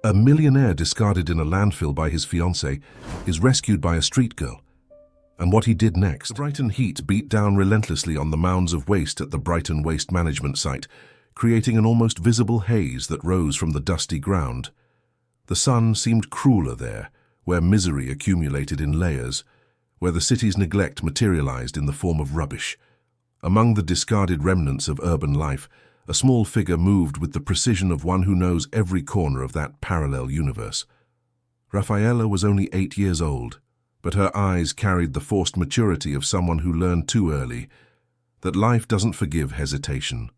A millionaire discarded in a landfill by his fiancée is rescued by a street girl. And what he did next? The Brighton heat beat down relentlessly on the mounds of waste at the Brighton waste management site, creating an almost visible haze that rose from the dusty ground. The sun seemed crueler there, where misery accumulated in layers, where the city's neglect materialized in the form of rubbish. Among the discarded remnants of urban life, a small figure moved with the precision of one who knows every corner of that parallel universe. Raffaella was only 8 years old, but her eyes carried the forced maturity of someone who learned too early that life doesn't forgive hesitation.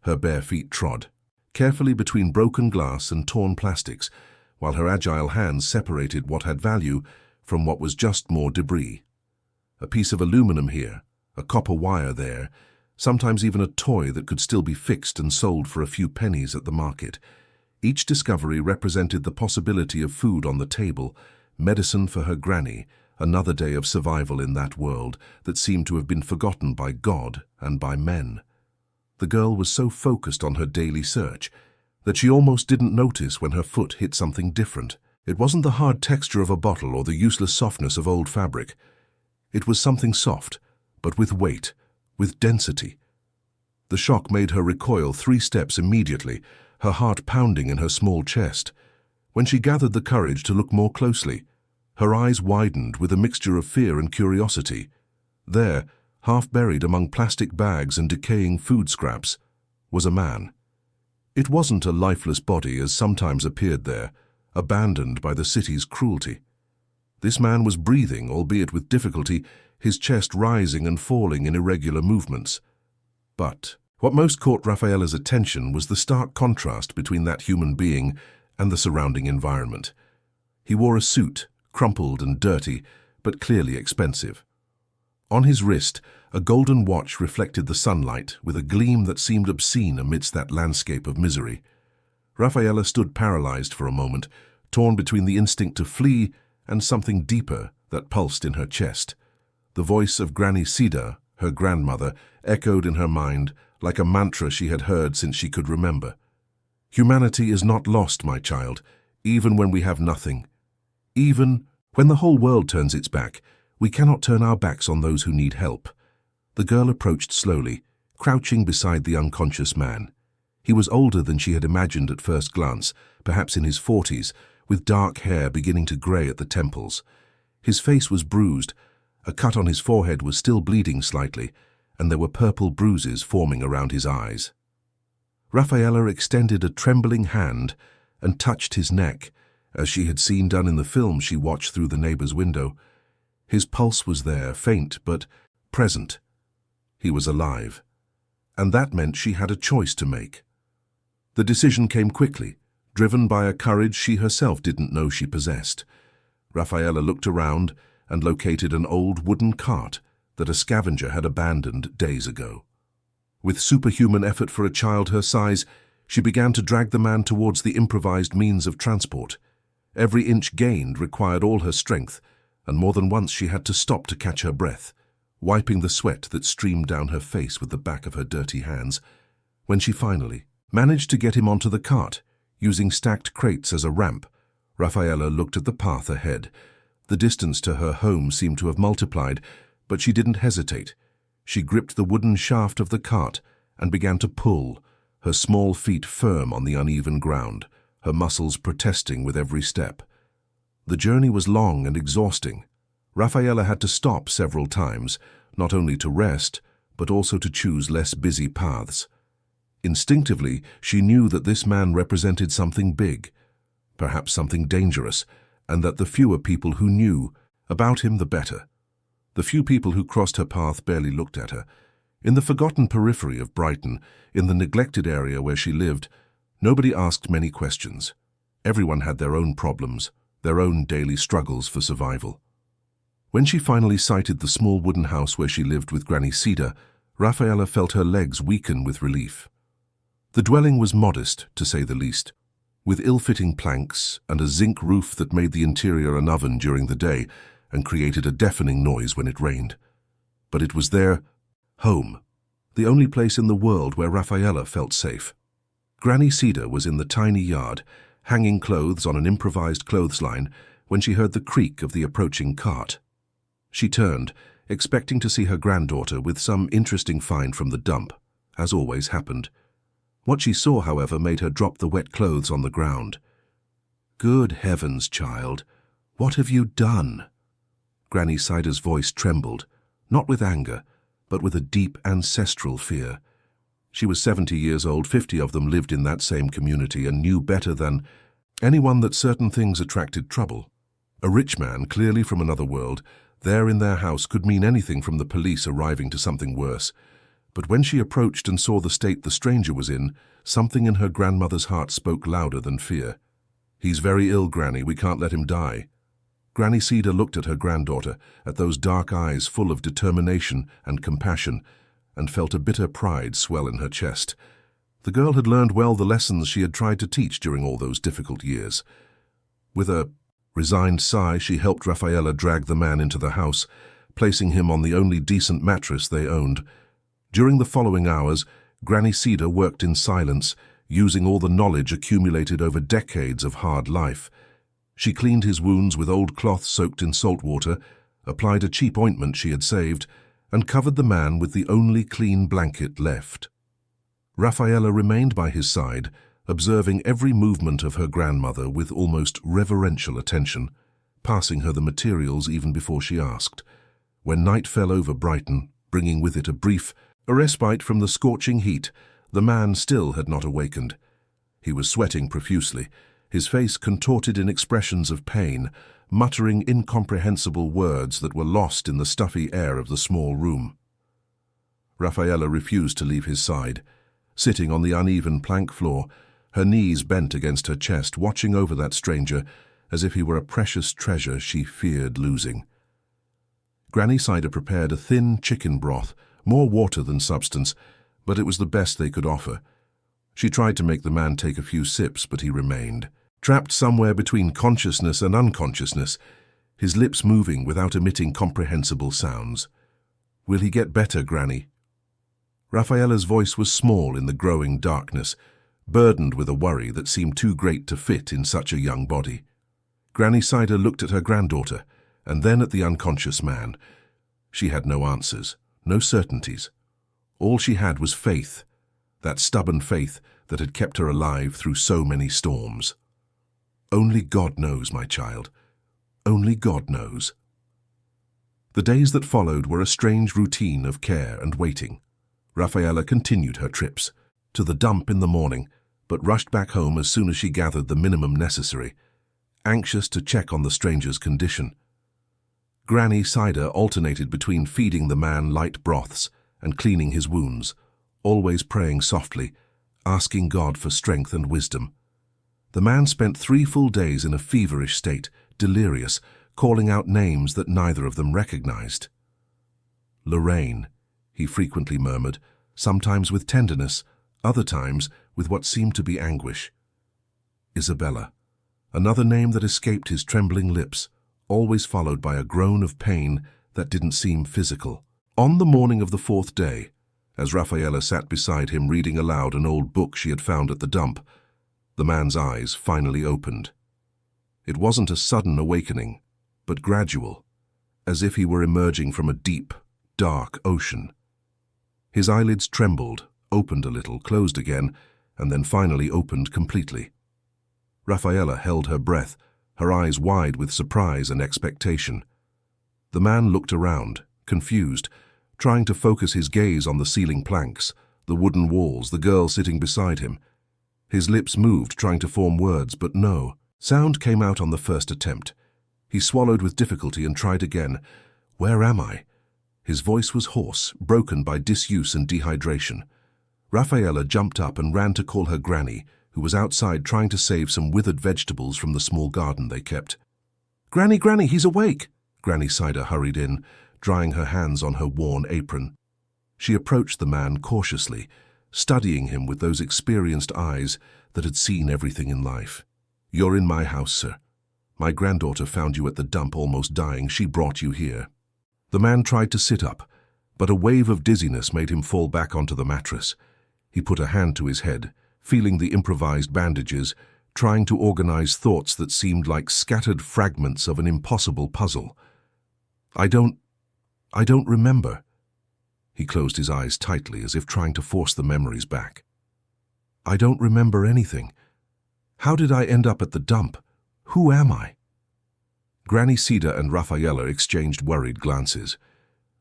Her bare feet trod carefully between broken glass and torn plastics, while her agile hands separated what had value from what was just more debris. A piece of aluminum here, a copper wire there, sometimes even a toy that could still be fixed and sold for a few pennies at the market. Each discovery represented the possibility of food on the table, medicine for her granny, another day of survival in that world that seemed to have been forgotten by God and by men. The girl was so focused on her daily search that she almost didn't notice when her foot hit something different. It wasn't the hard texture of a bottle or the useless softness of old fabric. It was something soft, but with weight, with density. The shock made her recoil 3 steps immediately, her heart pounding in her small chest. When she gathered the courage to look more closely, her eyes widened with a mixture of fear and curiosity. There, half buried among plastic bags and decaying food scraps, was a man. It wasn't a lifeless body as sometimes appeared there, abandoned by the city's cruelty. This man was breathing, albeit with difficulty, his chest rising and falling in irregular movements. But what most caught Raffaella's attention was the stark contrast between that human being and the surrounding environment. He wore a suit, crumpled and dirty, but clearly expensive. On his wrist, a golden watch reflected the sunlight with a gleam that seemed obscene amidst that landscape of misery. Raffaella stood paralyzed for a moment, torn between the instinct to flee and something deeper that pulsed in her chest. The voice of Granny Sida, her grandmother, echoed in her mind like a mantra she had heard since she could remember. Humanity is not lost, my child, even when we have nothing. Even when the whole world turns its back, we cannot turn our backs on those who need help. The girl approached slowly, crouching beside the unconscious man. He was older than she had imagined at first glance, perhaps in his 40s, with dark hair beginning to grey at the temples. His face was bruised, a cut on his forehead was still bleeding slightly, and there were purple bruises forming around his eyes. Raffaella extended a trembling hand and touched his neck, as she had seen done in the film she watched through the neighbor's window. His pulse was there, faint but present. He was alive, and that meant she had a choice to make. The decision came quickly, driven by a courage she herself didn't know she possessed. Raffaella looked around and located an old wooden cart that a scavenger had abandoned days ago. With superhuman effort for a child her size, she began to drag the man towards the improvised means of transport. Every inch gained required all her strength, and more than once she had to stop to catch her breath, wiping the sweat that streamed down her face with the back of her dirty hands. When she finally managed to get him onto the cart, using stacked crates as a ramp, Raffaella looked at the path ahead. The distance to her home seemed to have multiplied, but she didn't hesitate. She gripped the wooden shaft of the cart and began to pull, her small feet firm on the uneven ground, her muscles protesting with every step. The journey was long and exhausting. Raffaella had to stop several times, not only to rest, but also to choose less busy paths. Instinctively, she knew that this man represented something big, perhaps something dangerous, and that the fewer people who knew about him, the better. The few people who crossed her path barely looked at her. In the forgotten periphery of Brighton, in the neglected area where she lived, nobody asked many questions. Everyone had their own problems, their own daily struggles for survival. When she finally sighted the small wooden house where she lived with Granny Sida, Raffaella felt her legs weaken with relief. The dwelling was modest, to say the least, with ill-fitting planks and a zinc roof that made the interior an oven during the day and created a deafening noise when it rained. But it was their home, the only place in the world where Raffaella felt safe. Granny Sida was in the tiny yard, hanging clothes on an improvised clothesline, when she heard the creak of the approaching cart. She turned, expecting to see her granddaughter with some interesting find from the dump, as always happened. What she saw, however, made her drop the wet clothes on the ground. "Good heavens, child, what have you done?" Granny Cider's voice trembled, not with anger, but with a deep ancestral fear. She was 70 years old, 50 of them lived in that same community and knew better than anyone that certain things attracted trouble. A rich man, clearly from another world, there in their house could mean anything from the police arriving to something worse. But when she approached and saw the state the stranger was in, something in her grandmother's heart spoke louder than fear. "He's very ill, Granny. We can't let him die." Granny Cedar looked at her granddaughter, at those dark eyes full of determination and compassion, and felt a bitter pride swell in her chest. The girl had learned well the lessons she had tried to teach during all those difficult years. With a resigned sigh, she helped Rafaela drag the man into the house, placing him on the only decent mattress they owned. During the following hours, Granny Cedar worked in silence, using all the knowledge accumulated over decades of hard life. She cleaned his wounds with old cloth soaked in salt water, applied a cheap ointment she had saved, and covered the man with the only clean blanket left. Rafaela remained by his side, observing every movement of her grandmother with almost reverential attention, passing her the materials even before she asked. When night fell over Brighton, bringing with it a respite from the scorching heat, the man still had not awakened. He was sweating profusely, his face contorted in expressions of pain, muttering incomprehensible words that were lost in the stuffy air of the small room. Rafaela refused to leave his side. Sitting on the uneven plank floor, her knees bent against her chest, watching over that stranger as if he were a precious treasure she feared losing. Granny Cider prepared a thin chicken broth, more water than substance, but it was the best they could offer. She tried to make the man take a few sips, but he remained, trapped somewhere between consciousness and unconsciousness, his lips moving without emitting comprehensible sounds. "Will he get better, Granny?" Rafaela's voice was small in the growing darkness, burdened with a worry that seemed too great to fit in such a young body. Granny Cider looked at her granddaughter, and then at the unconscious man. She had no answers, no certainties. All she had was faith, that stubborn faith that had kept her alive through so many storms. "Only God knows, my child. Only God knows." The days that followed were a strange routine of care and waiting. Rafaela continued her trips, to the dump in the morning, but rushed back home as soon as she gathered the minimum necessary, anxious to check on the stranger's condition. Granny Cider alternated between feeding the man light broths and cleaning his wounds, always praying softly, asking God for strength and wisdom. The man spent 3 full days in a feverish state, delirious, calling out names that neither of them recognized. "Lorraine," he frequently murmured, sometimes with tenderness, other times with what seemed to be anguish. "Isabella," another name that escaped his trembling lips, always followed by a groan of pain that didn't seem physical. On the morning of the 4th day, as Rafaela sat beside him reading aloud an old book she had found at the dump, the man's eyes finally opened. It wasn't a sudden awakening, but gradual, as if he were emerging from a deep, dark ocean. His eyelids trembled, opened a little, closed again, and then finally opened completely. Rafaela held her breath, her eyes wide with surprise and expectation. The man looked around, confused, trying to focus his gaze on the ceiling planks, the wooden walls, the girl sitting beside him. His lips moved, trying to form words, but no sound came out on the first attempt. He swallowed with difficulty and tried again. "Where am I?" His voice was hoarse, broken by disuse and dehydration. Rafaela jumped up and ran to call her granny, who was outside trying to save some withered vegetables from the small garden they kept. "Granny, Granny, he's awake!" Granny Cider hurried in, drying her hands on her worn apron. She approached the man cautiously, studying him with those experienced eyes that had seen everything in life. "You're in my house, sir. My granddaughter found you at the dump almost dying. She brought you here." The man tried to sit up, but a wave of dizziness made him fall back onto the mattress. He put a hand to his head, feeling the improvised bandages, trying to organize thoughts that seemed like scattered fragments of an impossible puzzle. I don't remember." He closed his eyes tightly as if trying to force the memories back. "I don't remember anything. How did I end up at the dump? Who am I?" Granny Cedar and Rafaela exchanged worried glances.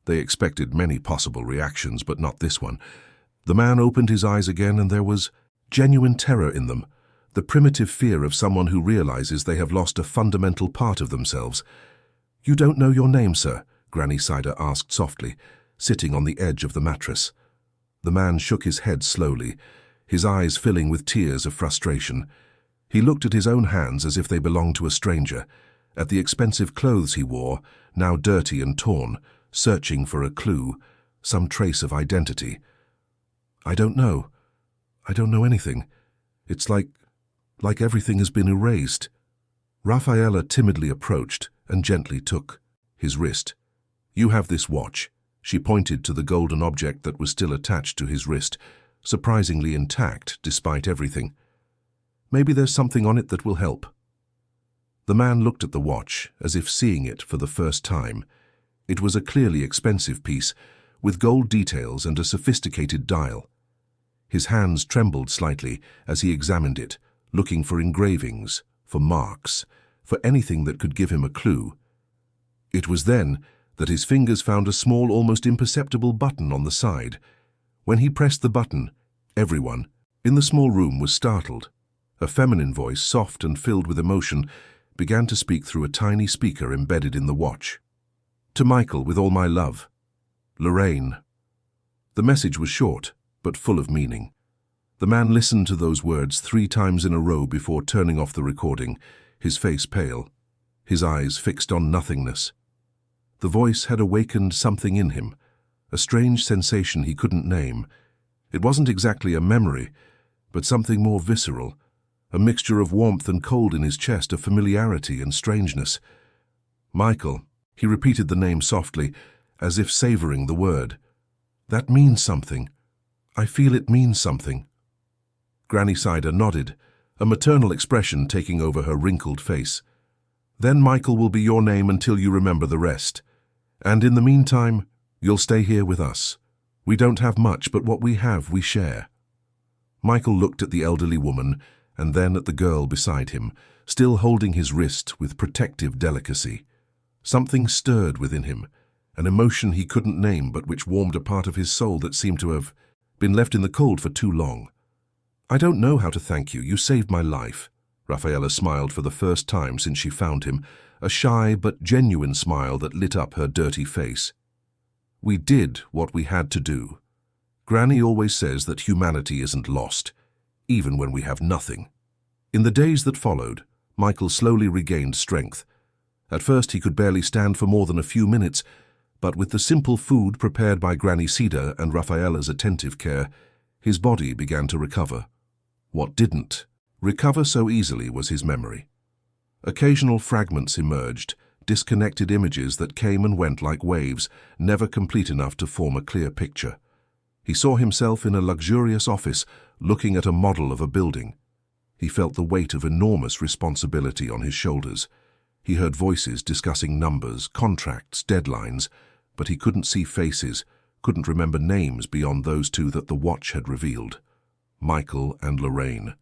They expected many possible reactions, but not this one. The man opened his eyes again, and there was genuine terror in them, the primitive fear of someone who realizes they have lost a fundamental part of themselves. "You don't know your name, sir?" Granny Cedar asked softly, sitting on the edge of the mattress. The man shook his head slowly, his eyes filling with tears of frustration. He looked at his own hands as if they belonged to a stranger, at the expensive clothes he wore, now dirty and torn, searching for a clue, some trace of identity. I don't know anything. It's like everything has been erased." Rafaela timidly approached and gently took his wrist. "You have this watch." She pointed to the golden object that was still attached to his wrist, surprisingly intact despite everything. "Maybe there's something on it that will help." The man looked at the watch, as if seeing it for the first time. It was a clearly expensive piece, with gold details and a sophisticated dial. His hands trembled slightly as he examined it, looking for engravings, for marks, for anything that could give him a clue. It was then that his fingers found a small, almost imperceptible button on the side. When he pressed the button, everyone in the small room was startled. A feminine voice, soft and filled with emotion, began to speak through a tiny speaker embedded in the watch. "To Michael, with all my love. Lorraine." The message was short, but full of meaning. The man listened to those words 3 times in a row before turning off the recording, his face pale, his eyes fixed on nothingness. The voice had awakened something in him, a strange sensation he couldn't name. It wasn't exactly a memory, but something more visceral, a mixture of warmth and cold in his chest, of familiarity and strangeness. "Michael," he repeated the name softly, as if savoring the word. "That means something. I feel it means something." Granny Cedar nodded, a maternal expression taking over her wrinkled face. "Then Michael will be your name until you remember the rest. And in the meantime, you'll stay here with us. We don't have much, but what we have, we share." Michael looked at the elderly woman and then at the girl beside him, still holding his wrist with protective delicacy. Something stirred within him, an emotion he couldn't name but which warmed a part of his soul that seemed to have been left in the cold for too long. "I don't know how to thank you. You saved my life." Rafaela smiled for the first time since she found him, a shy but genuine smile that lit up her dirty face. "We did what we had to do. Granny always says that humanity isn't lost, even when we have nothing." In the days that followed, Michael slowly regained strength. At first he could barely stand for more than a few minutes, but with the simple food prepared by Granny Cedar and Rafaela's attentive care, his body began to recover. What didn't recover so easily was his memory. Occasional fragments emerged, disconnected images that came and went like waves, never complete enough to form a clear picture. He saw himself in a luxurious office, looking at a model of a building. He felt the weight of enormous responsibility on his shoulders. He heard voices discussing numbers, contracts, deadlines, but he couldn't see faces, couldn't remember names beyond those 2 that the watch had revealed: Michael and Lorraine.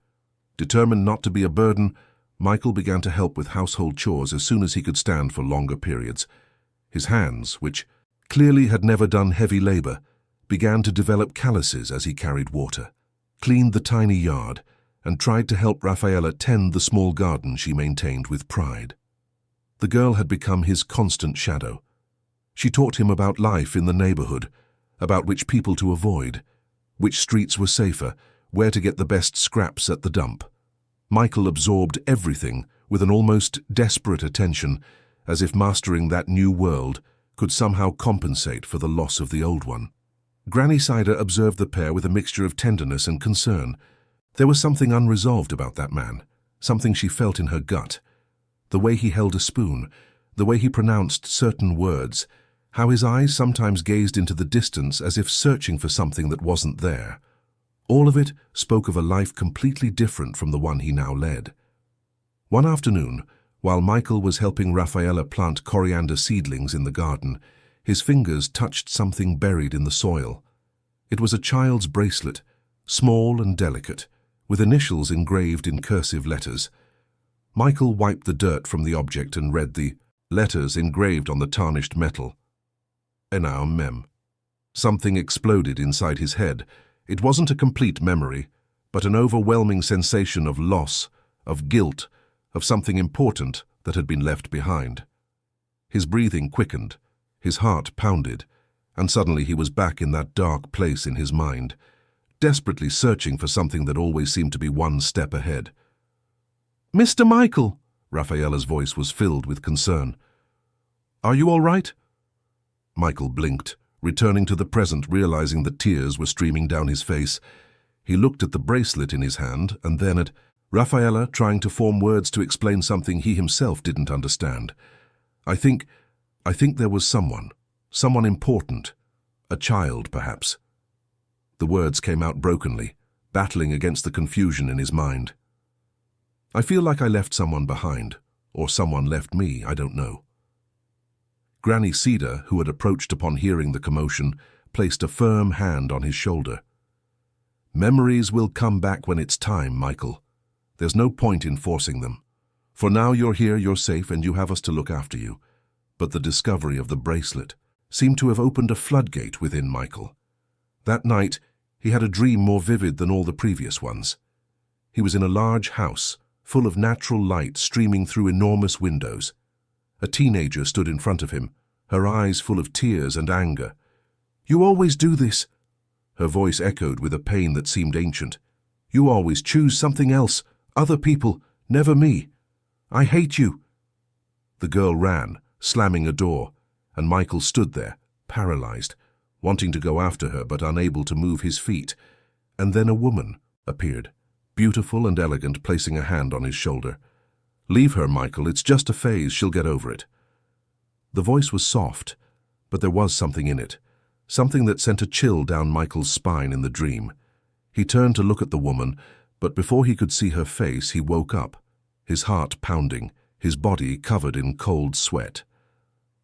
Determined not to be a burden, Michael began to help with household chores as soon as he could stand for longer periods. His hands, which clearly had never done heavy labor, began to develop calluses as he carried water, cleaned the tiny yard, and tried to help Rafaela tend the small garden she maintained with pride. The girl had become his constant shadow. She taught him about life in the neighborhood, about which people to avoid, which streets were safer, where to get the best scraps at the dump. Michael absorbed everything with an almost desperate attention, as if mastering that new world could somehow compensate for the loss of the old one. Granny Cedar observed the pair with a mixture of tenderness and concern. There was something unresolved about that man, something she felt in her gut. The way he held a spoon, the way he pronounced certain words, how his eyes sometimes gazed into the distance as if searching for something that wasn't there. All of it spoke of a life completely different from the one he now led. One afternoon, while Michael was helping Rafaela plant coriander seedlings in the garden, his fingers touched something buried in the soil. It was a child's bracelet, small and delicate, with initials engraved in cursive letters. Michael wiped the dirt from the object and read the letters engraved on the tarnished metal. Enau mem. Something exploded inside his head. It wasn't a complete memory, but an overwhelming sensation of loss, of guilt, of something important that had been left behind. His breathing quickened, his heart pounded, and suddenly he was back in that dark place in his mind, desperately searching for something that always seemed to be one step ahead. "Mr. Michael!" Rafaela's voice was filled with concern. "Are you all right?" Michael blinked, returning to the present, realizing that tears were streaming down his face. He looked at the bracelet in his hand and then at Rafaela, trying to form words to explain something he himself didn't understand. I think there was someone important, a child perhaps." The words came out brokenly, battling against the confusion in his mind. "I feel like I left someone behind, or someone left me, I don't know." Granny Cedar, who had approached upon hearing the commotion, placed a firm hand on his shoulder. "Memories will come back when it's time, Michael. There's no point in forcing them. For now you're here, you're safe, and you have us to look after you." But the discovery of the bracelet seemed to have opened a floodgate within Michael. That night, he had a dream more vivid than all the previous ones. He was in a large house, full of natural light streaming through enormous windows. A teenager stood in front of him, her eyes full of tears and anger. "You always do this." Her voice echoed with a pain that seemed ancient. "You always choose something else, other people, never me. I hate you." The girl ran, slamming a door, and Michael stood there, paralyzed, wanting to go after her but unable to move his feet. And then a woman appeared, beautiful and elegant, placing a hand on his shoulder. "Leave her, Michael, it's just a phase, she'll get over it." The voice was soft, but there was something in it, something that sent a chill down Michael's spine in the dream. He turned to look at the woman, but before he could see her face, he woke up, his heart pounding, his body covered in cold sweat.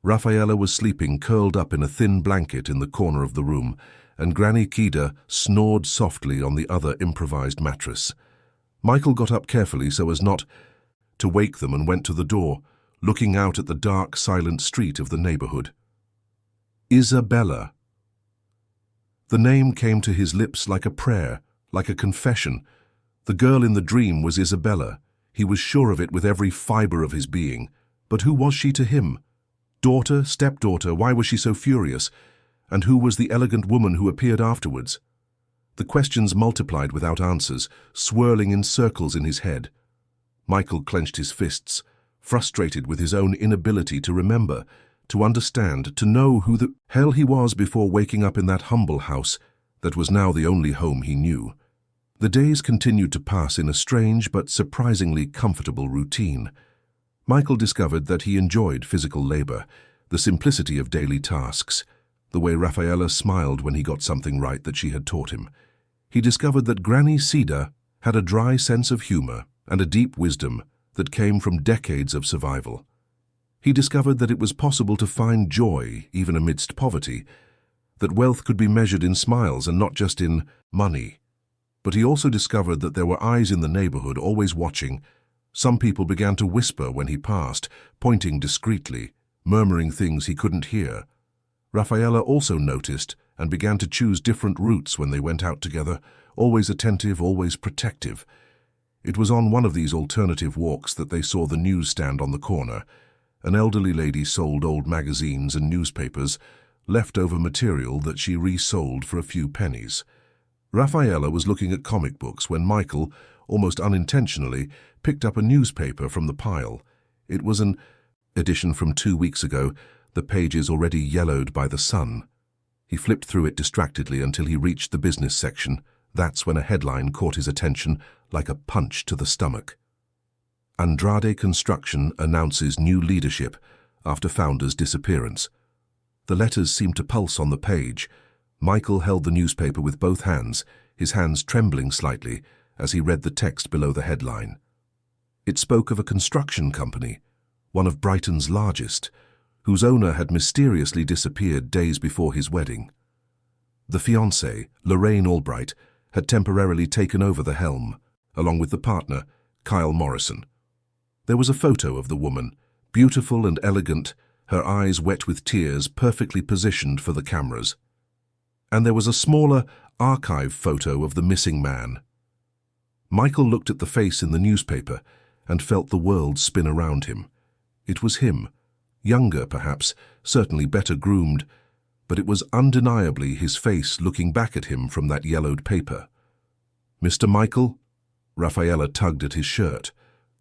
Rafaela was sleeping curled up in a thin blanket in the corner of the room, and Granny Cedar snored softly on the other improvised mattress. Michael got up carefully so as not to wake them and went to the door, looking out at the dark, silent street of the neighborhood. Isabella. The name came to his lips like a prayer, like a confession. The girl in the dream was Isabella. He was sure of it with every fiber of his being. But who was she to him? Daughter, stepdaughter, why was she so furious? And who was the elegant woman who appeared afterwards? The questions multiplied without answers, swirling in circles in his head. Michael clenched his fists, frustrated with his own inability to remember, to understand, to know who the hell he was before waking up in that humble house that was now the only home he knew. The days continued to pass in a strange but surprisingly comfortable routine. Michael discovered that he enjoyed physical labor, the simplicity of daily tasks, the way Rafaela smiled when he got something right that she had taught him. He discovered that Granny Cedar had a dry sense of humor and a deep wisdom that came from decades of survival. He discovered that it was possible to find joy even amidst poverty, that wealth could be measured in smiles and not just in money. But he also discovered that there were eyes in the neighborhood always watching. Some people began to whisper when he passed, pointing discreetly, murmuring things he couldn't hear. Rafaela also noticed and began to choose different routes when they went out together, always attentive, always protective. It was on one of these alternative walks that they saw the newsstand on the corner. An elderly lady sold old magazines and newspapers, leftover material that she resold for a few pennies. Rafaela was looking at comic books when Michael, almost unintentionally, picked up a newspaper from the pile. It was an edition from 2 weeks ago, the pages already yellowed by the sun. He flipped through it distractedly until he reached the business section. That's when a headline caught his attention like a punch to the stomach. Andrade Construction announces new leadership after founder's disappearance. The letters seemed to pulse on the page. Michael held the newspaper with both hands, his hands trembling slightly as he read the text below the headline. It spoke of a construction company, one of Brighton's largest, whose owner had mysteriously disappeared days before his wedding. The fiancée, Lorraine Albright, had temporarily taken over the helm, along with the partner, Kyle Morrison. There was a photo of the woman, beautiful and elegant, her eyes wet with tears, perfectly positioned for the cameras. And there was a smaller, archive photo of the missing man. Michael looked at the face in the newspaper and felt the world spin around him. It was him, younger perhaps, certainly better groomed, but it was undeniably his face looking back at him from that yellowed paper. "Mr. Michael?" Raffaella tugged at his shirt,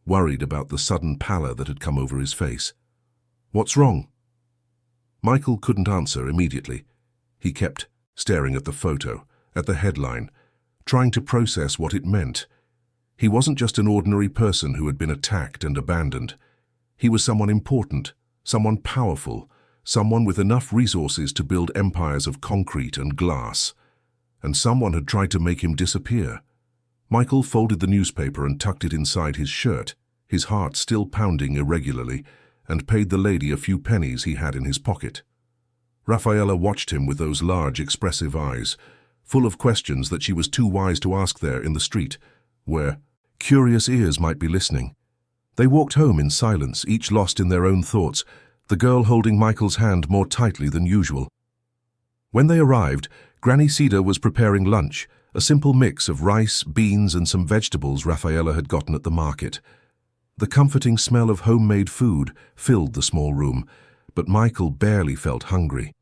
worried about the sudden pallor that had come over his face. "What's wrong?" Michael couldn't answer immediately. He kept staring at the photo, at the headline, trying to process what it meant. He wasn't just an ordinary person who had been attacked and abandoned. He was someone important, someone powerful, someone with enough resources to build empires of concrete and glass. And someone had tried to make him disappear. Michael folded the newspaper and tucked it inside his shirt, his heart still pounding irregularly, and paid the lady a few pennies he had in his pocket. Raffaella watched him with those large, expressive eyes, full of questions that she was too wise to ask there in the street, where curious ears might be listening. They walked home in silence, each lost in their own thoughts, the girl holding Michael's hand more tightly than usual. When they arrived, Granny Cedar was preparing lunch, a simple mix of rice, beans, and some vegetables Raffaella had gotten at the market. The comforting smell of homemade food filled the small room, but Michael barely felt hungry.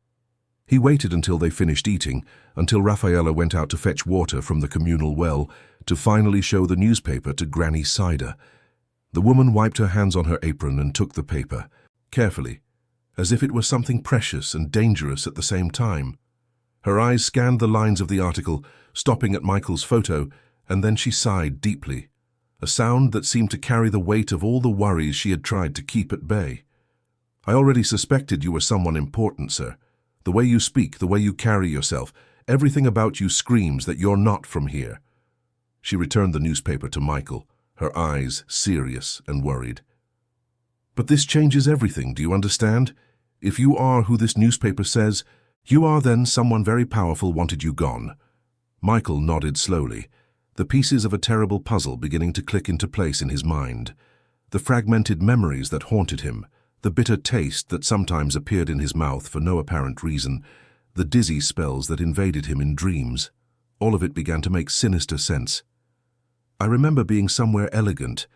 He waited until they finished eating, until Raffaella went out to fetch water from the communal well, to finally show the newspaper to Granny Cider. The woman wiped her hands on her apron and took the paper, carefully, as if it were something precious and dangerous at the same time. Her eyes scanned the lines of the article, stopping at Michael's photo, and then she sighed deeply, a sound that seemed to carry the weight of all the worries she had tried to keep at bay. "I already suspected you were someone important, sir. The way you speak, the way you carry yourself, everything about you screams that you're not from here." She returned the newspaper to Michael, her eyes serious and worried. "But this changes everything, do you understand? If you are who this newspaper says you are, then someone very powerful wanted you gone." Michael nodded slowly, the pieces of a terrible puzzle beginning to click into place in his mind. The fragmented memories that haunted him, the bitter taste that sometimes appeared in his mouth for no apparent reason, the dizzy spells that invaded him in dreams, all of it began to make sinister sense. "I remember being somewhere elegant.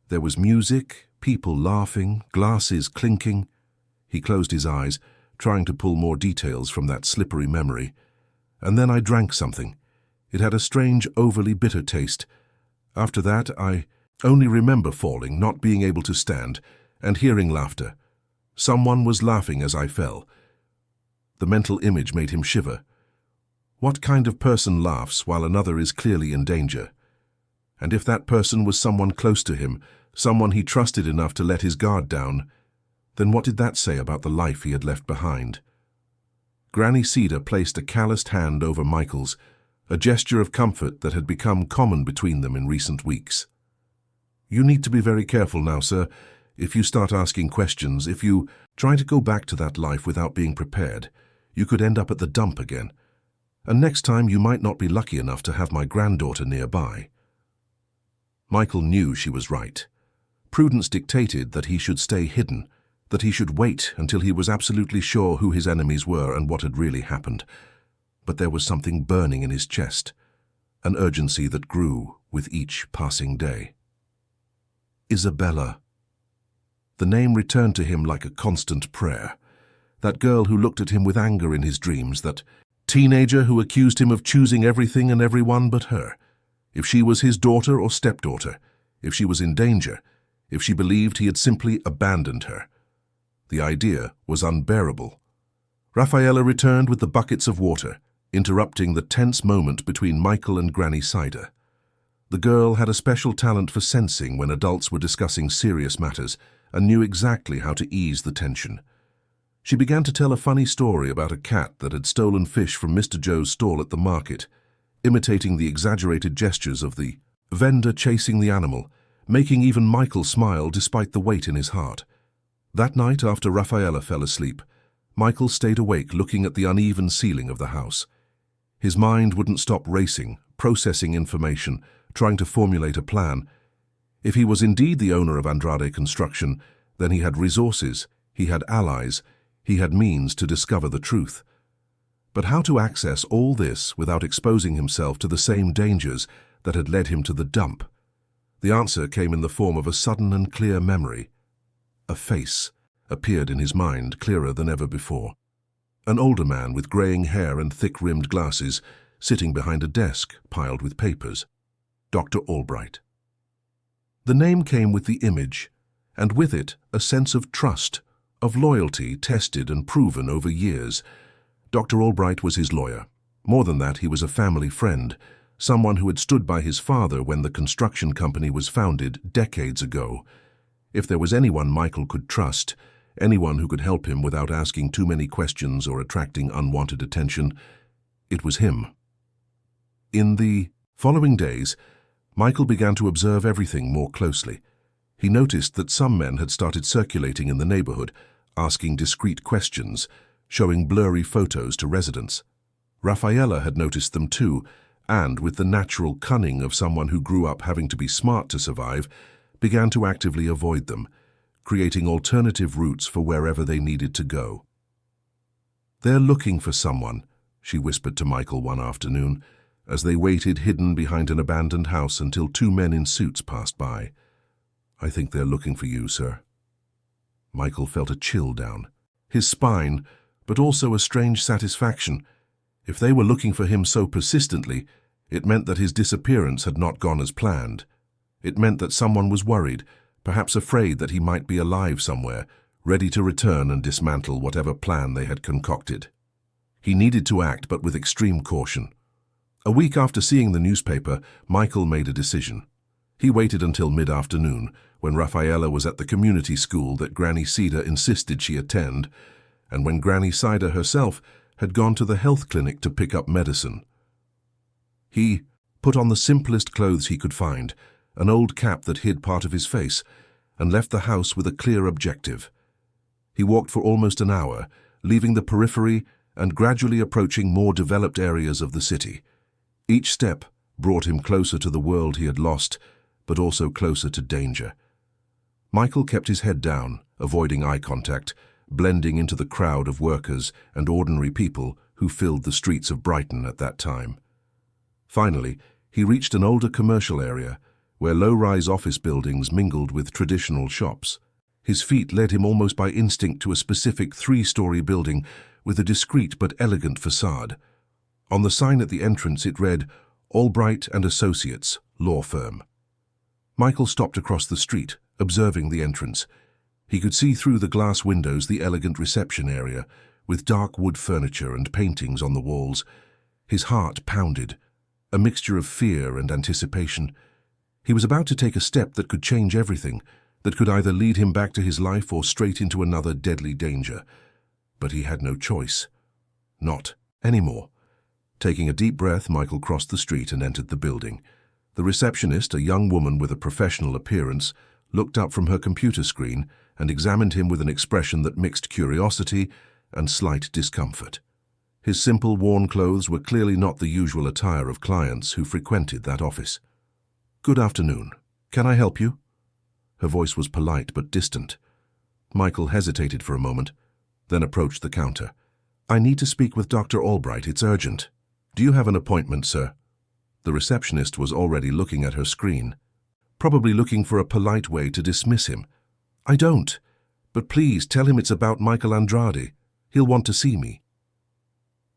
There was music, people laughing, glasses clinking." He closed his eyes, trying to pull more details from that slippery memory. "And then I drank something. It had a strange, overly bitter taste. After that, I only remember falling, not being able to stand, and hearing laughter. Someone was laughing as I fell." The mental image made him shiver. What kind of person laughs while another is clearly in danger? And if that person was someone close to him, someone he trusted enough to let his guard down, then what did that say about the life he had left behind? Granny Cedar placed a calloused hand over Michael's, a gesture of comfort that had become common between them in recent weeks. "You need to be very careful now, sir. If you start asking questions, if you try to go back to that life without being prepared, you could end up at the dump again. And next time you might not be lucky enough to have my granddaughter nearby." Michael knew she was right. Prudence dictated that he should stay hidden, that he should wait until he was absolutely sure who his enemies were and what had really happened. But there was something burning in his chest, an urgency that grew with each passing day. Isabella. The name returned to him like a constant prayer. That girl who looked at him with anger in his dreams, that teenager who accused him of choosing everything and everyone but her. If she was his daughter or stepdaughter, if she was in danger, if she believed he had simply abandoned her. The idea was unbearable. Raffaella returned with the buckets of water, interrupting the tense moment between Michael and Granny Cider. The girl had a special talent for sensing when adults were discussing serious matters and knew exactly how to ease the tension. She began to tell a funny story about a cat that had stolen fish from Mr. Joe's stall at the market, imitating the exaggerated gestures of the vendor chasing the animal, making even Michael smile despite the weight in his heart. That night, after Raffaella fell asleep, Michael stayed awake looking at the uneven ceiling of the house. His mind wouldn't stop racing, processing information, trying to formulate a plan. If he was indeed the owner of Andrade Construction, then he had resources, he had allies, he had means to discover the truth. But how to access all this without exposing himself to the same dangers that had led him to the dump? The answer came in the form of a sudden and clear memory. A face appeared in his mind, clearer than ever before. An older man with graying hair and thick-rimmed glasses, sitting behind a desk piled with papers. Dr. Albright. The name came with the image, and with it a sense of trust, of loyalty tested and proven over years. Dr. Albright was his lawyer. More than that, he was a family friend, someone who had stood by his father when the construction company was founded decades ago. If there was anyone Michael could trust, anyone who could help him without asking too many questions or attracting unwanted attention, it was him. In the following days, Michael began to observe everything more closely. He noticed that some men had started circulating in the neighborhood, asking discreet questions, showing blurry photos to residents. Raffaella had noticed them too, and, with the natural cunning of someone who grew up having to be smart to survive, began to actively avoid them, creating alternative routes for wherever they needed to go. "They're looking for someone," she whispered to Michael one afternoon, as they waited hidden behind an abandoned house until two men in suits passed by. "I think they're looking for you, sir." Michael felt a chill down his spine, but also a strange satisfaction. If they were looking for him so persistently, it meant that his disappearance had not gone as planned. It meant that someone was worried, perhaps afraid that he might be alive somewhere, ready to return and dismantle whatever plan they had concocted. He needed to act, but with extreme caution. A week after seeing the newspaper, Michael made a decision. He waited until mid-afternoon, when Raffaella was at the community school that Granny Cedar insisted she attend, and when Granny Cedar herself had gone to the health clinic to pick up medicine. He put on the simplest clothes he could find, an old cap that hid part of his face, and left the house with a clear objective. He walked for almost an hour, leaving the periphery and gradually approaching more developed areas of the city. Each step brought him closer to the world he had lost, but also closer to danger. Michael kept his head down, avoiding eye contact, blending into the crowd of workers and ordinary people who filled the streets of Brighton at that time. Finally, he reached an older commercial area, where low-rise office buildings mingled with traditional shops. His feet led him almost by instinct to a specific three-story building with a discreet but elegant facade. On the sign at the entrance it read, "Albright and Associates, Law Firm." Michael stopped across the street, observing the entrance. He could see through the glass windows the elegant reception area, with dark wood furniture and paintings on the walls. His heart pounded, a mixture of fear and anticipation. He was about to take a step that could change everything, that could either lead him back to his life or straight into another deadly danger. But he had no choice. Not anymore. Taking a deep breath, Michael crossed the street and entered the building. The receptionist, a young woman with a professional appearance, looked up from her computer screen and examined him with an expression that mixed curiosity and slight discomfort. His simple, worn clothes were clearly not the usual attire of clients who frequented that office. "Good afternoon. Can I help you?" Her voice was polite but distant. Michael hesitated for a moment, then approached the counter. "I need to speak with Dr. Albright. It's urgent." "Do you have an appointment, sir?" The receptionist was already looking at her screen, probably looking for a polite way to dismiss him. "I don't, but please tell him it's about Michael Andrade. He'll want to see me."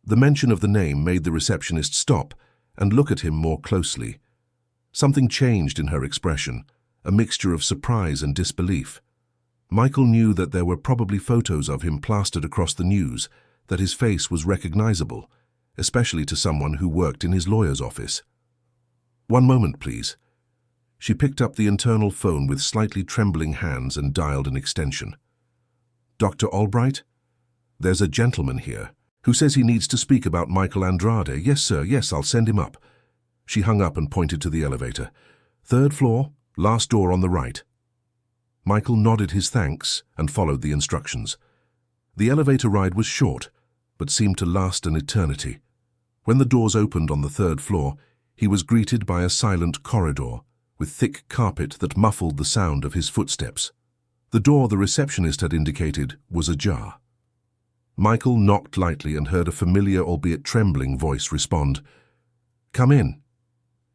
The mention of the name made the receptionist stop and look at him more closely. Something changed in her expression, a mixture of surprise and disbelief. Michael knew that there were probably photos of him plastered across the news, that his face was recognizable, especially to someone who worked in his lawyer's office. "One moment, please." She picked up the internal phone with slightly trembling hands and dialed an extension. "Dr. Albright? There's a gentleman here who says he needs to speak about Michael Andrade." "Yes, sir, yes, I'll send him up." She hung up and pointed to the elevator. "Third floor, last door on the right." Michael nodded his thanks and followed the instructions. The elevator ride was short, but seemed to last an eternity. When the doors opened on the third floor, he was greeted by a silent corridor with thick carpet that muffled the sound of his footsteps. The door the receptionist had indicated was ajar. Michael knocked lightly and heard a familiar, albeit trembling, voice respond, "Come in."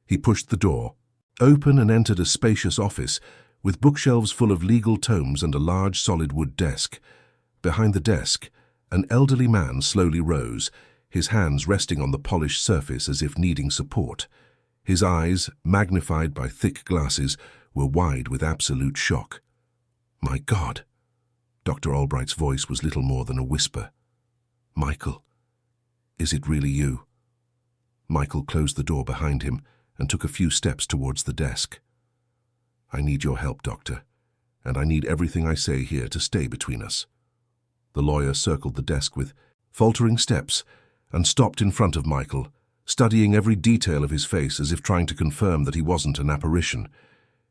He pushed the door open and entered a spacious office with bookshelves full of legal tomes and a large solid wood desk. Behind the desk, an elderly man slowly rose, his hands resting on the polished surface as if needing support. His eyes, magnified by thick glasses, were wide with absolute shock. "My God!" Dr. Albright's voice was little more than a whisper. "Michael, is it really you?" Michael closed the door behind him and took a few steps towards the desk. "I need your help, Doctor, and I need everything I say here to stay between us." The lawyer circled the desk with faltering steps and stopped in front of Michael, studying every detail of his face as if trying to confirm that he wasn't an apparition.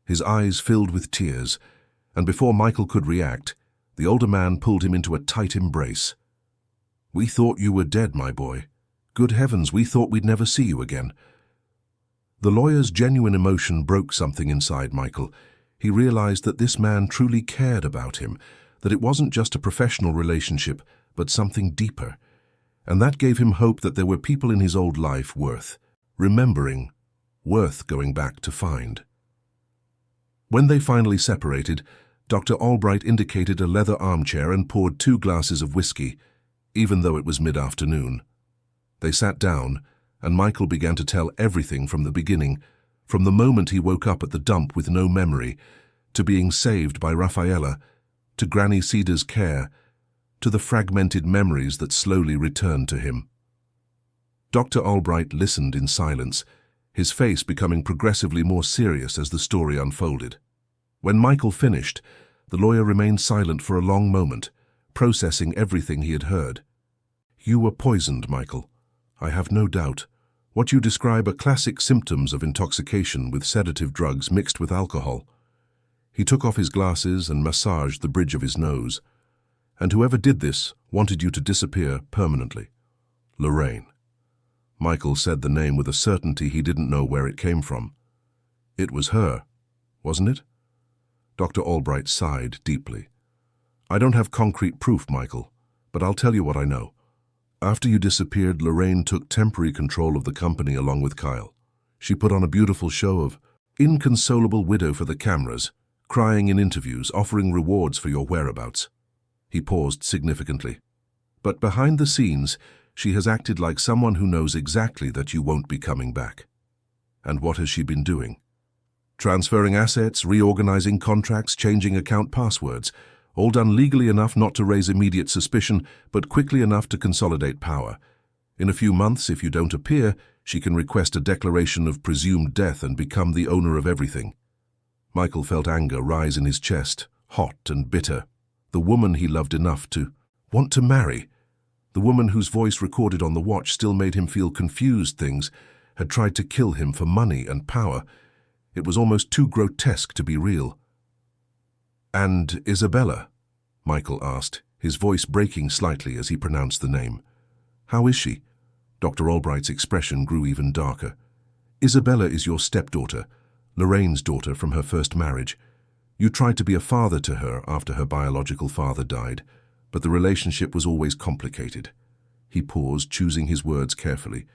His eyes filled with tears, and before Michael could react, the older man pulled him into a tight embrace. "We thought you were dead, my boy. Good heavens, we thought we'd never see you again." The lawyer's genuine emotion broke something inside Michael. He realized that this man truly cared about him, that it wasn't just a professional relationship, but something deeper. And that gave him hope that there were people in his old life worth remembering, worth going back to find. When they finally separated, Dr. Albright indicated a leather armchair and poured 2 glasses of whiskey, even though it was mid-afternoon. They sat down, and Michael began to tell everything from the beginning, from the moment he woke up at the dump with no memory, to being saved by Rafaela, to Granny Cedar's care, to the fragmented memories that slowly returned to him. Dr. Albright listened in silence, his face becoming progressively more serious as the story unfolded. When Michael finished, the lawyer remained silent for a long moment, processing everything he had heard. "You were poisoned, Michael. I have no doubt. What you describe are classic symptoms of intoxication with sedative drugs mixed with alcohol." He took off his glasses and massaged the bridge of his nose. "And whoever did this wanted you to disappear permanently." "Lorraine." Michael said the name with a certainty he didn't know where it came from. "It was her, wasn't it?" Dr. Albright sighed deeply. "I don't have concrete proof, Michael, but I'll tell you what I know. After you disappeared, Lorraine took temporary control of the company along with Kyle. She put on a beautiful show of inconsolable widow for the cameras, crying in interviews, offering rewards for your whereabouts." He paused significantly. "But behind the scenes, she has acted like someone who knows exactly that you won't be coming back." "And what has she been doing?" "Transferring assets, reorganizing contracts, changing account passwords, all done legally enough not to raise immediate suspicion, but quickly enough to consolidate power. In a few months, if you don't appear, she can request a declaration of presumed death and become the owner of everything." Michael felt anger rise in his chest, hot and bitter. The woman he loved enough to want to marry, the woman whose voice recorded on the watch still made him feel confused things, had tried to kill him for money and power. It was almost too grotesque to be real. "And Isabella?" Michael asked, his voice breaking slightly as he pronounced the name. "How is she?" Dr. Albright's expression grew even darker. "Isabella is your stepdaughter, Lorraine's daughter from her first marriage. You tried to be a father to her after her biological father died, but the relationship was always complicated." He paused, choosing his words carefully.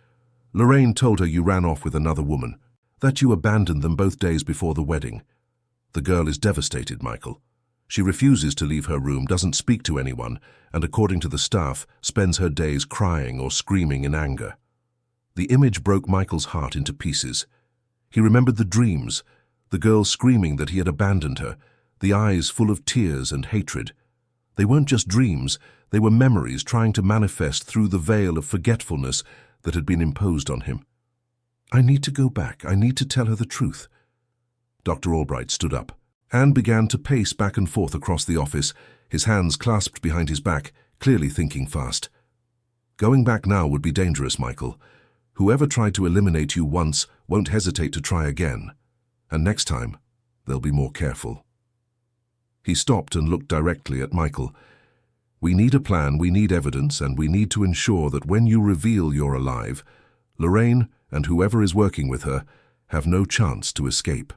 "Lorraine told her you ran off with another woman, that you abandoned them both days before the wedding. The girl is devastated, Michael. She refuses to leave her room, doesn't speak to anyone, and according to the staff, spends her days crying or screaming in anger." The image broke Michael's heart into pieces. He remembered the dreams, the girl screaming that he had abandoned her, the eyes full of tears and hatred. They weren't just dreams, they were memories trying to manifest through the veil of forgetfulness that had been imposed on him. "I need to go back. I need to tell her the truth." Dr. Albright stood up and began to pace back and forth across the office, his hands clasped behind his back, clearly thinking fast. "Going back now would be dangerous, Michael. Whoever tried to eliminate you once won't hesitate to try again, and next time they'll be more careful. He stopped and looked directly at Michael. We need a plan, we need evidence, and we need to ensure that when you reveal you're alive, Lorraine and whoever is working with her have no chance to escape.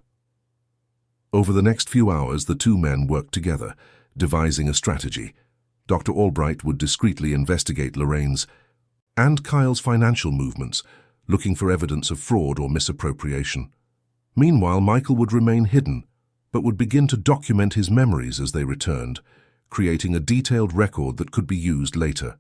Over the next few hours, the two men worked together, devising a strategy. Dr. Albright would discreetly investigate Lorraine's and Kyle's financial movements, looking for evidence of fraud or misappropriation. Meanwhile, Michael would remain hidden, but would begin to document his memories as they returned, creating a detailed record that could be used later.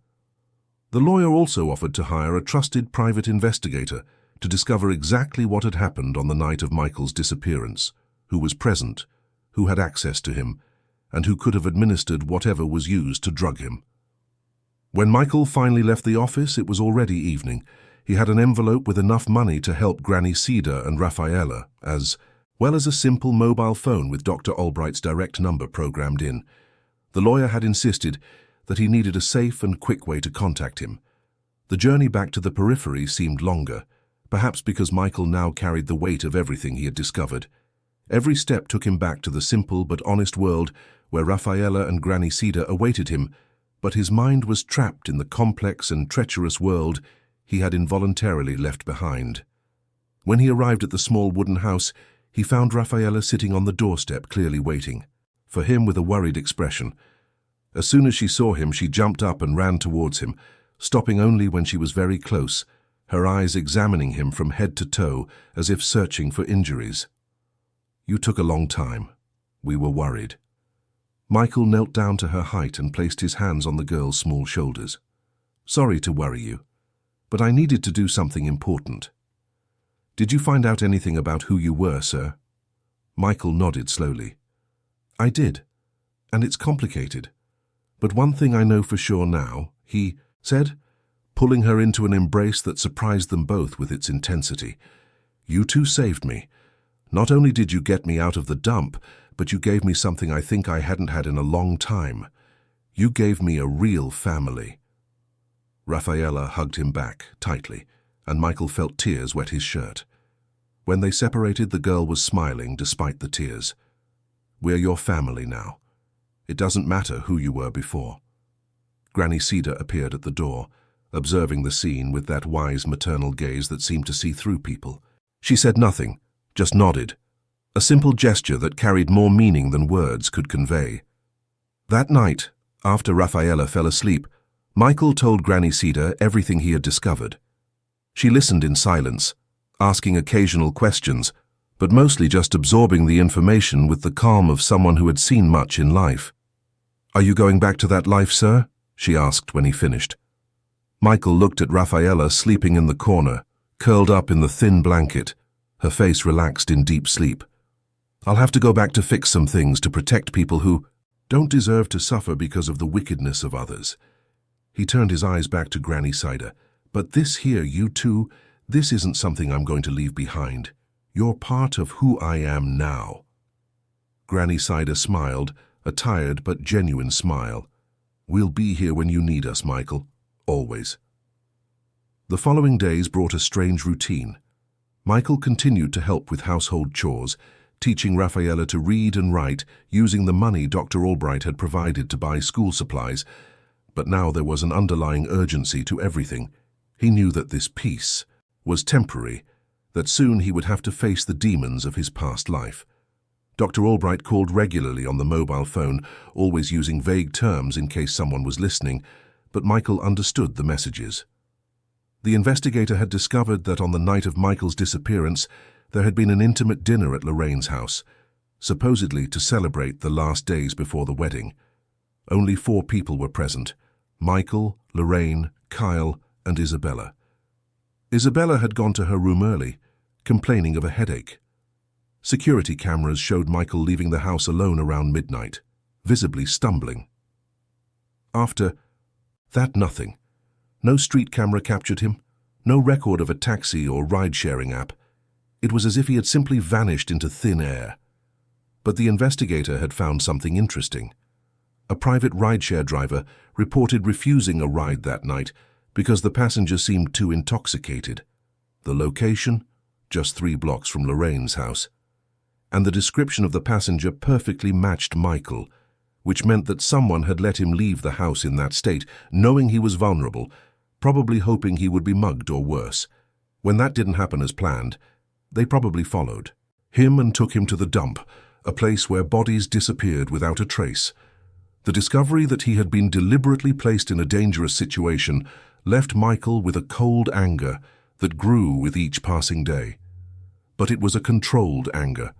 The lawyer also offered to hire a trusted private investigator to discover exactly what had happened on the night of Michael's disappearance, who was present, who had access to him, and who could have administered whatever was used to drug him. When Michael finally left the office, it was already evening. He had an envelope with enough money to help Granny Cedar and Rafaela, as well as a simple mobile phone with Dr. Albright's direct number programmed in. The lawyer had insisted that he needed a safe and quick way to contact him. The journey back to the periphery seemed longer, perhaps because Michael now carried the weight of everything he had discovered. Every step took him back to the simple but honest world where Rafaela and Granny Cedar awaited him, but his mind was trapped in the complex and treacherous world he had involuntarily left behind. When he arrived at the small wooden house, he found Rafaela sitting on the doorstep, clearly waiting for him with a worried expression. As soon as she saw him, she jumped up and ran towards him, stopping only when she was very close, her eyes examining him from head to toe as if searching for injuries. "You took a long time. We were worried." Michael knelt down to her height and placed his hands on the girl's small shoulders. "Sorry to worry you, but I needed to do something important." "Did you find out anything about who you were, sir?" Michael nodded slowly. "I did, and it's complicated. But one thing I know for sure now," he said, pulling her into an embrace that surprised them both with its intensity. "You two saved me. Not only did you get me out of the dump, but you gave me something I think I hadn't had in a long time. You gave me a real family." Rafaela hugged him back tightly, and Michael felt tears wet his shirt. When they separated, the girl was smiling despite the tears. "We're your family now. It doesn't matter who you were before." Granny Cedar appeared at the door, observing the scene with that wise maternal gaze that seemed to see through people. She said nothing, just nodded, a simple gesture that carried more meaning than words could convey. That night, after Rafaela fell asleep, Michael told Granny Cedar everything he had discovered. She listened in silence, asking occasional questions, but mostly just absorbing the information with the calm of someone who had seen much in life. "Are you going back to that life, sir?" she asked when he finished. Michael looked at Rafaela sleeping in the corner, curled up in the thin blanket, her face relaxed in deep sleep. "I'll have to go back to fix some things to protect people who don't deserve to suffer because of the wickedness of others." He turned his eyes back to Granny Cedar. "But this here, you two, this isn't something I'm going to leave behind. You're part of who I am now." Granny Cedar smiled, a tired but genuine smile. "We'll be here when you need us, Michael. Always." The following days brought a strange routine. Michael continued to help with household chores, teaching Rafaela to read and write using the money Dr. Albright had provided to buy school supplies. But now there was an underlying urgency to everything. He knew that this peace was temporary, that soon he would have to face the demons of his past life. Dr. Albright called regularly on the mobile phone, always using vague terms in case someone was listening, but Michael understood the messages. The investigator had discovered that on the night of Michael's disappearance, there had been an intimate dinner at Lorraine's house, supposedly to celebrate the last days before the wedding. Only 4 people were present: Michael, Lorraine, Kyle, and Isabella. Isabella had gone to her room early, complaining of a headache. Security cameras showed Michael leaving the house alone around midnight, visibly stumbling. After that, nothing. No street camera captured him, no record of a taxi or ride-sharing app. It was as if he had simply vanished into thin air. But the investigator had found something interesting. A private rideshare driver reported refusing a ride that night because the passenger seemed too intoxicated. The location? just 3 blocks from Lorraine's house. And the description of the passenger perfectly matched Michael, which meant that someone had let him leave the house in that state, knowing he was vulnerable, probably hoping he would be mugged or worse. When that didn't happen as planned, they probably followed him and took him to the dump, a place where bodies disappeared without a trace. The discovery that he had been deliberately placed in a dangerous situation left Michael with a cold anger that grew with each passing day. But it was a controlled anger,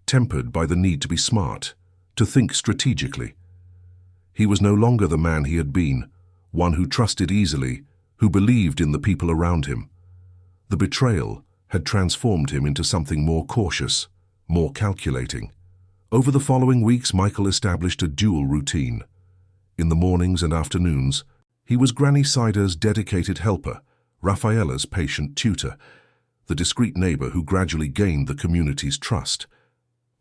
tempered by the need to be smart, to think strategically. He was no longer the man he had been, one who trusted easily, who believed in the people around him. The betrayal had transformed him into something more cautious, more calculating. Over the following weeks, Michael established a dual routine. In the mornings and afternoons, he was Granny Sider's dedicated helper, Rafaela's patient tutor, the discreet neighbor who gradually gained the community's trust.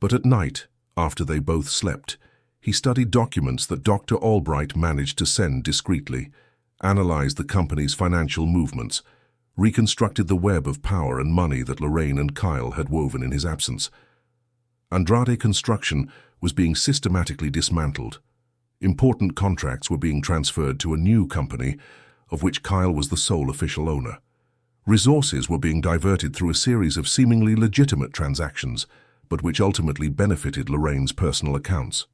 But at night, after they both slept, he studied documents that Dr. Albright managed to send discreetly, analyzed the company's financial movements, reconstructed the web of power and money that Lorraine and Kyle had woven in his absence. Andrade Construction was being systematically dismantled. Important contracts were being transferred to a new company, of which Kyle was the sole official owner. Resources were being diverted through a series of seemingly legitimate transactions, but which ultimately benefited Lorraine's personal accounts.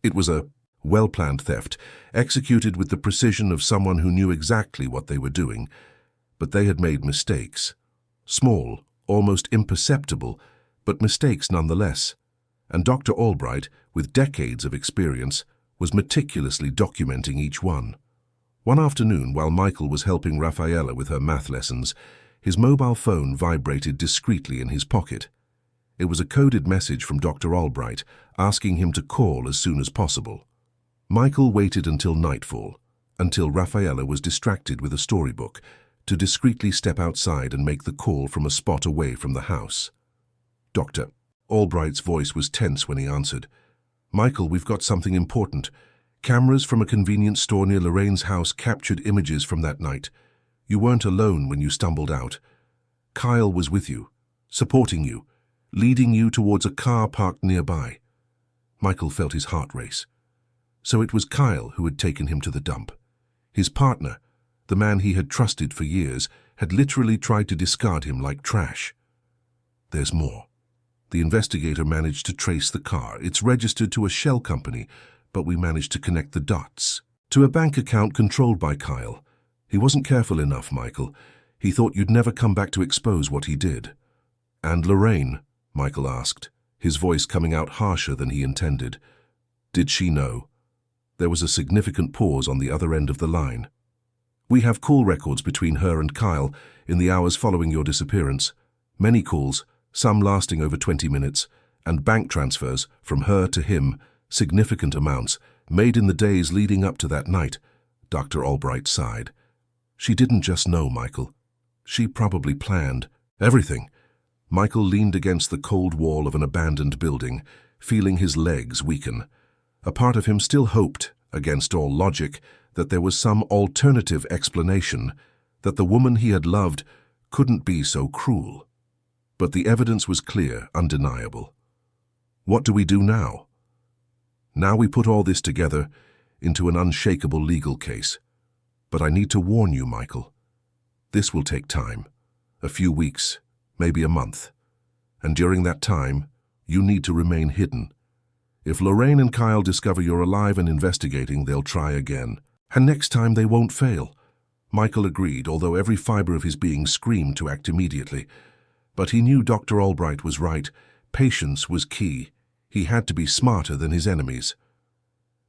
It was a well-planned theft, executed with the precision of someone who knew exactly what they were doing, but they had made mistakes. Small, almost imperceptible, but mistakes nonetheless. And Dr. Albright, with decades of experience, was meticulously documenting each one. One afternoon, while Michael was helping Rafaela with her math lessons, his mobile phone vibrated discreetly in his pocket. It was a coded message from Dr. Albright, asking him to call as soon as possible. Michael waited until nightfall, until Rafaela was distracted with a storybook, to discreetly step outside and make the call from a spot away from the house. "Doctor." Albright's voice was tense when he answered. "Michael, we've got something important. Cameras from a convenience store near Lorraine's house captured images from that night. You weren't alone when you stumbled out. Kyle was with you, supporting you, leading you towards a car parked nearby." Michael felt his heart race. So it was Kyle who had taken him to the dump. His partner, the man he had trusted for years, had literally tried to discard him like trash. There's more. The investigator managed to trace the car. It's registered to a shell company, but we managed to connect the dots. To a bank account controlled by Kyle. He wasn't careful enough, Michael. He thought you'd never come back to expose what he did. "And Lorraine?" Michael asked, his voice coming out harsher than he intended. "Did she know?" There was a significant pause on the other end of the line. "We have call records between her and Kyle in the hours following your disappearance. Many calls, some lasting over 20 minutes, and bank transfers from her to him, significant amounts, made in the days leading up to that night," Dr. Albright sighed. "She didn't just know, Michael. She probably planned everything." Michael leaned against the cold wall of an abandoned building, feeling his legs weaken. A part of him still hoped, against all logic, that there was some alternative explanation, that the woman he had loved couldn't be so cruel. But the evidence was clear, undeniable. What do we do now? Now we put all this together into an unshakable legal case. But I need to warn you, Michael. This will take time. A few weeks, maybe a month. And during that time, you need to remain hidden. If Lorraine and Kyle discover you're alive and investigating, they'll try again. And next time they won't fail. Michael agreed, although every fiber of his being screamed to act immediately. But he knew Dr. Albright was right. Patience was key. He had to be smarter than his enemies.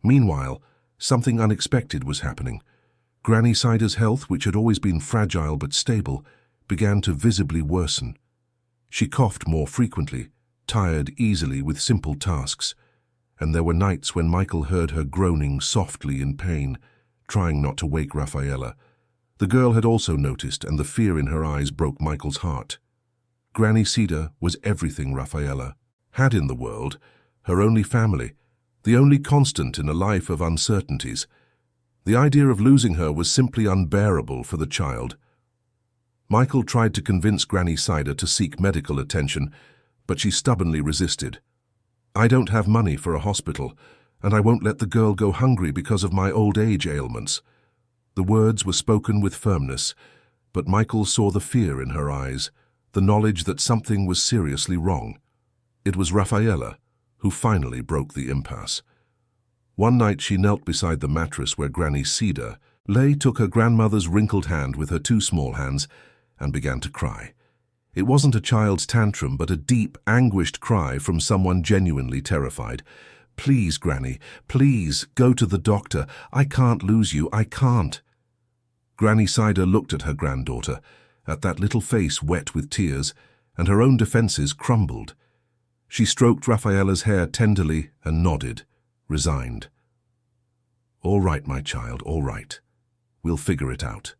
Meanwhile, something unexpected was happening. Granny Sider's health, which had always been fragile but stable, began to visibly worsen. She coughed more frequently, tired easily with simple tasks, and there were nights when Michael heard her groaning softly in pain, trying not to wake Rafaela. The girl had also noticed, and the fear in her eyes broke Michael's heart. Granny Sider was everything Rafaela had in the world, her only family, the only constant in a life of uncertainties. The idea of losing her was simply unbearable for the child. Michael tried to convince Granny Cider to seek medical attention, but she stubbornly resisted. "I don't have money for a hospital, and I won't let the girl go hungry because of my old age ailments." The words were spoken with firmness, but Michael saw the fear in her eyes, the knowledge that something was seriously wrong. It was Rafaela who finally broke the impasse. One night she knelt beside the mattress where Granny Cider lay, took her grandmother's wrinkled hand with her two small hands, and began to cry. It wasn't a child's tantrum, but a deep, anguished cry from someone genuinely terrified. "Please, Granny, please, go to the doctor. I can't lose you, I can't." Granny Cider looked at her granddaughter, at that little face wet with tears, and her own defenses crumbled. She stroked Rafaela's hair tenderly and nodded, resigned. "All right, my child, all right. We'll figure it out."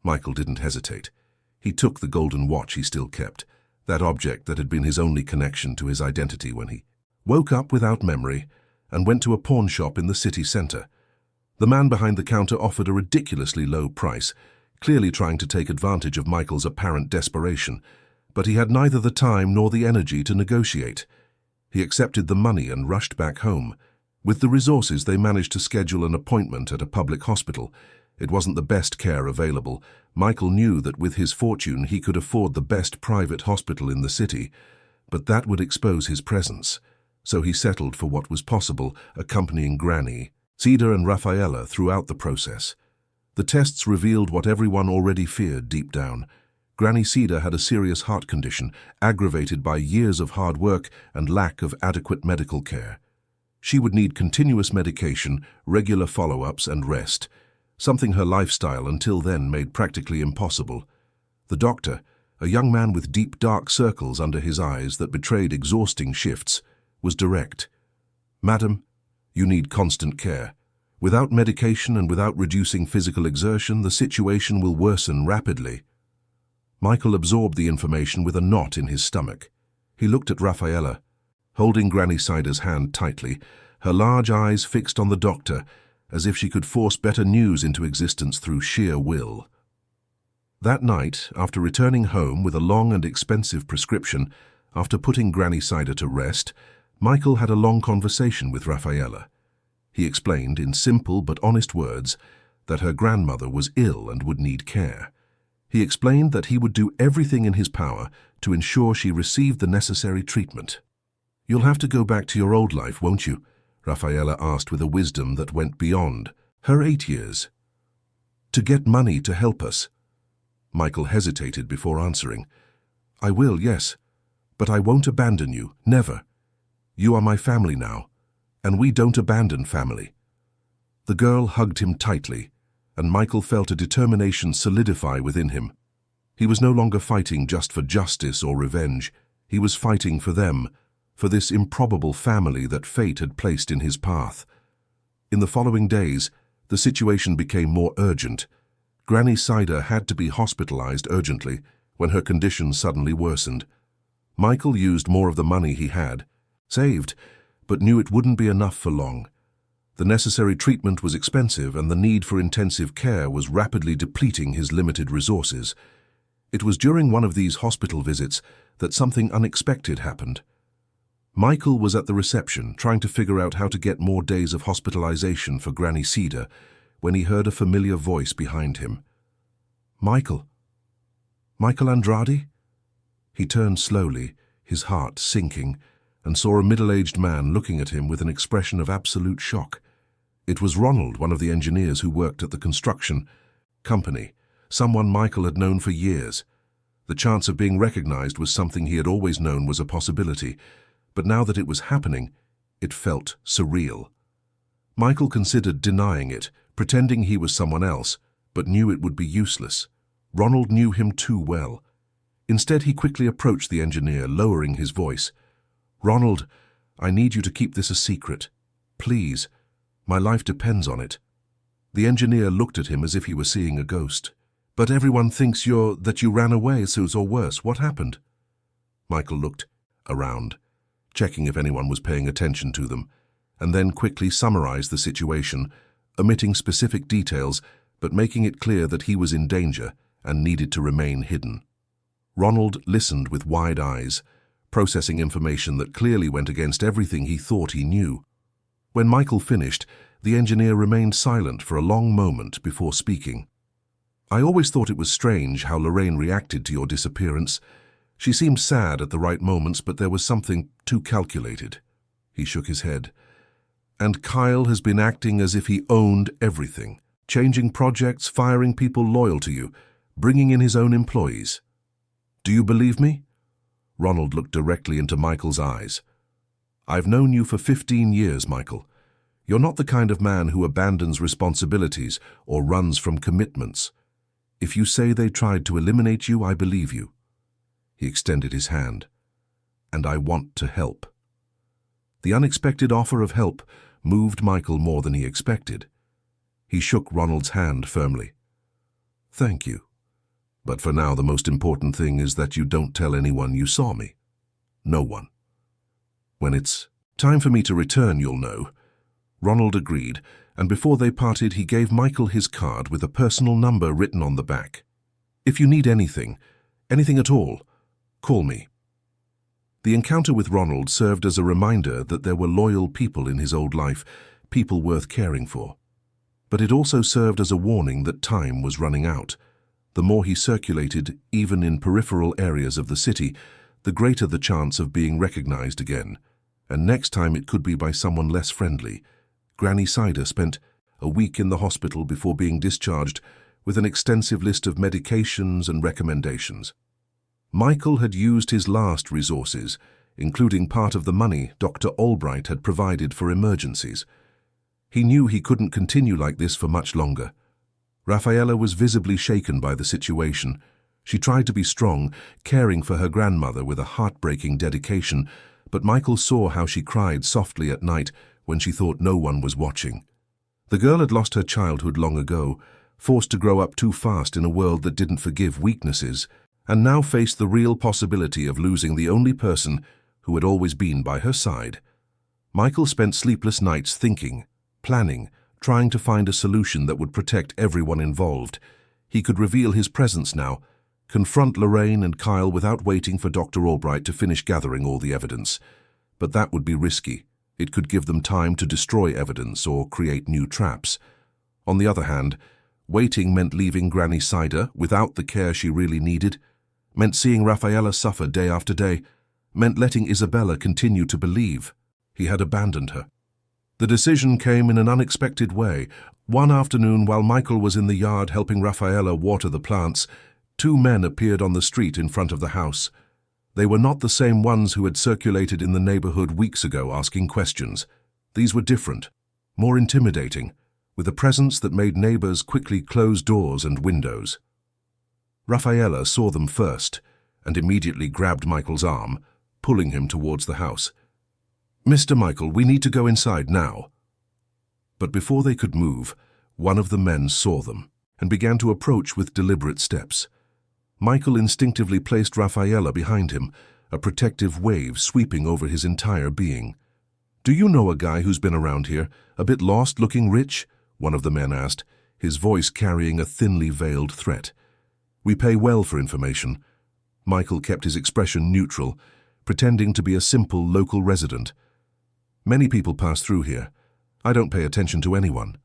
Michael didn't hesitate. He took the golden watch he still kept, that object that had been his only connection to his identity when he woke up without memory, and went to a pawn shop in the city center. The man behind the counter offered a ridiculously low price, clearly trying to take advantage of Michael's apparent desperation, but he had neither the time nor the energy to negotiate. He accepted the money and rushed back home. With the resources, they managed to schedule an appointment at a public hospital. It wasn't the best care available. Michael knew that with his fortune he could afford the best private hospital in the city, but that would expose his presence. So he settled for what was possible, accompanying Granny Cider and Rafaela throughout the process. The tests revealed what everyone already feared deep down. Granny Cider had a serious heart condition, aggravated by years of hard work and lack of adequate medical care. She would need continuous medication, regular follow-ups, and rest, something her lifestyle until then made practically impossible. The doctor, a young man with deep dark circles under his eyes that betrayed exhausting shifts, was direct. "Madam, you need constant care. Without medication and without reducing physical exertion, the situation will worsen rapidly." Michael absorbed the information with a knot in his stomach. He looked at Rafaela, holding Granny Cider's hand tightly, her large eyes fixed on the doctor, as if she could force better news into existence through sheer will. That night, after returning home with a long and expensive prescription, after putting Granny Cider to rest, Michael had a long conversation with Rafaela. He explained, in simple but honest words, that her grandmother was ill and would need care. He explained that he would do everything in his power to ensure she received the necessary treatment. "You'll have to go back to your old life, won't you?" Rafaela asked with a wisdom that went beyond her 8 years. "To get money to help us." Michael hesitated before answering. "I will, yes, but I won't abandon you, never. You are my family now, and we don't abandon family." The girl hugged him tightly, and Michael felt a determination solidify within him. He was no longer fighting just for justice or revenge. He was fighting for them, for this improbable family that fate had placed in his path. In the following days, the situation became more urgent. Granny Cider had to be hospitalized urgently when her condition suddenly worsened. Michael used more of the money he had saved, but knew it wouldn't be enough for long. The necessary treatment was expensive, and the need for intensive care was rapidly depleting his limited resources. It was during one of these hospital visits that something unexpected happened. Michael was at the reception, trying to figure out how to get more days of hospitalization for Granny Cider, when he heard a familiar voice behind him. "Michael? Michael Andrade?" He turned slowly, his heart sinking, and saw a middle-aged man looking at him with an expression of absolute shock. It was Ronald, one of the engineers who worked at the construction company, someone Michael had known for years. The chance of being recognized was something he had always known was a possibility, but now that it was happening, it felt surreal. Michael considered denying it, pretending he was someone else, but knew it would be useless. Ronald knew him too well. Instead, he quickly approached the engineer, lowering his voice. "Ronald, I need you to keep this a secret. Please, my life depends on it." The engineer looked at him as if he were seeing a ghost. "But everyone thinks that you ran away, or worse. What happened?" Michael looked around, checking if anyone was paying attention to them, and then quickly summarized the situation, omitting specific details, but making it clear that he was in danger and needed to remain hidden. Ronald listened with wide eyes, processing information that clearly went against everything he thought he knew. When Michael finished, the engineer remained silent for a long moment before speaking. "I always thought it was strange how Lorraine reacted to your disappearance. She seemed sad at the right moments, but there was something too calculated." He shook his head. "And Kyle has been acting as if he owned everything, changing projects, firing people loyal to you, bringing in his own employees. Do you believe me?" Ronald looked directly into Michael's eyes. "I've known you for 15 years, Michael. You're not the kind of man who abandons responsibilities or runs from commitments. If you say they tried to eliminate you, I believe you." He extended his hand. "And I want to help." The unexpected offer of help moved Michael more than he expected. He shook Ronald's hand firmly. "Thank you. But for now, the most important thing is that you don't tell anyone you saw me. No one. When it's time for me to return, you'll know." Ronald agreed, and before they parted, he gave Michael his card with a personal number written on the back. "If you need anything at all, call me." The encounter with Ronald served as a reminder that there were loyal people in his old life, people worth caring for. But it also served as a warning that time was running out. The more he circulated, even in peripheral areas of the city, the greater the chance of being recognized again. And next time it could be by someone less friendly. Granny Cider spent a week in the hospital before being discharged with an extensive list of medications and recommendations. Michael had used his last resources, including part of the money Dr. Albright had provided for emergencies. He knew he couldn't continue like this for much longer. Raffaella was visibly shaken by the situation. She tried to be strong, caring for her grandmother with a heartbreaking dedication, but Michael saw how she cried softly at night when she thought no one was watching. The girl had lost her childhood long ago, forced to grow up too fast in a world that didn't forgive weaknesses, and now faced the real possibility of losing the only person who had always been by her side. Michael spent sleepless nights thinking, planning, trying to find a solution that would protect everyone involved. He could reveal his presence now, confront Lorraine and Kyle without waiting for Dr. Albright to finish gathering all the evidence. But that would be risky. It could give them time to destroy evidence or create new traps. On the other hand, waiting meant leaving Granny Cider without the care she really needed, meant seeing Raffaella suffer day after day, meant letting Isabella continue to believe he had abandoned her. The decision came in an unexpected way. One afternoon, while Michael was in the yard helping Raffaella water the plants, 2 men appeared on the street in front of the house. They were not the same ones who had circulated in the neighborhood weeks ago asking questions. These were different, more intimidating, with a presence that made neighbors quickly close doors and windows. Raffaella saw them first and immediately grabbed Michael's arm, pulling him towards the house. "Mr. Michael, we need to go inside now." But before they could move, one of the men saw them and began to approach with deliberate steps. Michael instinctively placed Raffaella behind him, a protective wave sweeping over his entire being. "Do you know a guy who's been around here, a bit lost, looking rich?" one of the men asked, his voice carrying a thinly veiled threat. "We pay well for information." Michael kept his expression neutral, pretending to be a simple local resident. "Many people pass through here. I don't pay attention to anyone."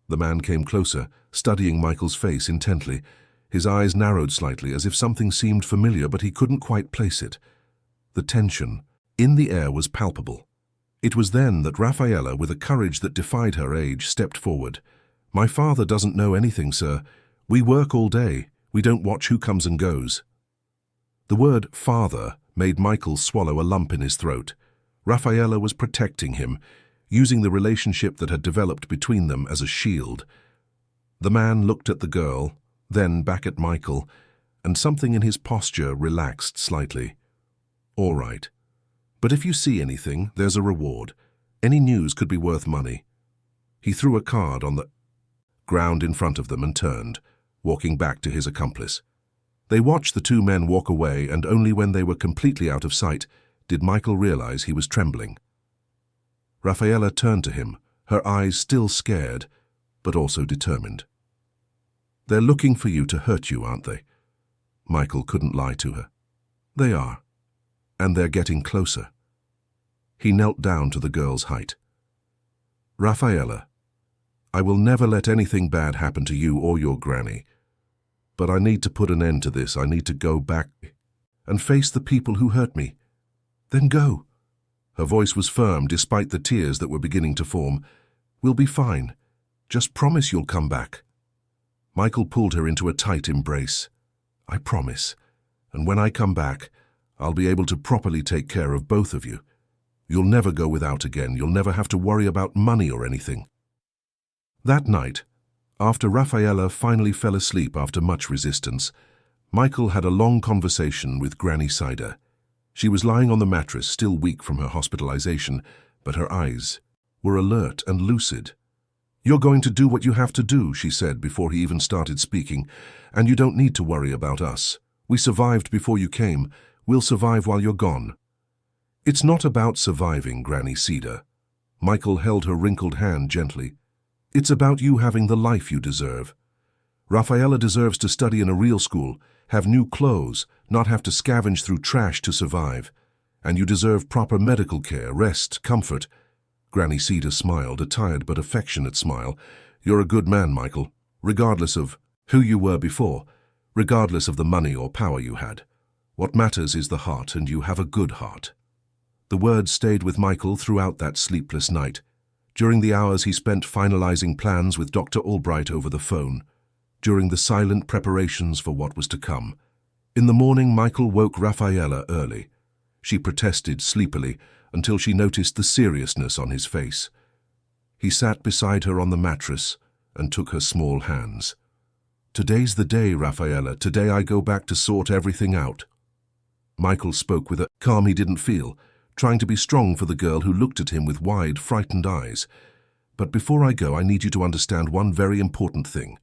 The man came closer, studying Michael's face intently. His eyes narrowed slightly, as if something seemed familiar, but he couldn't quite place it. The tension in the air was palpable. It was then that Raffaella, with a courage that defied her age, stepped forward. "My father doesn't know anything, sir. We work all day. We don't watch who comes and goes." The word father made Michael swallow a lump in his throat. Raffaella was protecting him, using the relationship that had developed between them as a shield. The man looked at the girl, then back at Michael, and something in his posture relaxed slightly. "All right. But if you see anything, there's a reward. Any news could be worth money." He threw a card on the ground in front of them and turned, walking back to his accomplice. They watched the 2 men walk away, and only when they were completely out of sight did Michael realize he was trembling. Raffaella turned to him, her eyes still scared, but also determined. They're looking for you to hurt you, aren't they? Michael couldn't lie to her. They are. And they're getting closer. He knelt down to the girl's height. Rafaela, I will never let anything bad happen to you or your granny. But I need to put an end to this. I need to go back and face the people who hurt me. Then go. Her voice was firm despite the tears that were beginning to form. We'll be fine. Just promise you'll come back. Michael pulled her into a tight embrace. I promise. And when I come back, I'll be able to properly take care of both of you. You'll never go without again. You'll never have to worry about money or anything. That night, after Rafaela finally fell asleep after much resistance, Michael had a long conversation with Granny Cider. She was lying on the mattress, still weak from her hospitalization, but her eyes were alert and lucid. You're going to do what you have to do, she said before he even started speaking, and you don't need to worry about us. We survived before you came. We'll survive while you're gone. It's not about surviving, Granny Cider. Michael held her wrinkled hand gently. It's about you having the life you deserve. Rafaela deserves to study in a real school, have new clothes, not have to scavenge through trash to survive. And you deserve proper medical care, rest, comfort. Granny Cider smiled, a tired but affectionate smile. You're a good man, Michael, regardless of who you were before, regardless of the money or power you had. What matters is the heart, and you have a good heart. The words stayed with Michael throughout that sleepless night, during the hours he spent finalizing plans with Dr. Albright over the phone, during the silent preparations for what was to come. In the morning, Michael woke Rafaela early. She protested sleepily until she noticed the seriousness on his face. He sat beside her on the mattress and took her small hands. Today's the day, Rafaela. Today I go back to sort everything out. Michael spoke with a calm he didn't feel, trying to be strong for the girl who looked at him with wide, frightened eyes. But before I go, I need you to understand one very important thing.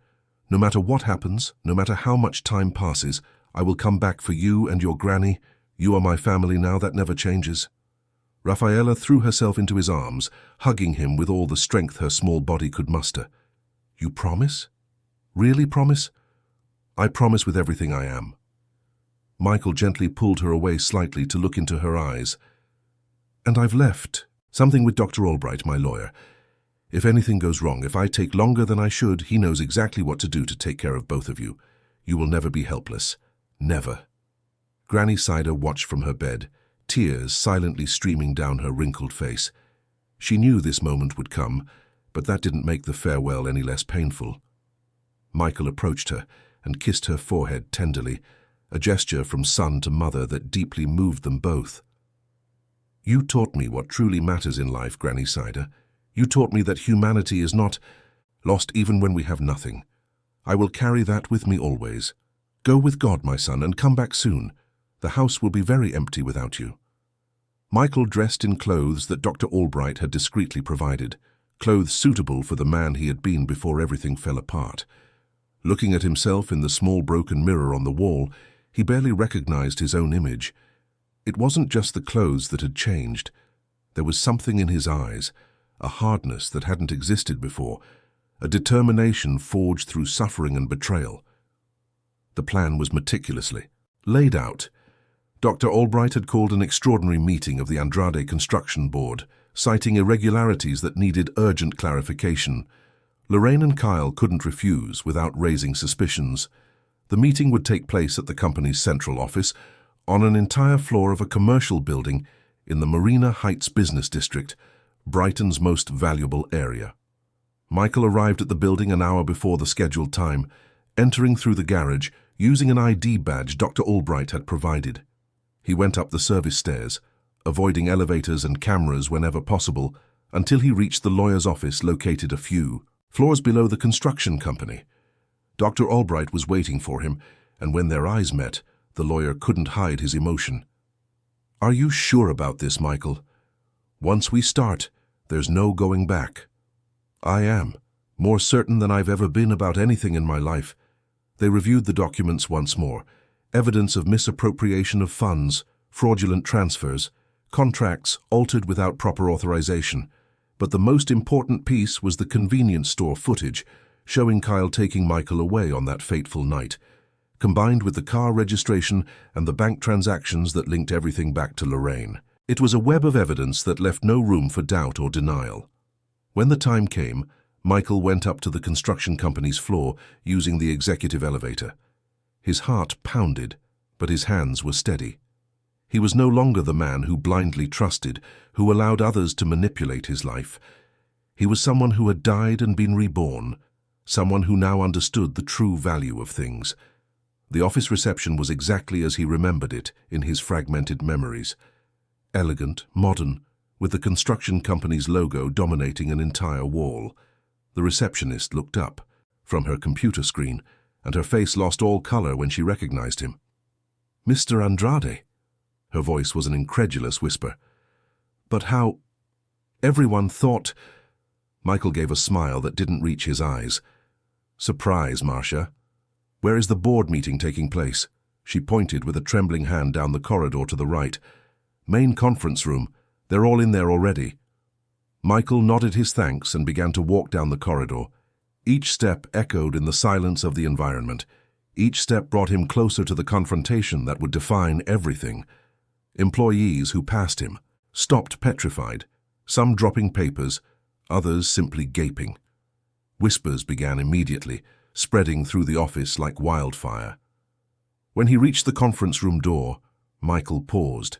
No matter what happens, no matter how much time passes, I will come back for you and your granny. You are my family now, that never changes. Rafaela threw herself into his arms, hugging him with all the strength her small body could muster. You promise? Really promise? I promise with everything I am. Michael gently pulled her away slightly to look into her eyes. And I've left something with Dr. Albright, my lawyer. If anything goes wrong, if I take longer than I should, he knows exactly what to do to take care of both of you. You will never be helpless. Never. Granny Cider watched from her bed, tears silently streaming down her wrinkled face. She knew this moment would come, but that didn't make the farewell any less painful. Michael approached her and kissed her forehead tenderly, a gesture from son to mother that deeply moved them both. You taught me what truly matters in life, Granny Cider. You taught me that humanity is not lost even when we have nothing. I will carry that with me always. Go with God, my son, and come back soon. The house will be very empty without you. Michael dressed in clothes that Dr. Albright had discreetly provided, clothes suitable for the man he had been before everything fell apart. Looking at himself in the small broken mirror on the wall, he barely recognized his own image. It wasn't just the clothes that had changed. There was something in his eyes, a hardness that hadn't existed before, a determination forged through suffering and betrayal. The plan was meticulously laid out. Dr. Albright had called an extraordinary meeting of the Andrade Construction Board, citing irregularities that needed urgent clarification. Lorraine and Kyle couldn't refuse without raising suspicions. The meeting would take place at the company's central office, on an entire floor of a commercial building in the Marina Heights business district, Brighton's most valuable area. Michael arrived at the building an hour before the scheduled time, entering through the garage using an ID badge Dr. Albright had provided. He went up the service stairs, avoiding elevators and cameras whenever possible, until he reached the lawyer's office located a few floors below the construction company. Dr. Albright was waiting for him, and when their eyes met, the lawyer couldn't hide his emotion. Are you sure about this, Michael? Once we start, there's no going back. I am, more certain than I've ever been about anything in my life. They reviewed the documents once more, evidence of misappropriation of funds, fraudulent transfers, contracts altered without proper authorization. But the most important piece was the convenience store footage, showing Kyle taking Michael away on that fateful night, combined with the car registration and the bank transactions that linked everything back to Lorraine. It was a web of evidence that left no room for doubt or denial. When the time came, Michael went up to the construction company's floor using the executive elevator. His heart pounded, but his hands were steady. He was no longer the man who blindly trusted, who allowed others to manipulate his life. He was someone who had died and been reborn, someone who now understood the true value of things. The office reception was exactly as he remembered it in his fragmented memories. Elegant, modern, with the construction company's logo dominating an entire wall. The receptionist looked up from her computer screen, and her face lost all color when she recognized him. "Mr. Andrade." Her voice was an incredulous whisper. "But how—" "Everyone thought—" Michael gave a smile that didn't reach his eyes. "Surprise, Marcia. Where is the board meeting taking place?" She pointed with a trembling hand down the corridor to the right. "Main conference room. They're all in there already." Michael nodded his thanks and began to walk down the corridor. Each step echoed in the silence of the environment. Each step brought him closer to the confrontation that would define everything. Employees who passed him stopped petrified, some dropping papers, others simply gaping. Whispers began immediately, spreading through the office like wildfire. When he reached the conference room door, Michael paused.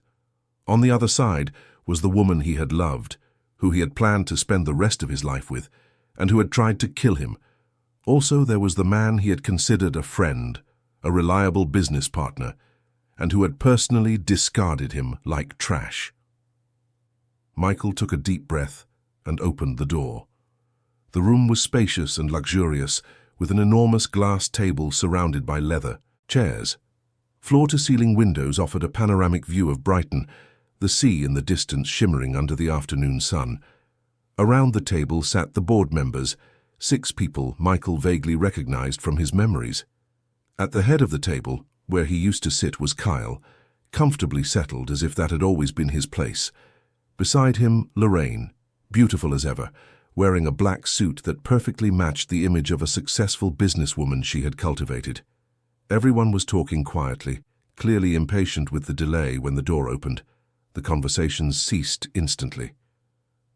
On the other side was the woman he had loved, who he had planned to spend the rest of his life with, and who had tried to kill him. Also, there was the man he had considered a friend, a reliable business partner, and who had personally discarded him like trash. Michael took a deep breath and opened the door. The room was spacious and luxurious, with an enormous glass table surrounded by leather chairs. Floor-to-ceiling windows offered a panoramic view of Brighton, the sea in the distance shimmering under the afternoon sun. Around the table sat the board members, 6 people Michael vaguely recognized from his memories. At the head of the table, where he used to sit, was Kyle, comfortably settled as if that had always been his place. Beside him, Lorraine, beautiful as ever, wearing a black suit that perfectly matched the image of a successful businesswoman she had cultivated. Everyone was talking quietly, clearly impatient with the delay when the door opened. The conversations ceased instantly.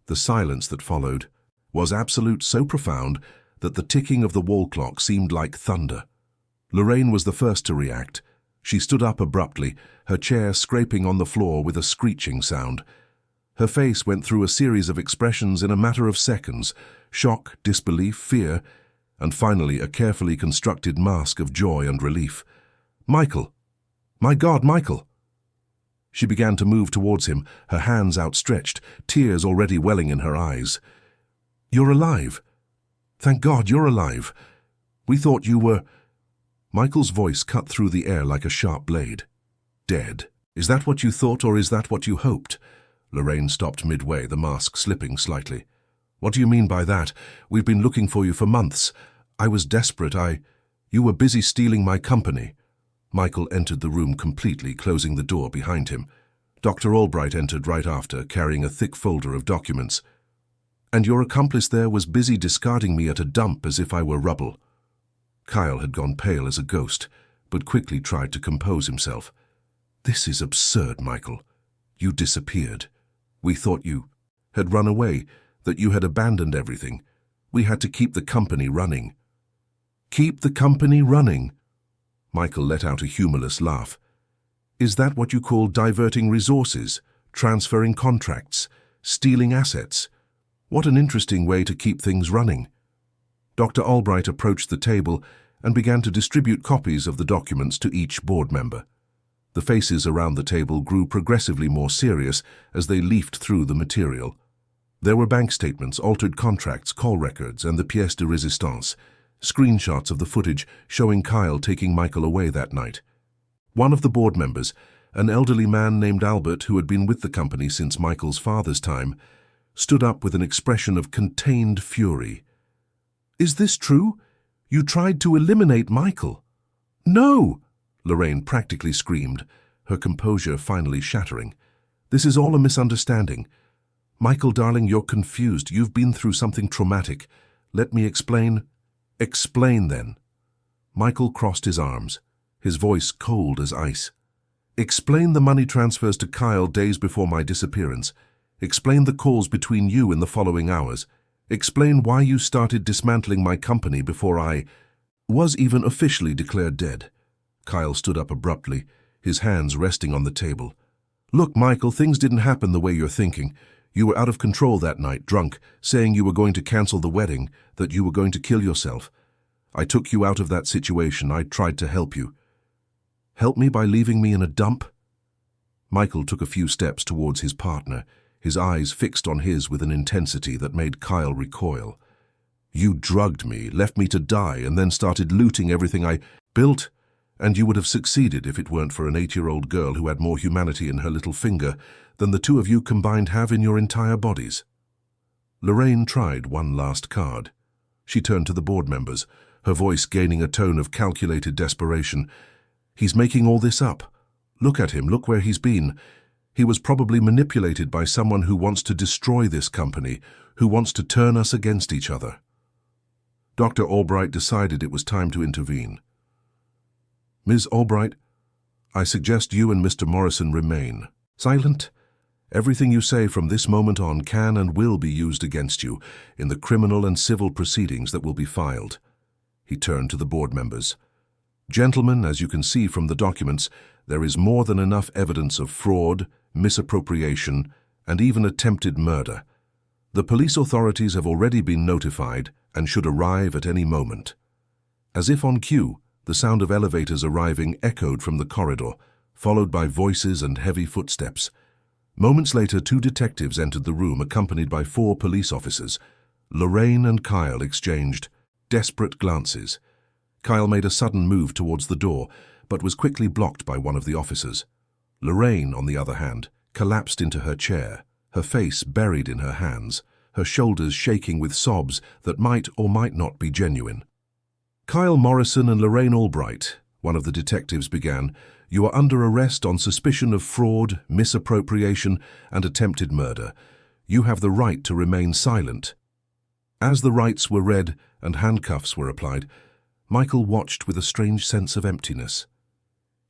The silence that followed was absolute, so profound that the ticking of the wall clock seemed like thunder. Lorraine was the first to react. She stood up abruptly, her chair scraping on the floor with a screeching sound. Her face went through a series of expressions in a matter of seconds: shock, disbelief, fear, and finally a carefully constructed mask of joy and relief. "Michael! My God, Michael!" She began to move towards him, her hands outstretched, tears already welling in her eyes. "You're alive! Thank God you're alive! We thought you were—" Michael's voice cut through the air like a sharp blade. "Dead. Is that what you thought, or is that what you hoped?" Lorraine stopped midway, the mask slipping slightly. "What do you mean by that? We've been looking for you for months. I was desperate. You were busy stealing my company." Michael entered the room completely, closing the door behind him. Dr. Albright entered right after, carrying a thick folder of documents. "And your accomplice there was busy discarding me at a dump as if I were rubble." Kyle had gone pale as a ghost, but quickly tried to compose himself. "This is absurd, Michael. You disappeared. We thought you had run away, that you had abandoned everything. We had to keep the company running." "Keep the company running?" Michael let out a humorless laugh. "Is that what you call diverting resources, transferring contracts, stealing assets? What an interesting way to keep things running." Dr. Albright approached the table and began to distribute copies of the documents to each board member. The faces around the table grew progressively more serious as they leafed through the material. There were bank statements, altered contracts, call records, and the pièce de résistance, screenshots of the footage showing Kyle taking Michael away that night. One of the board members, an elderly man named Albert who had been with the company since Michael's father's time, stood up with an expression of contained fury. "Is this true? You tried to eliminate Michael?" "No!" Lorraine practically screamed, her composure finally shattering. "This is all a misunderstanding. Michael, darling, you're confused. You've been through something traumatic. Let me explain." Explain then. Michael crossed his arms, his voice cold as ice. Explain the money transfers to Kyle days before my disappearance. Explain the calls between you in the following hours. Explain why you started dismantling my company before I was even officially declared dead. Kyle stood up abruptly, his hands resting on the table. Look, Michael, things didn't happen the way you're thinking. You were out of control that night, drunk, saying you were going to cancel the wedding, that you were going to kill yourself. I took you out of that situation. I tried to help you. Help me by leaving me in a dump? Michael took a few steps towards his partner, his eyes fixed on his with an intensity that made Kyle recoil. You drugged me, left me to die, and then started looting everything I built, and you would have succeeded if it weren't for an 8-year-old girl who had more humanity in her little finger than the two of you combined have in your entire bodies. Lorraine tried one last card. She turned to the board members, her voice gaining a tone of calculated desperation. He's making all this up. Look at him, look where he's been. He was probably manipulated by someone who wants to destroy this company, who wants to turn us against each other. Dr. Albright decided it was time to intervene. Ms. Albright, I suggest you and Mr. Morrison remain silent. Everything you say from this moment on can and will be used against you in the criminal and civil proceedings that will be filed. He turned to the board members. Gentlemen, as you can see from the documents, there is more than enough evidence of fraud, misappropriation, and even attempted murder. The police authorities have already been notified and should arrive at any moment. As if on cue, the sound of elevators arriving echoed from the corridor, followed by voices and heavy footsteps. Moments later, 2 detectives entered the room accompanied by 4 police officers. Lorraine and Kyle exchanged desperate glances. Kyle made a sudden move towards the door, but was quickly blocked by one of the officers. Lorraine, on the other hand, collapsed into her chair, her face buried in her hands, her shoulders shaking with sobs that might or might not be genuine. Kyle Morrison and Lorraine Albright, one of the detectives began, you are under arrest on suspicion of fraud, misappropriation, and attempted murder. You have the right to remain silent. As the rights were read and handcuffs were applied, Michael watched with a strange sense of emptiness.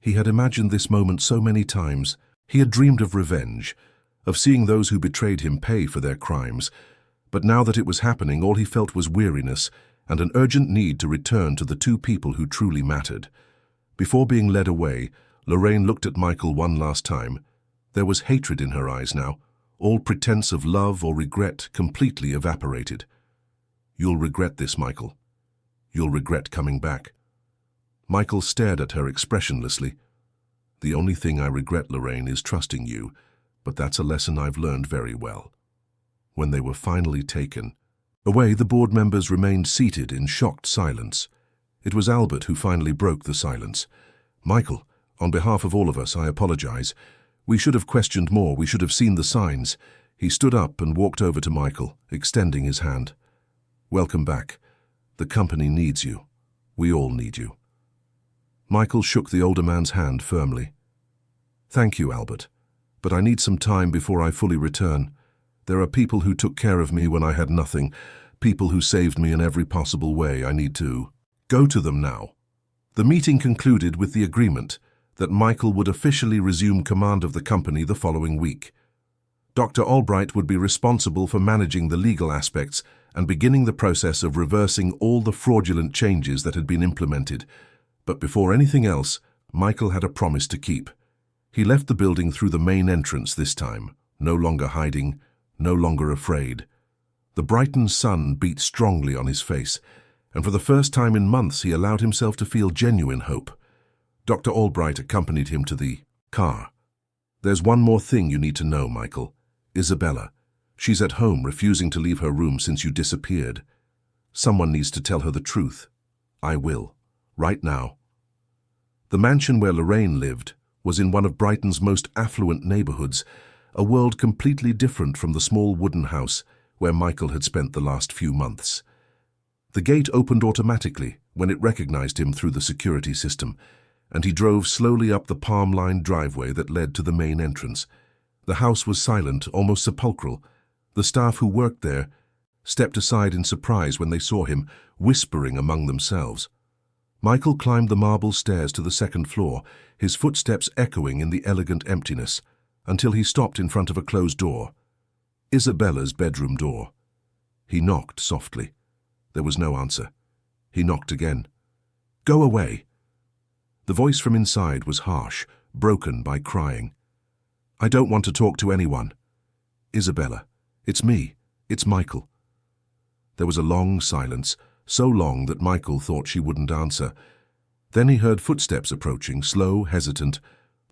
He had imagined this moment so many times. He had dreamed of revenge, of seeing those who betrayed him pay for their crimes. But now that it was happening, all he felt was weariness and an urgent need to return to the 2 people who truly mattered. Before being led away, Lorraine looked at Michael one last time. There was hatred in her eyes now, all pretense of love or regret completely evaporated. You'll regret this, Michael. You'll regret coming back. Michael stared at her expressionlessly. The only thing I regret, Lorraine, is trusting you, but that's a lesson I've learned very well. When they were finally taken away, the board members remained seated in shocked silence. It was Albert who finally broke the silence. Michael, on behalf of all of us, I apologize. We should have questioned more. We should have seen the signs. He stood up and walked over to Michael, extending his hand. Welcome back. The company needs you. We all need you. Michael shook the older man's hand firmly. Thank you, Albert, but I need some time before I fully return. There are people who took care of me when I had nothing, people who saved me in every possible way. I need to go to them now. The meeting concluded with the agreement that Michael would officially resume command of the company the following week. Dr. Albright would be responsible for managing the legal aspects and beginning the process of reversing all the fraudulent changes that had been implemented. But before anything else, Michael had a promise to keep. He left the building through the main entrance this time, no longer hiding, no longer afraid. The brightened sun beat strongly on his face, and for the first time in months he allowed himself to feel genuine hope. Dr. Albright accompanied him to the car. There's one more thing you need to know, Michael. Isabella. She's at home, refusing to leave her room since you disappeared. Someone needs to tell her the truth. I will. Right now. The mansion where Lorraine lived was in one of Brighton's most affluent neighborhoods, a world completely different from the small wooden house where Michael had spent the last few months. The gate opened automatically when it recognized him through the security system, and he drove slowly up the palm-lined driveway that led to the main entrance. The house was silent, almost sepulchral. The staff who worked there stepped aside in surprise when they saw him, whispering among themselves. Michael climbed the marble stairs to the second floor, his footsteps echoing in the elegant emptiness, until he stopped in front of a closed door. Isabella's bedroom door. He knocked softly. There was no answer. He knocked again. "Go away." The voice from inside was harsh, broken by crying. "I don't want to talk to anyone." "Isabella, it's me. It's Michael." There was a long silence, so long that Michael thought she wouldn't answer. Then he heard footsteps approaching, slow, hesitant.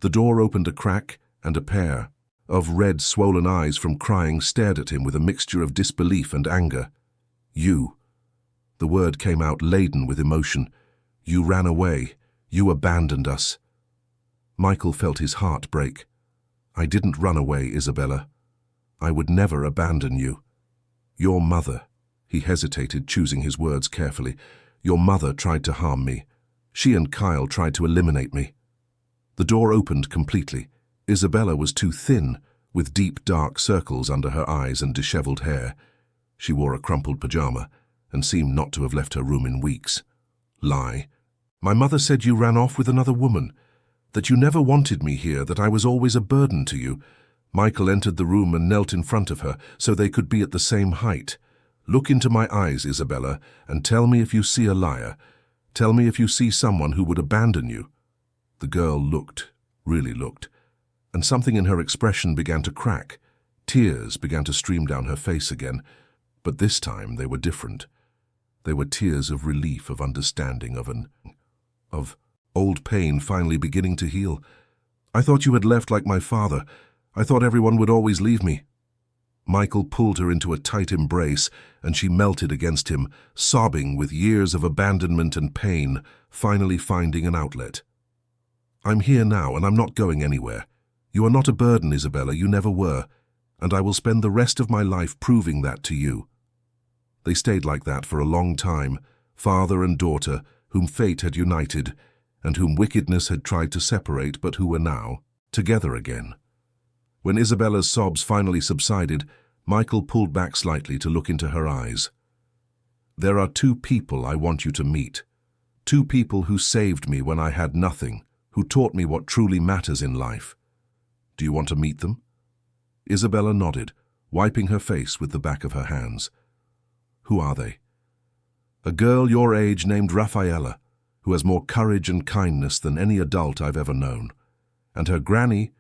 The door opened a crack, and a pair of red, swollen eyes from crying stared at him with a mixture of disbelief and anger. "You." The word came out laden with emotion. "You ran away. You abandoned us." Michael felt his heart break. "I didn't run away, Isabella. I would never abandon you. Your mother," he hesitated, choosing his words carefully, "your mother tried to harm me. She and Kyle tried to eliminate me." The door opened completely. Isabella was too thin, with deep dark circles under her eyes and disheveled hair. She wore a crumpled pajama and seemed not to have left her room in weeks. "Lie. My mother said you ran off with another woman, that you never wanted me here, that I was always a burden to you." Michael entered the room and knelt in front of her so they could be at the same height. "Look into my eyes, Isabella, and tell me if you see a liar. Tell me if you see someone who would abandon you." The girl looked, really looked, and something in her expression began to crack. Tears began to stream down her face again, but this time they were different. They were tears of relief, of understanding, of old pain finally beginning to heal. "I thought you had left like my father. I thought everyone would always leave me." Michael pulled her into a tight embrace, and she melted against him, sobbing with years of abandonment and pain, finally finding an outlet. "I'm here now, and I'm not going anywhere. You are not a burden, Isabella, you never were, and I will spend the rest of my life proving that to you." They stayed like that for a long time, father and daughter, whom fate had united, and whom wickedness had tried to separate, but who were now together again. When Isabella's sobs finally subsided, Michael pulled back slightly to look into her eyes. "There are two people I want you to meet. Two people who saved me when I had nothing, who taught me what truly matters in life. Do you want to meet them?" Isabella nodded, wiping her face with the back of her hands. "Who are they?" "A girl your age named Rafaela, who has more courage and kindness than any adult I've ever known. And her Granny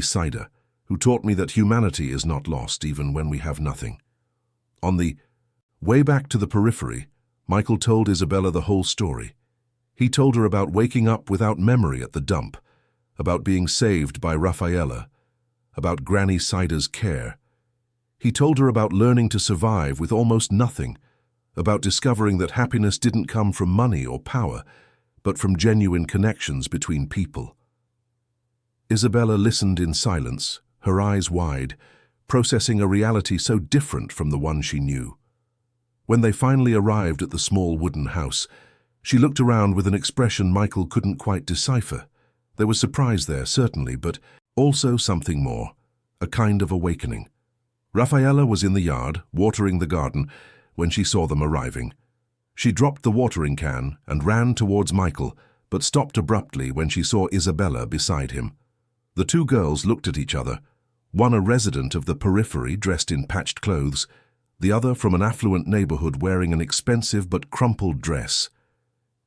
Cider, who taught me that humanity is not lost even when we have nothing." On the way back to the periphery, Michael told Isabella the whole story. He told her about waking up without memory at the dump, about being saved by Rafaela, about Granny Cider's care. He told her about learning to survive with almost nothing, about discovering that happiness didn't come from money or power, but from genuine connections between people. Isabella listened in silence, her eyes wide, processing a reality so different from the one she knew. When they finally arrived at the small wooden house, she looked around with an expression Michael couldn't quite decipher. There was surprise there, certainly, but also something more, a kind of awakening. Rafaela was in the yard, watering the garden, when she saw them arriving. She dropped the watering can and ran towards Michael, but stopped abruptly when she saw Isabella beside him. The two girls looked at each other, one a resident of the periphery dressed in patched clothes, the other from an affluent neighborhood wearing an expensive but crumpled dress.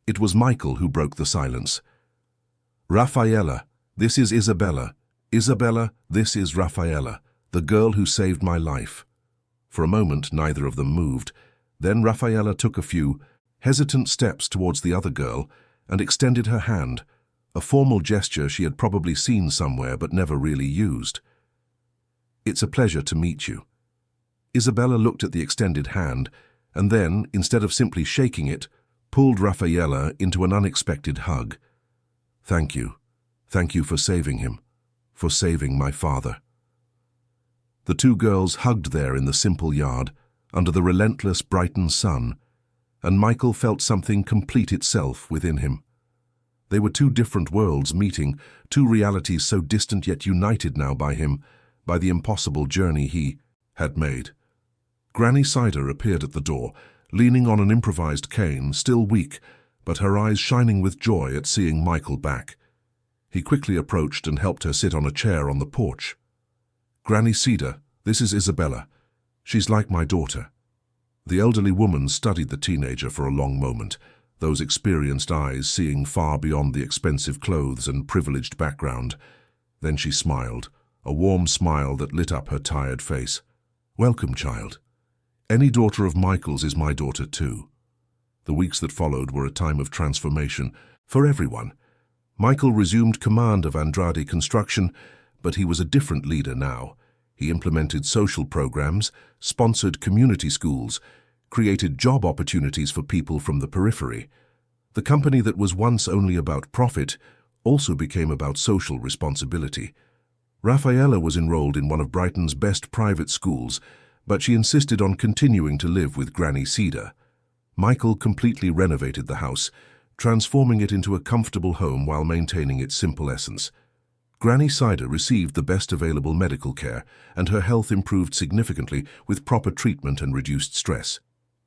It was Michael who broke the silence. "Rafaela, this is Isabella. Isabella, this is Rafaela, the girl who saved my life." For a moment, neither of them moved. Then Rafaela took a few hesitant steps towards the other girl and extended her hand, a formal gesture she had probably seen somewhere but never really used. "It's a pleasure to meet you." Isabella looked at the extended hand and then, instead of simply shaking it, pulled Rafaela into an unexpected hug. "Thank you. Thank you for saving him, for saving my father." The two girls hugged there in the simple yard, under the relentless Brighton sun, and Michael felt something complete itself within him. They were two different worlds meeting, two realities so distant yet united now by him, by the impossible journey he had made. Granny Cider appeared at the door, leaning on an improvised cane, still weak, but her eyes shining with joy at seeing Michael back. He quickly approached and helped her sit on a chair on the porch. "Granny Cider, this is Isabella. She's like my daughter." The elderly woman studied the teenager for a long moment, those experienced eyes seeing far beyond the expensive clothes and privileged background. Then she smiled, a warm smile that lit up her tired face. "Welcome, child. Any daughter of Michael's is my daughter too." The weeks that followed were a time of transformation for everyone. Michael resumed command of Andrade Construction, but he was a different leader now. He implemented social programs, sponsored community schools, created job opportunities for people from the periphery. The company that was once only about profit also became about social responsibility. Rafaela was enrolled in one of Brighton's best private schools, but she insisted on continuing to live with Granny Cider. Michael completely renovated the house, transforming it into a comfortable home while maintaining its simple essence. Granny Cider received the best available medical care, and her health improved significantly with proper treatment and reduced stress.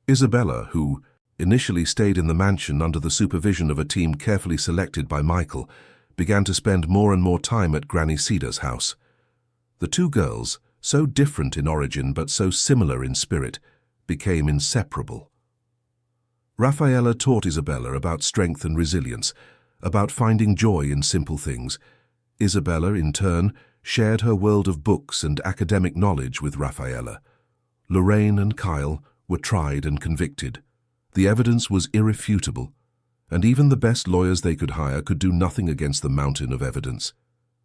Isabella, who initially stayed in the mansion under the supervision of a team carefully selected by Michael, began to spend more and more time at Granny Cider's house. The two girls, so different in origin but so similar in spirit, became inseparable. Rafaela taught Isabella about strength and resilience, about finding joy in simple things. Isabella, in turn, shared her world of books and academic knowledge with Rafaela. Lorraine and Kyle were tried and convicted. The evidence was irrefutable, and even the best lawyers they could hire could do nothing against the mountain of evidence.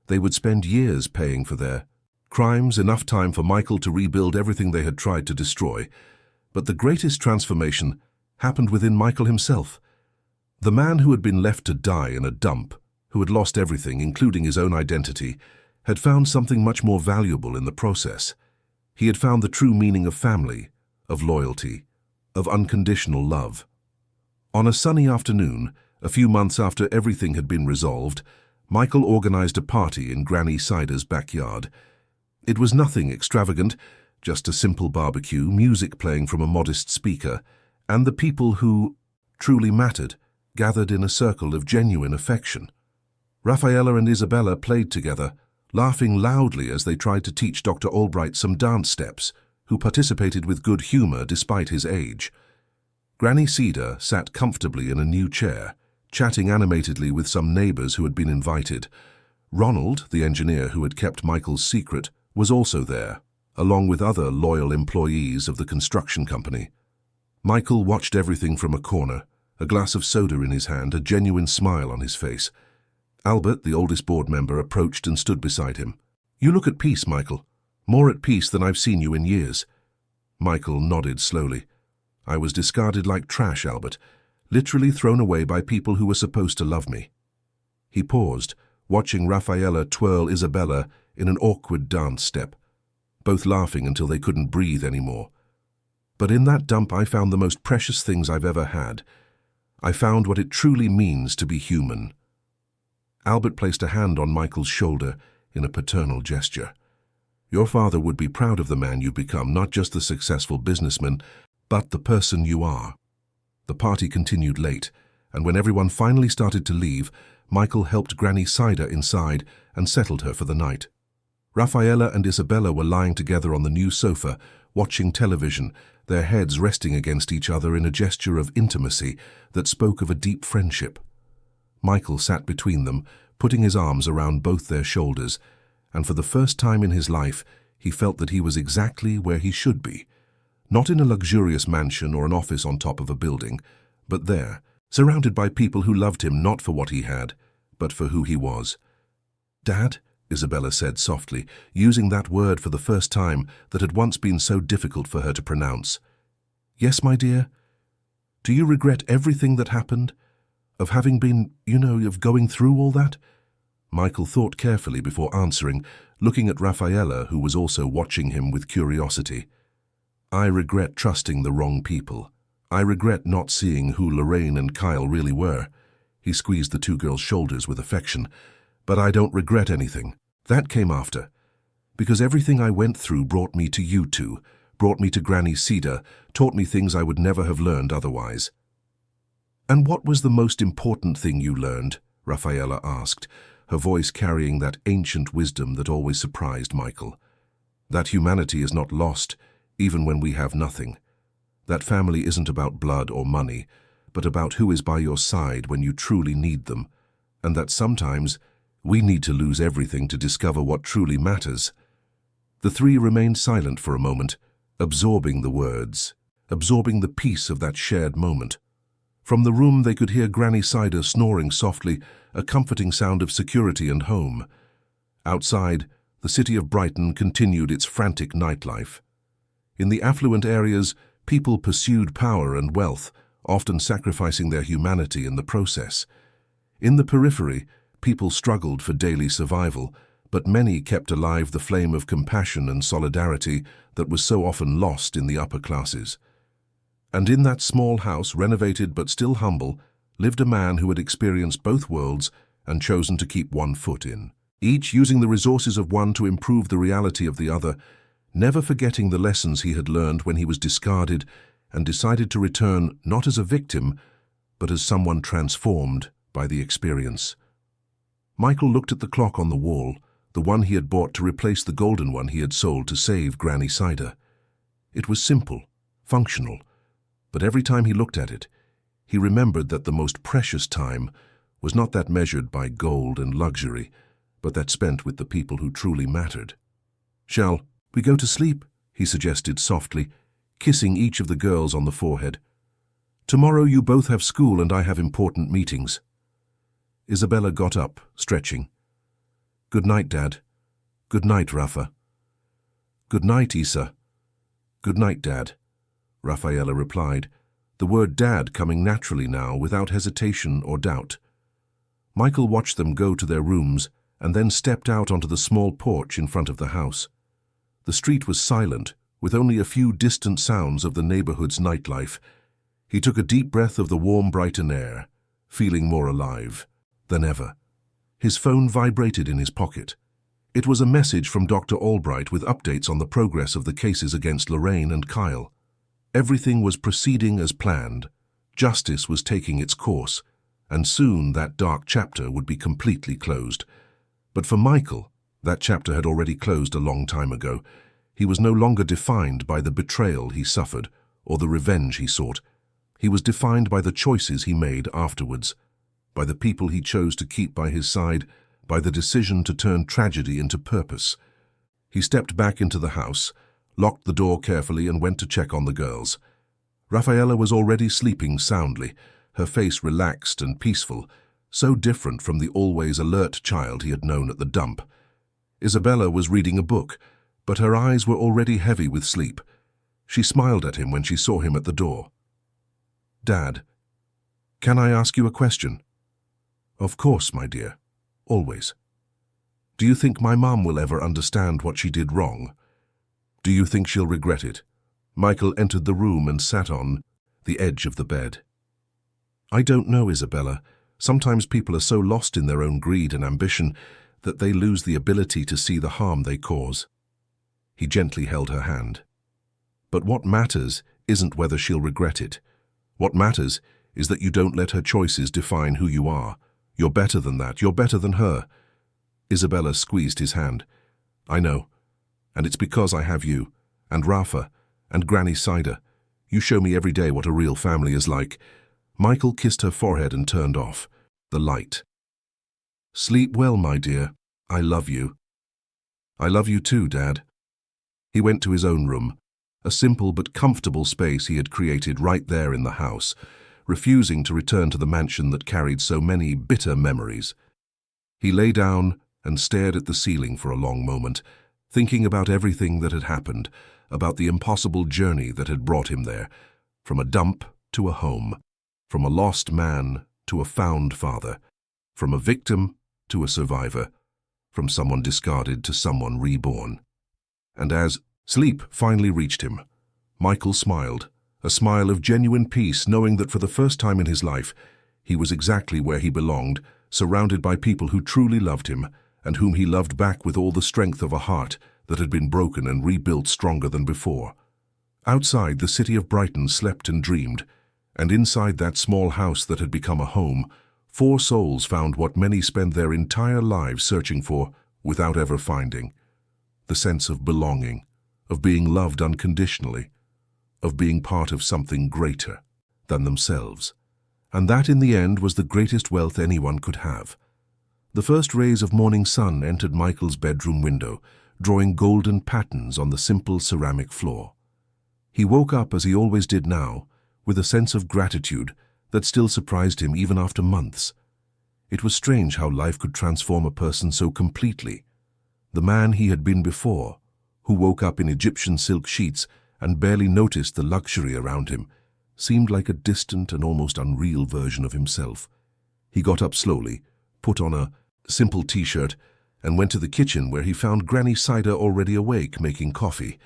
They would spend years paying for their crimes, enough time for Michael to rebuild everything they had tried to destroy. But the greatest transformation happened within Michael himself. The man who had been left to die in a dump, who had lost everything, including his own identity, had found something much more valuable in the process. He had found the true meaning of family, of loyalty, of unconditional love. On a sunny afternoon, a few months after everything had been resolved, Michael organized a party in Granny Cider's backyard. It was nothing extravagant, just a simple barbecue, music playing from a modest speaker, and the people who truly mattered gathered in a circle of genuine affection. Rafaela and Isabella played together, laughing loudly as they tried to teach Dr. Albright some dance steps, who participated with good humor despite his age. Granny Cider sat comfortably in a new chair, chatting animatedly with some neighbors who had been invited. Ronald, the engineer who had kept Michael's secret, was also there, along with other loyal employees of the construction company. Michael watched everything from a corner, a glass of soda in his hand, a genuine smile on his face. Albert, the oldest board member, approached and stood beside him. "You look at peace, Michael. More at peace than I've seen you in years." Michael nodded slowly. "I was discarded like trash, Albert, literally thrown away by people who were supposed to love me." He paused, watching Rafaela twirl Isabella in an awkward dance step, both laughing until they couldn't breathe anymore. "But in that dump I found the most precious things I've ever had. I found what it truly means to be human." Albert placed a hand on Michael's shoulder in a paternal gesture. "Your father would be proud of the man you've become, not just the successful businessman, but the person you are." The party continued late, and when everyone finally started to leave, Michael helped Granny Cider inside and settled her for the night. Rafaela and Isabella were lying together on the new sofa, watching television, their heads resting against each other in a gesture of intimacy that spoke of a deep friendship. Michael sat between them, putting his arms around both their shoulders, and for the first time in his life, he felt that he was exactly where he should be. Not in a luxurious mansion or an office on top of a building, but there, surrounded by people who loved him not for what he had, but for who he was. "Dad," Isabella said softly, using that word for the first time that had once been so difficult for her to pronounce. "Yes, my dear? Do you regret everything that happened? Of having been, of going through all that?" Michael thought carefully before answering, looking at Rafaela, who was also watching him with curiosity. "I regret trusting the wrong people. I regret not seeing who Lorraine and Kyle really were." He squeezed the two girls' shoulders with affection. "But I don't regret anything. That came after. Because everything I went through brought me to you two, brought me to Granny Cedar, taught me things I would never have learned otherwise." "And what was the most important thing you learned?" Rafaela asked, her voice carrying that ancient wisdom that always surprised Michael. "That humanity is not lost, even when we have nothing. That family isn't about blood or money, but about who is by your side when you truly need them, and that sometimes we need to lose everything to discover what truly matters." The three remained silent for a moment, absorbing the words, absorbing the peace of that shared moment. From the room they could hear Granny Cedar snoring softly, a comforting sound of security and home. Outside, the city of Brighton continued its frantic nightlife. In the affluent areas, people pursued power and wealth, often sacrificing their humanity in the process. In the periphery, people struggled for daily survival, but many kept alive the flame of compassion and solidarity that was so often lost in the upper classes. And in that small house, renovated but still humble, lived a man who had experienced both worlds and chosen to keep one foot in, each using the resources of one to improve the reality of the other, never forgetting the lessons he had learned when he was discarded and decided to return not as a victim, but as someone transformed by the experience. Michael looked at the clock on the wall, the one he had bought to replace the golden one he had sold to save Granny Cedar. It was simple, functional, but every time he looked at it, he remembered that the most precious time was not that measured by gold and luxury, but that spent with the people who truly mattered. "Shall we go to sleep?" he suggested softly, kissing each of the girls on the forehead. "Tomorrow you both have school and I have important meetings." Isabella got up, stretching. "Good night, Dad." "Good night, Rafa." "Good night, Isa." "Good night, Dad," Rafaela replied, the word Dad coming naturally now without hesitation or doubt. Michael watched them go to their rooms and then stepped out onto the small porch in front of the house. The street was silent, with only a few distant sounds of the neighborhood's nightlife. He took a deep breath of the warm Brighton air, feeling more alive than ever. His phone vibrated in his pocket. It was a message from Dr. Albright with updates on the progress of the cases against Lorraine and Kyle. Everything was proceeding as planned. Justice was taking its course, and soon that dark chapter would be completely closed. But for Michael, that chapter had already closed a long time ago. He was no longer defined by the betrayal he suffered or the revenge he sought. He was defined by the choices he made afterwards, by the people he chose to keep by his side, by the decision to turn tragedy into purpose. He stepped back into the house, locked the door carefully and went to check on the girls. Rafaela was already sleeping soundly, her face relaxed and peaceful, so different from the always alert child he had known at the dump. Isabella was reading a book, but her eyes were already heavy with sleep. She smiled at him when she saw him at the door. "Dad, can I ask you a question?" "Of course, my dear. Always." "Do you think my mom will ever understand what she did wrong? Do you think she'll regret it?" Michael entered the room and sat on the edge of the bed. "I don't know, Isabella. Sometimes people are so lost in their own greed and ambition that they lose the ability to see the harm they cause." He gently held her hand. "But what matters isn't whether she'll regret it. What matters is that you don't let her choices define who you are. You're better than that. You're better than her." Isabella squeezed his hand. "I know. And it's because I have you, and Rafa, and Granny Cedar. You show me every day what a real family is like." Michael kissed her forehead and turned off the light. "Sleep well, my dear. I love you." "I love you too, Dad." He went to his own room, a simple but comfortable space he had created right there in the house, refusing to return to the mansion that carried so many bitter memories. He lay down and stared at the ceiling for a long moment, thinking about everything that had happened, about the impossible journey that had brought him there, from a dump to a home, from a lost man to a found father, from a victim to a survivor, from someone discarded to someone reborn. And as sleep finally reached him, Michael smiled, a smile of genuine peace, knowing that for the first time in his life, he was exactly where he belonged, surrounded by people who truly loved him, and whom he loved back with all the strength of a heart that had been broken and rebuilt stronger than before. Outside, the city of Brighton slept and dreamed, and inside that small house that had become a home, 4 souls found what many spend their entire lives searching for without ever finding: the sense of belonging, of being loved unconditionally, of being part of something greater than themselves. And that, in the end, was the greatest wealth anyone could have. The first rays of morning sun entered Michael's bedroom window, drawing golden patterns on the simple ceramic floor. He woke up, as he always did now, with a sense of gratitude that still surprised him even after months. It was strange how life could transform a person so completely. The man he had been before, who woke up in Egyptian silk sheets and barely noticed the luxury around him, seemed like a distant and almost unreal version of himself. He got up slowly, put on a simple t-shirt, and went to the kitchen, where he found Granny Cider already awake, making coffee.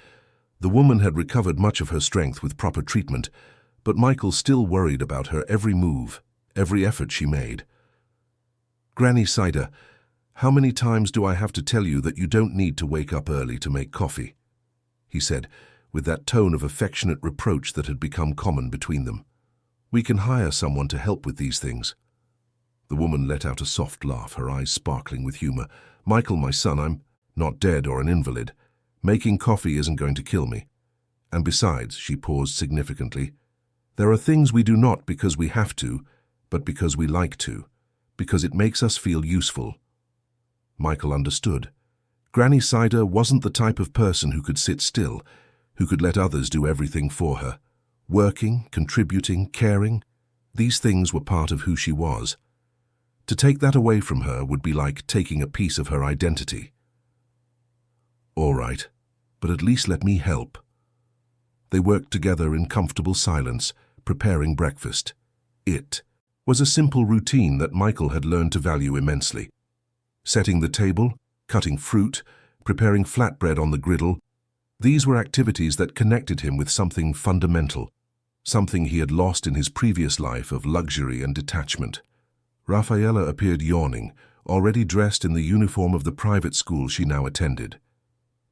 The woman had recovered much of her strength with proper treatment, but Michael still worried about her every move, every effort she made. "Granny Cider, how many times do I have to tell you that you don't need to wake up early to make coffee?" he said, with that tone of affectionate reproach that had become common between them. "We can hire someone to help with these things." The woman let out a soft laugh, her eyes sparkling with humor. "Michael, my son, I'm not dead or an invalid. Making coffee isn't going to kill me. And besides," she paused significantly, "there are things we do not because we have to, but because we like to, because it makes us feel useful." Michael understood. Granny Cider wasn't the type of person who could sit still, who could let others do everything for her. Working, contributing, caring, these things were part of who she was. To take that away from her would be like taking a piece of her identity. "All right, but at least let me help." They worked together in comfortable silence, preparing breakfast. It was a simple routine that Michael had learned to value immensely. Setting the table, cutting fruit, preparing flatbread on the griddle, these were activities that connected him with something fundamental, something he had lost in his previous life of luxury and detachment. Raffaella appeared yawning, already dressed in the uniform of the private school she now attended.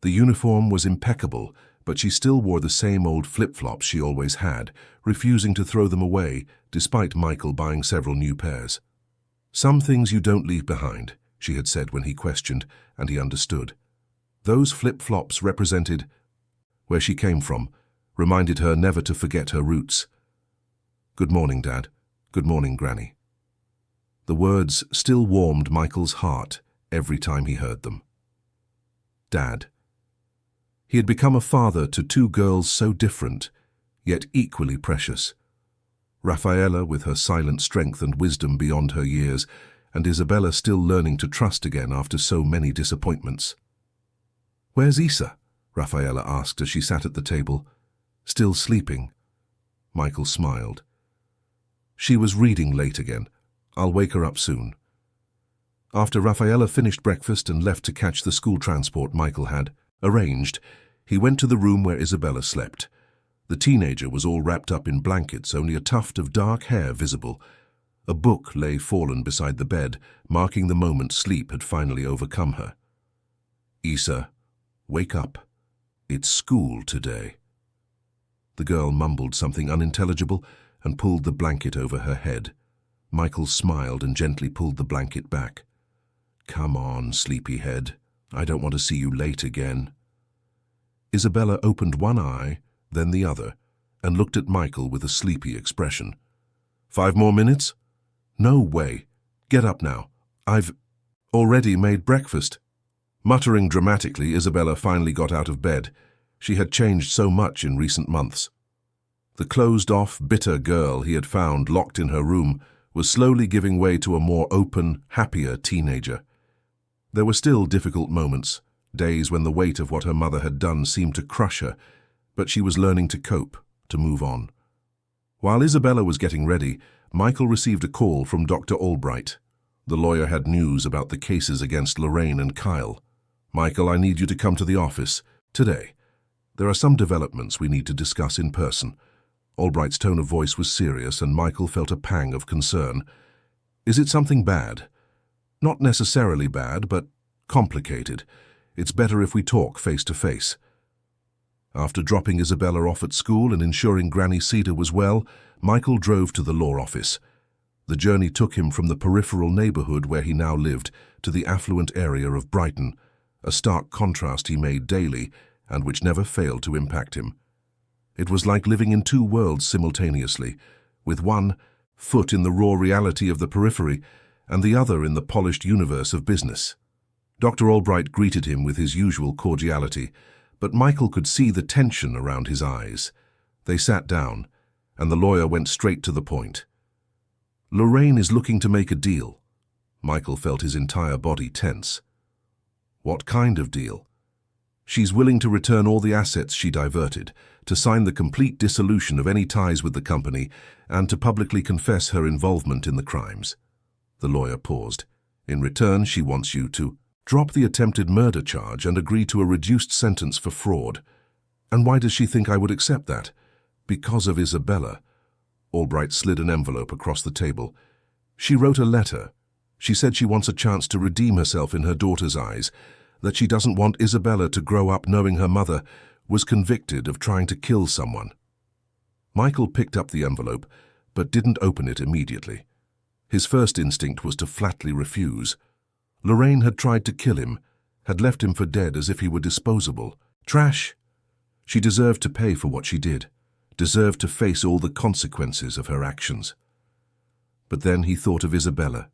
The uniform was impeccable, but she still wore the same old flip-flops she always had, refusing to throw them away, despite Michael buying several new pairs. "Some things you don't leave behind," she had said when he questioned, and he understood. Those flip-flops represented where she came from, reminded her never to forget her roots. "Good morning, Dad. Good morning, Granny." The words still warmed Michael's heart every time he heard them. Dad. He had become a father to 2 girls so different, yet equally precious. Raffaella with her silent strength and wisdom beyond her years, and Isabella still learning to trust again after so many disappointments. "Where's Isa?" Raffaella asked as she sat at the table. "Still sleeping?" Michael smiled. "She was reading late again. I'll wake her up soon." After Raffaella finished breakfast and left to catch the school transport Michael had arranged, he went to the room where Isabella slept. The teenager was all wrapped up in blankets, only a tuft of dark hair visible. A book lay fallen beside the bed, marking the moment sleep had finally overcome her. "Isa, wake up. It's school today." The girl mumbled something unintelligible and pulled the blanket over her head. Michael smiled and gently pulled the blanket back. "Come on, sleepyhead. I don't want to see you late again." Isabella opened one eye, then the other, and looked at Michael with a sleepy expression. "5 more minutes?" "No way. Get up now. I've already made breakfast." Muttering dramatically, Isabella finally got out of bed. She had changed so much in recent months. The closed-off, bitter girl he had found locked in her room was slowly giving way to a more open, happier teenager. There were still difficult moments, days when the weight of what her mother had done seemed to crush her, but she was learning to cope, to move on. While Isabella was getting ready, Michael received a call from Dr. Albright. The lawyer had news about the cases against Lorraine and Kyle. "Michael, I need you to come to the office today. There are some developments we need to discuss in person." Albright's tone of voice was serious, and Michael felt a pang of concern. "Is it something bad?" "Not necessarily bad, but complicated. It's better if we talk face to face." After dropping Isabella off at school and ensuring Granny Cedar was well, Michael drove to the law office. The journey took him from the peripheral neighborhood where he now lived to the affluent area of Brighton, a stark contrast he made daily and which never failed to impact him. It was like living in two worlds simultaneously, with one foot in the raw reality of the periphery and the other in the polished universe of business. Dr. Albright greeted him with his usual cordiality, but Michael could see the tension around his eyes. They sat down, and the lawyer went straight to the point. "Lorraine is looking to make a deal." Michael felt his entire body tense. "What kind of deal?" "She's willing to return all the assets she diverted, to sign the complete dissolution of any ties with the company, and to publicly confess her involvement in the crimes." The lawyer paused. "In return, she wants you to drop the attempted murder charge and agree to a reduced sentence for fraud." "And why does she think I would accept that?" "Because of Isabella." Albright slid an envelope across the table. "She wrote a letter. She said she wants a chance to redeem herself in her daughter's eyes, that she doesn't want Isabella to grow up knowing her mother was convicted of trying to kill someone." Michael picked up the envelope, but didn't open it immediately. His first instinct was to flatly refuse. Lorraine had tried to kill him, had left him for dead as if he were disposable. Trash! She deserved to pay for what she did, deserved to face all the consequences of her actions. But then he thought of Isabella.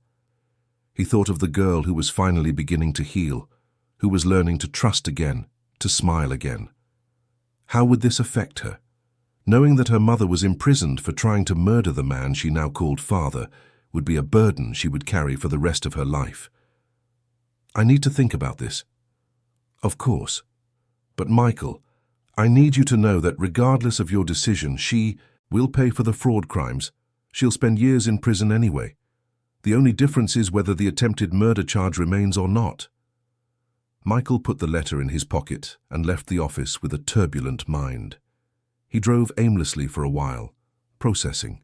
He thought of the girl who was finally beginning to heal, who was learning to trust again, to smile again. How would this affect her? Knowing that her mother was imprisoned for trying to murder the man she now called father would be a burden she would carry for the rest of her life. "I need to think about this." "Of course. But Michael, I need you to know that regardless of your decision, she will pay for the fraud crimes. She'll spend years in prison anyway. The only difference is whether the attempted murder charge remains or not." Michael put the letter in his pocket and left the office with a turbulent mind. He drove aimlessly for a while, processing,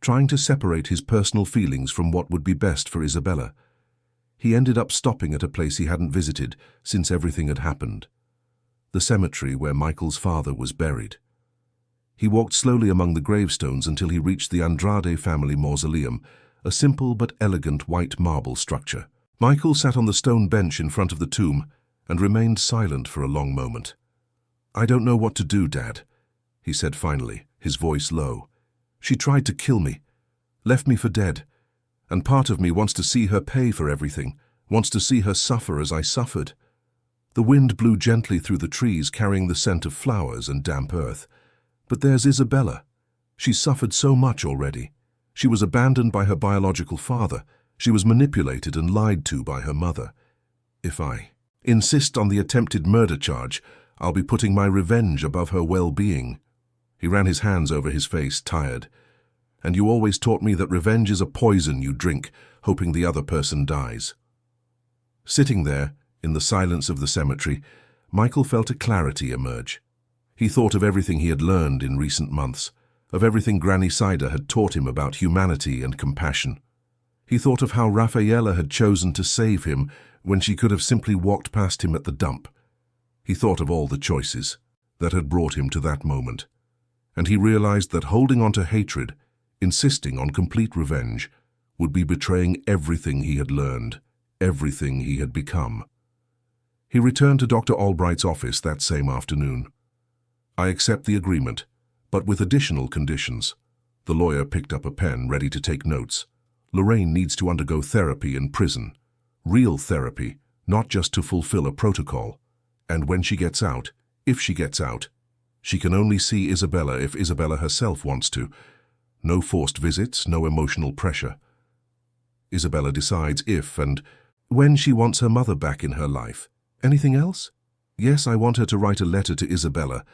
trying to separate his personal feelings from what would be best for Isabella. He ended up stopping at a place he hadn't visited since everything had happened, the cemetery where Michael's father was buried. He walked slowly among the gravestones until he reached the Andrade family mausoleum, a simple but elegant white marble structure. Michael sat on the stone bench in front of the tomb and remained silent for a long moment. "I don't know what to do, Dad," he said finally, his voice low. "She tried to kill me, left me for dead, and part of me wants to see her pay for everything, wants to see her suffer as I suffered." The wind blew gently through the trees, carrying the scent of flowers and damp earth. "But there's Isabella. She's suffered so much already. She was abandoned by her biological father. She was manipulated and lied to by her mother. If I insist on the attempted murder charge, I'll be putting my revenge above her well-being." He ran his hands over his face, tired. "And you always taught me that revenge is a poison you drink, hoping the other person dies." Sitting there, in the silence of the cemetery, Michael felt a clarity emerge. He thought of everything he had learned in recent months, of everything Granny Cedar had taught him about humanity and compassion. He thought of how Rafaela had chosen to save him when she could have simply walked past him at the dump. He thought of all the choices that had brought him to that moment, and he realized that holding on to hatred, insisting on complete revenge, would be betraying everything he had learned, everything he had become. He returned to Dr. Albright's office that same afternoon. "I accept the agreement, but with additional conditions." The lawyer picked up a pen, ready to take notes. "Lorraine needs to undergo therapy in prison. Real therapy, not just to fulfill a protocol. And when she gets out, if she gets out, she can only see Isabella if Isabella herself wants to. No forced visits, no emotional pressure. Isabella decides if and when she wants her mother back in her life. Anything else? Yes, I want her to write a letter to Isabella.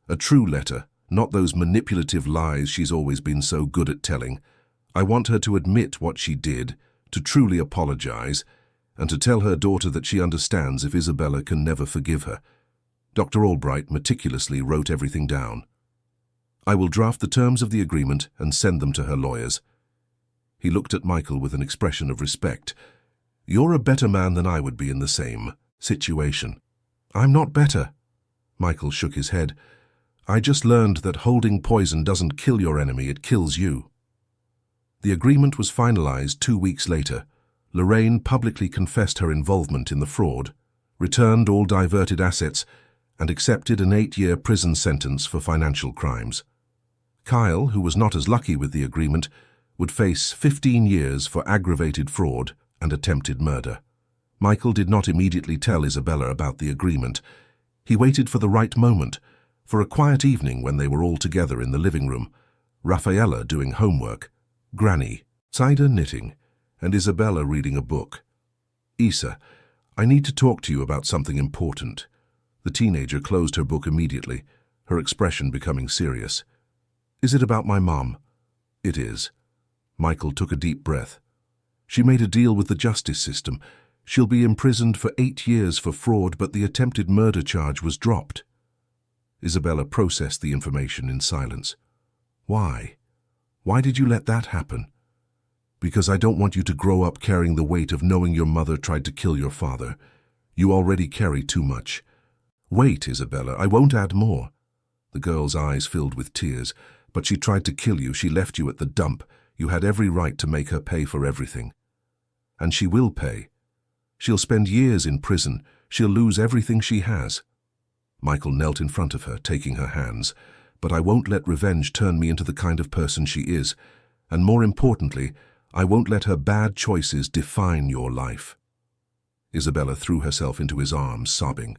A true letter, not those manipulative lies she's always been so good at telling. I want her to admit what she did, to truly apologize, and to tell her daughter that she understands if Isabella can never forgive her." Dr. Albright meticulously wrote everything down. "I will draft the terms of the agreement and send them to her lawyers." He looked at Michael with an expression of respect. "You're a better man than I would be in the same situation." "I'm not better." Michael shook his head. I just learned that holding poison doesn't kill your enemy, it kills you. The agreement was finalized 2 weeks later. Lorraine publicly confessed her involvement in the fraud, returned all diverted assets, and accepted an 8-year prison sentence for financial crimes. Kyle, who was not as lucky with the agreement, would face 15 years for aggravated fraud and attempted murder. Michael did not immediately tell Isabella about the agreement. He waited for the right moment, for a quiet evening when they were all together in the living room, Raffaella doing homework, Granny, Cider knitting, and Isabella reading a book. "Isa, I need to talk to you about something important." The teenager closed her book immediately, her expression becoming serious. "Is it about my mom?" "It is." Michael took a deep breath. "She made a deal with the justice system. She'll be imprisoned for 8 years for fraud, but the attempted murder charge was dropped." Isabella processed the information in silence. "Why? Why did you let that happen?" "Because I don't want you to grow up carrying the weight of knowing your mother tried to kill your father. You already carry too much." "Wait, Isabella, I won't add more." The girl's eyes filled with tears. "But she tried to kill you. She left you at the dump. You had every right to make her pay for everything." "And she will pay. She'll spend years in prison. She'll lose everything she has." Michael knelt in front of her, taking her hands. "But I won't let revenge turn me into the kind of person she is. And more importantly, I won't let her bad choices define your life." Isabella threw herself into his arms, sobbing.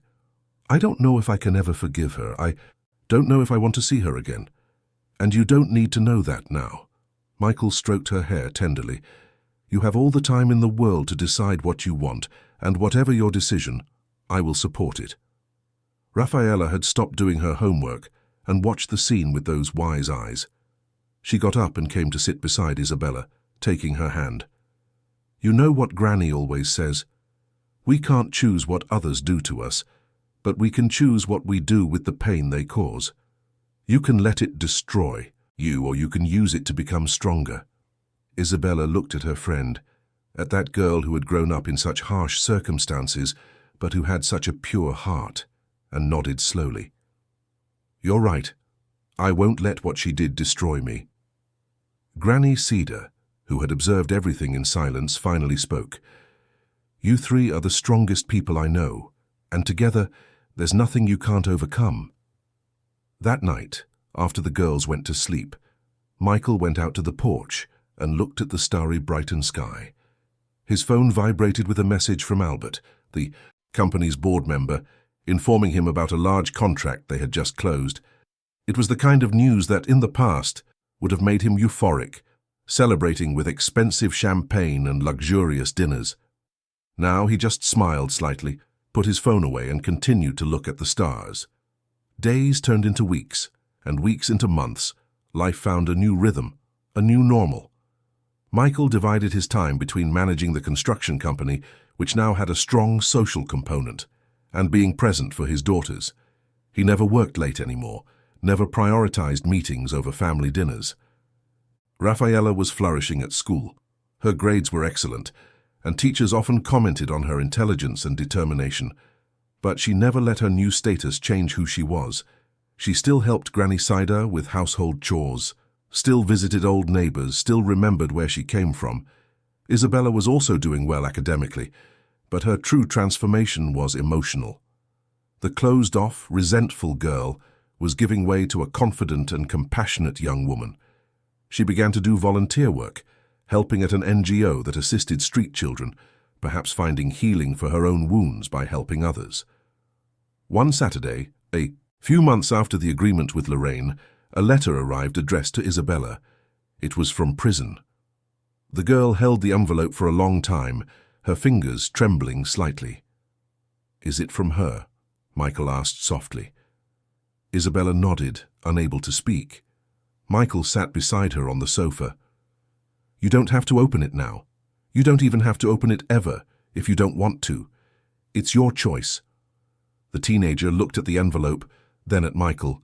"I don't know if I can ever forgive her. I don't know if I want to see her again. And you don't need to know that now." Michael stroked her hair tenderly. "You have all the time in the world to decide what you want, and whatever your decision, I will support it." Raffaella had stopped doing her homework and watched the scene with those wise eyes. She got up and came to sit beside Isabella, taking her hand. "You know what Granny always says? We can't choose what others do to us, but we can choose what we do with the pain they cause. You can let it destroy you, or you can use it to become stronger." Isabella looked at her friend, at that girl who had grown up in such harsh circumstances, but who had such a pure heart, and nodded slowly. "You're right. I won't let what she did destroy me." Granny Cedar, who had observed everything in silence, finally spoke. "You three are the strongest people I know, and together there's nothing you can't overcome." That night, after the girls went to sleep, Michael went out to the porch and looked at the starry Brighton sky. His phone vibrated with a message from Albert, the company's board member, informing him about a large contract they had just closed. It was the kind of news that, in the past, would have made him euphoric, celebrating with expensive champagne and luxurious dinners. Now he just smiled slightly, put his phone away, and continued to look at the stars. Days turned into weeks, and weeks into months. Life found a new rhythm, a new normal. Michael divided his time between managing the construction company, which now had a strong social component, and being present for his daughters. He never worked late anymore, never prioritized meetings over family dinners. Raffaella was flourishing at school. Her grades were excellent, and teachers often commented on her intelligence and determination. But she never let her new status change who she was. She still helped Granny Cider with household chores, still visited old neighbors, still remembered where she came from. Isabella was also doing well academically, but her true transformation was emotional. The closed-off, resentful girl was giving way to a confident and compassionate young woman. She began to do volunteer work, helping at an NGO that assisted street children, perhaps finding healing for her own wounds by helping others. One Saturday, a few months after the agreement with Lorraine, a letter arrived addressed to Isabella. It was from prison. The girl held the envelope for a long time, her fingers trembling slightly. "Is it from her?" Michael asked softly. Isabella nodded, unable to speak. Michael sat beside her on the sofa. "You don't have to open it now. You don't even have to open it ever, if you don't want to. It's your choice." The teenager looked at the envelope, then at Michael.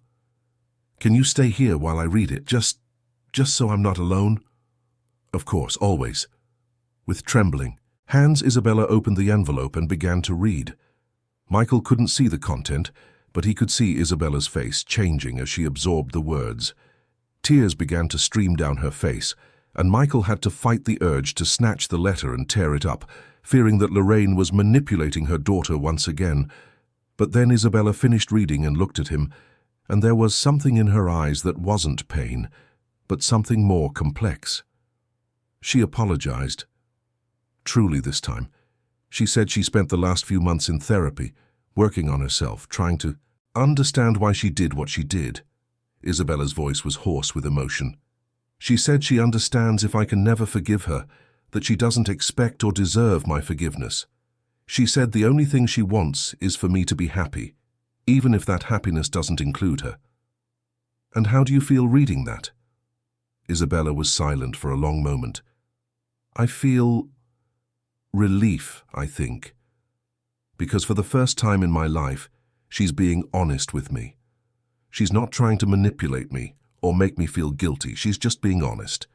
"Can you stay here while I read it, just so I'm not alone?" "Of course, always." With trembling hands, Isabella opened the envelope and began to read. Michael couldn't see the content, but he could see Isabella's face changing as she absorbed the words. Tears began to stream down her face, and Michael had to fight the urge to snatch the letter and tear it up, fearing that Lorraine was manipulating her daughter once again. But then Isabella finished reading and looked at him, and there was something in her eyes that wasn't pain, but something more complex. She apologized. Truly this time. She said she spent the last few months in therapy, working on herself, trying to understand why she did what she did. Isabella's voice was hoarse with emotion. She said she understands if I can never forgive her, that she doesn't expect or deserve my forgiveness. She said the only thing she wants is for me to be happy, even if that happiness doesn't include her. And how do you feel reading that? Isabella was silent for a long moment. I feel relief, I think. Because for the first time in my life, she's being honest with me. She's not trying to manipulate me or make me feel guilty. She's just being honest.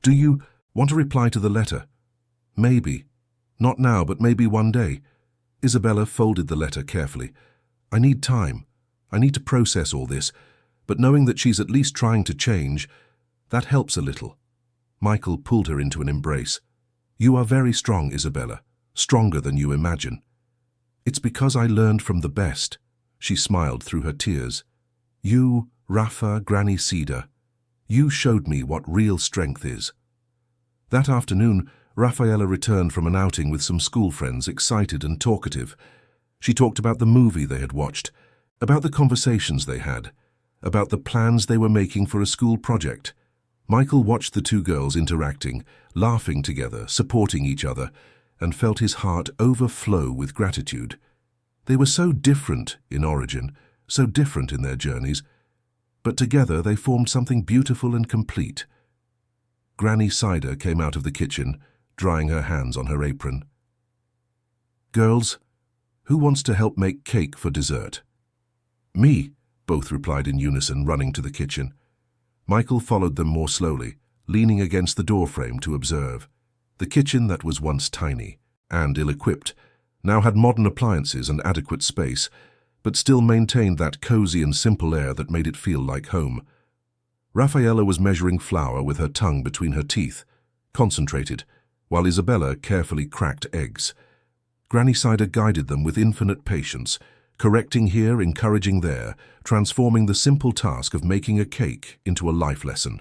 Do you want to reply to the letter? Maybe. Not now, but maybe one day. Isabella folded the letter carefully. I need time. I need to process all this, but knowing that she's at least trying to change, that helps a little. Michael pulled her into an embrace. You are very strong, Isabella, stronger than you imagine. It's because I learned from the best. She smiled through her tears. You, Rafa, Granny Cedar, you showed me what real strength is. That afternoon, Rafaela returned from an outing with some school friends, excited and talkative. She talked about the movie they had watched, about the conversations they had, about the plans they were making for a school project. Michael watched the two girls interacting, laughing together, supporting each other, and felt his heart overflow with gratitude. They were so different in origin, so different in their journeys, but together they formed something beautiful and complete. Granny Cider came out of the kitchen, drying her hands on her apron. Girls, who wants to help make cake for dessert? Me, both replied in unison, running to the kitchen. Michael followed them more slowly, leaning against the doorframe to observe. The kitchen that was once tiny and ill-equipped now had modern appliances and adequate space, but still maintained that cozy and simple air that made it feel like home. Rafaela was measuring flour with her tongue between her teeth, concentrated, while Isabella carefully cracked eggs. Granny Cider guided them with infinite patience, correcting here, encouraging there, transforming the simple task of making a cake into a life lesson.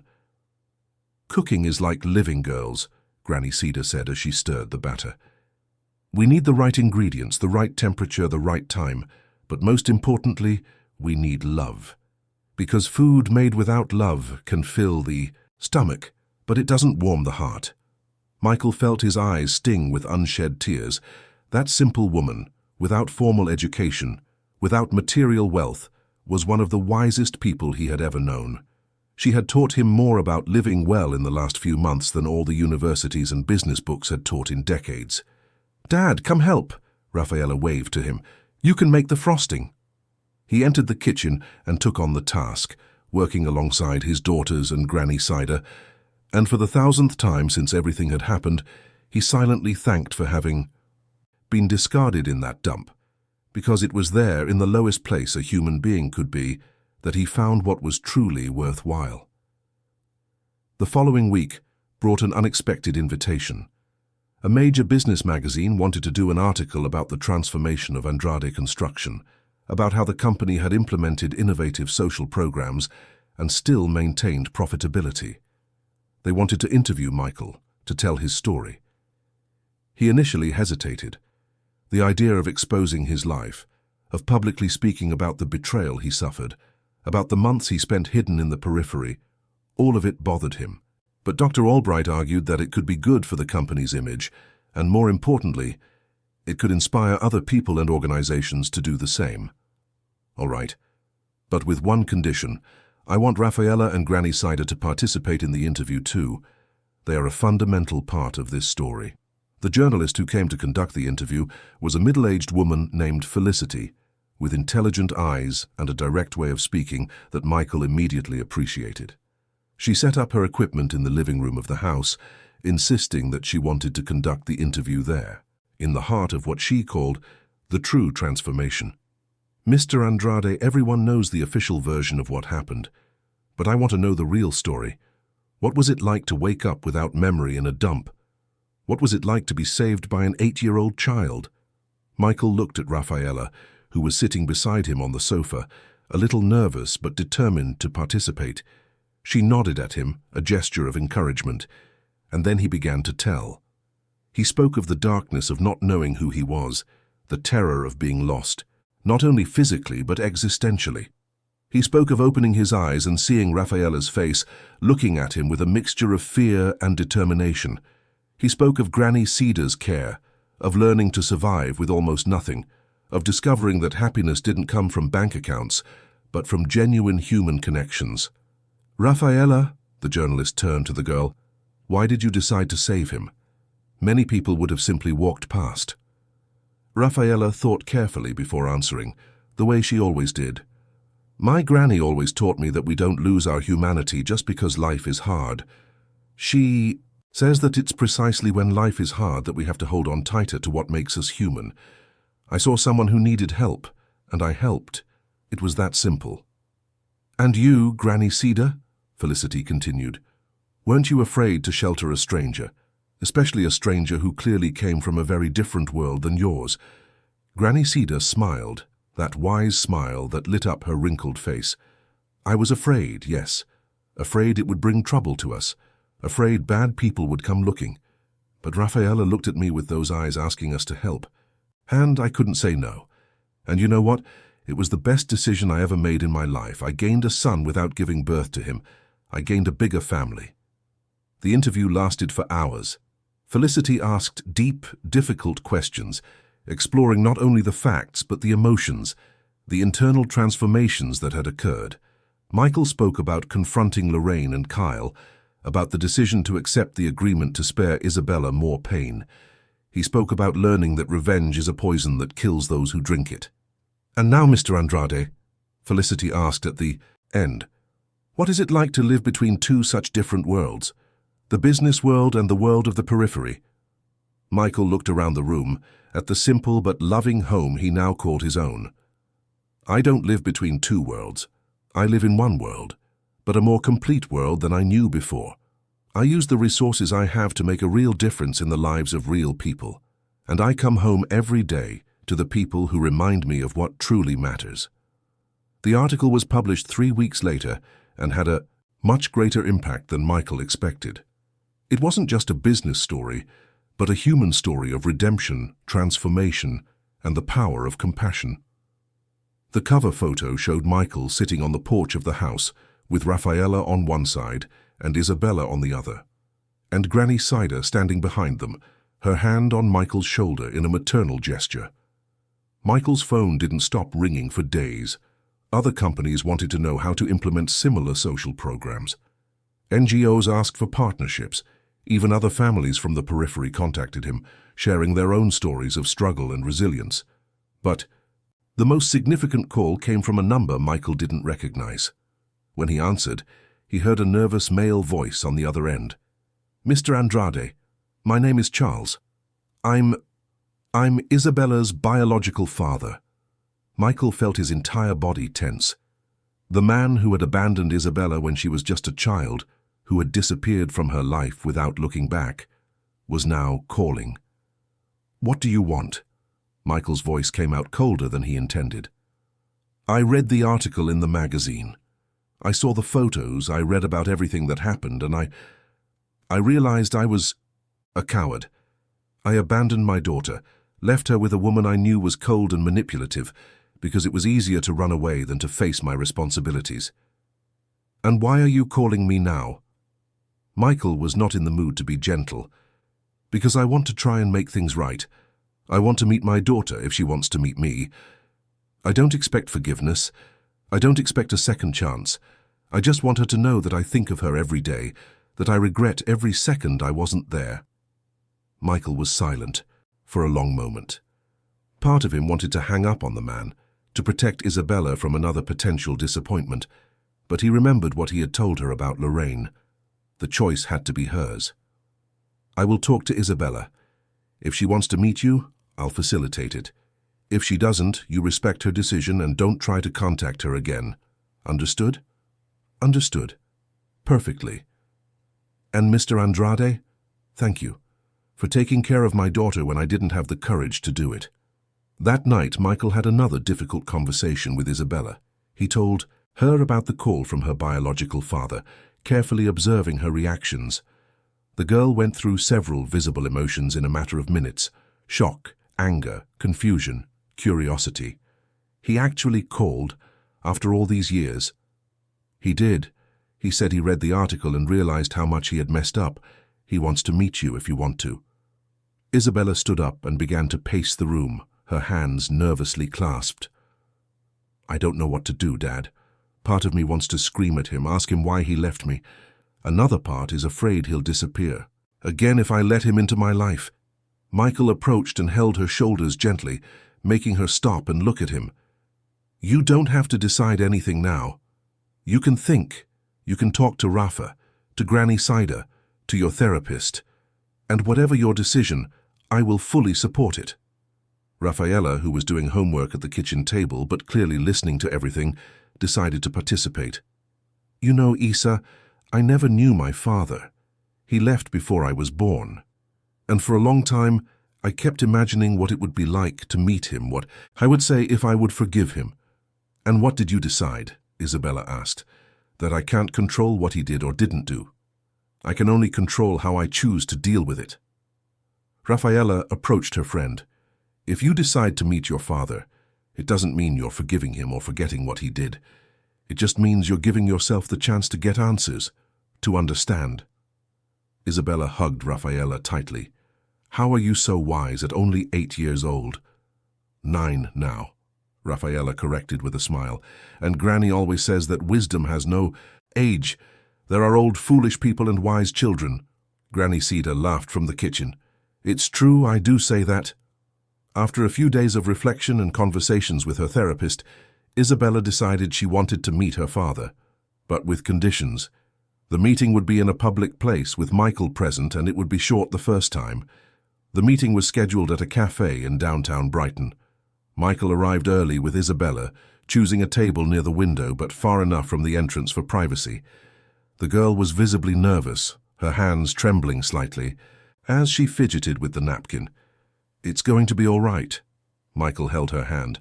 Cooking is like living, girls, Granny Cedar said as she stirred the batter. We need the right ingredients, the right temperature, the right time, but most importantly, we need love. Because food made without love can fill the stomach, but it doesn't warm the heart. Michael felt his eyes sting with unshed tears. That simple woman, without formal education, without material wealth, was one of the wisest people he had ever known. She had taught him more about living well in the last few months than all the universities and business books had taught in decades. Dad, come help, Rafaela waved to him. You can make the frosting. He entered the kitchen and took on the task, working alongside his daughters and Granny Cider, and for the 1000th time since everything had happened, he silently thanked for having been discarded in that dump, because it was there, in the lowest place a human being could be, that he found what was truly worthwhile. The following week brought an unexpected invitation. A major business magazine wanted to do an article about the transformation of Andrade Construction, about how the company had implemented innovative social programs and still maintained profitability. They wanted to interview Michael, to tell his story. He initially hesitated. The idea of exposing his life, of publicly speaking about the betrayal he suffered, about the months he spent hidden in the periphery, all of it bothered him. But Dr. Albright argued that it could be good for the company's image, and more importantly, it could inspire other people and organizations to do the same. All right, but with one condition. I want Rafaela and Granny Cider to participate in the interview too. They are a fundamental part of this story. The journalist who came to conduct the interview was a middle-aged woman named Felicity, with intelligent eyes and a direct way of speaking that Michael immediately appreciated. She set up her equipment in the living room of the house, insisting that she wanted to conduct the interview there, in the heart of what she called the true transformation. Mr. Andrade, everyone knows the official version of what happened, but I want to know the real story. What was it like to wake up without memory in a dump? What was it like to be saved by an 8-year-old child? Michael looked at Rafaela, who was sitting beside him on the sofa, a little nervous but determined to participate. She nodded at him, a gesture of encouragement, and then he began to tell. He spoke of the darkness of not knowing who he was, the terror of being lost, not only physically but existentially. He spoke of opening his eyes and seeing Rafaela's face, looking at him with a mixture of fear and determination. He spoke of Granny Cedar's care, of learning to survive with almost nothing, of discovering that happiness didn't come from bank accounts, but from genuine human connections. "Rafaela," the journalist turned to the girl, "why did you decide to save him? Many people would have simply walked past." Rafaela thought carefully before answering, the way she always did. "My granny always taught me that we don't lose our humanity just because life is hard. She says that it's precisely when life is hard that we have to hold on tighter to what makes us human. I saw someone who needed help, and I helped. It was that simple." "And you, Granny Cedar?" Felicity continued. "Weren't you afraid to shelter a stranger, especially a stranger who clearly came from a very different world than yours?" Granny Cedar smiled, that wise smile that lit up her wrinkled face. "I was afraid, yes. Afraid it would bring trouble to us. Afraid bad people would come looking. But Rafaela looked at me with those eyes asking us to help. And I couldn't say no. And you know what? It was the best decision I ever made in my life. I gained a son without giving birth to him. I gained a bigger family." The interview lasted for hours. Felicity asked deep, difficult questions, exploring not only the facts but the emotions, the internal transformations that had occurred. Michael spoke about confronting Lorraine and Kyle, about the decision to accept the agreement to spare Isabella more pain. He spoke about learning that revenge is a poison that kills those who drink it. "And now, Mr. Andrade," Felicity asked at the end, "what is it like to live between two such different worlds, the business world and the world of the periphery?" Michael looked around the room, at the simple but loving home he now called his own. "I don't live between two worlds. I live in one world, but a more complete world than I knew before. I use the resources I have to make a real difference in the lives of real people, and I come home every day to the people who remind me of what truly matters." The article was published 3 weeks later and had a much greater impact than Michael expected. It wasn't just a business story, but a human story of redemption, transformation, and the power of compassion. The cover photo showed Michael sitting on the porch of the house, with Rafaela on one side and Isabella on the other, and Granny Cider standing behind them, her hand on Michael's shoulder in a maternal gesture. Michael's phone didn't stop ringing for days. Other companies wanted to know how to implement similar social programs. NGOs asked for partnerships. Even other families from the periphery contacted him, sharing their own stories of struggle and resilience. But the most significant call came from a number Michael didn't recognize. When he answered, he heard a nervous male voice on the other end. "Mr. Andrade, my name is Charles. I'm Isabella's biological father." Michael felt his entire body tense. The man who had abandoned Isabella when she was just a child, who had disappeared from her life without looking back, was now calling. "What do you want?" Michael's voice came out colder than he intended. "I read the article in the magazine. I saw the photos, I read about everything that happened, and I realized I was a coward. I abandoned my daughter, left her with a woman I knew was cold and manipulative, because it was easier to run away than to face my responsibilities." "And why are you calling me now?" Michael was not in the mood to be gentle. "Because I want to try and make things right. I want to meet my daughter if she wants to meet me. I don't expect forgiveness. I don't expect a second chance. I just want her to know that I think of her every day, that I regret every second I wasn't there." Michael was silent for a long moment. Part of him wanted to hang up on the man, to protect Isabella from another potential disappointment, but he remembered what he had told her about Lorraine. The choice had to be hers. "I will talk to Isabella. If she wants to meet you, I'll facilitate it. If she doesn't, you respect her decision and don't try to contact her again. Understood? Understood. Perfectly. And Mr. Andrade, thank you for taking care of my daughter when I didn't have the courage to do it. That night, Michael had another difficult conversation with Isabella. He told her about the call from her biological father, carefully observing her reactions. The girl went through several visible emotions in a matter of minutes: shock, anger, confusion, curiosity. He actually called, after all these years. He did. He said he read the article and realized how much he had messed up. He wants to meet you if you want to. Isabella stood up and began to pace the room, her hands nervously clasped. I don't know what to do, Dad. Part of me wants to scream at him, ask him why he left me. Another part is afraid he'll disappear again if I let him into my life. Michael approached and held her shoulders gently, making her stop and look at him. You don't have to decide anything now. You can think. You can talk to Rafa, to Granny Saida, to your therapist. And whatever your decision, I will fully support it. Rafaela, who was doing homework at the kitchen table but clearly listening to everything, decided to participate. You know, Isa, I never knew my father. He left before I was born. And for a long time, I kept imagining what it would be like to meet him, what I would say if I would forgive him. And what did you decide? Isabella asked. That I can't control what he did or didn't do. I can only control how I choose to deal with it. Rafaela approached her friend. If you decide to meet your father, it doesn't mean you're forgiving him or forgetting what he did. It just means you're giving yourself the chance to get answers, to understand. Isabella hugged Rafaela tightly. How are you so wise at only 8 years old? 9 now, Rafaela corrected with a smile. And Granny always says that wisdom has no age. There are old foolish people and wise children. Granny Saida laughed from the kitchen. It's true, I do say that. After a few days of reflection and conversations with her therapist, Isabella decided she wanted to meet her father, but with conditions. The meeting would be in a public place with Michael present, and it would be short the first time. The meeting was scheduled at a cafe in downtown Brighton. Michael arrived early with Isabella, choosing a table near the window but far enough from the entrance for privacy. The girl was visibly nervous, her hands trembling slightly, as she fidgeted with the napkin. It's going to be all right. Michael held her hand.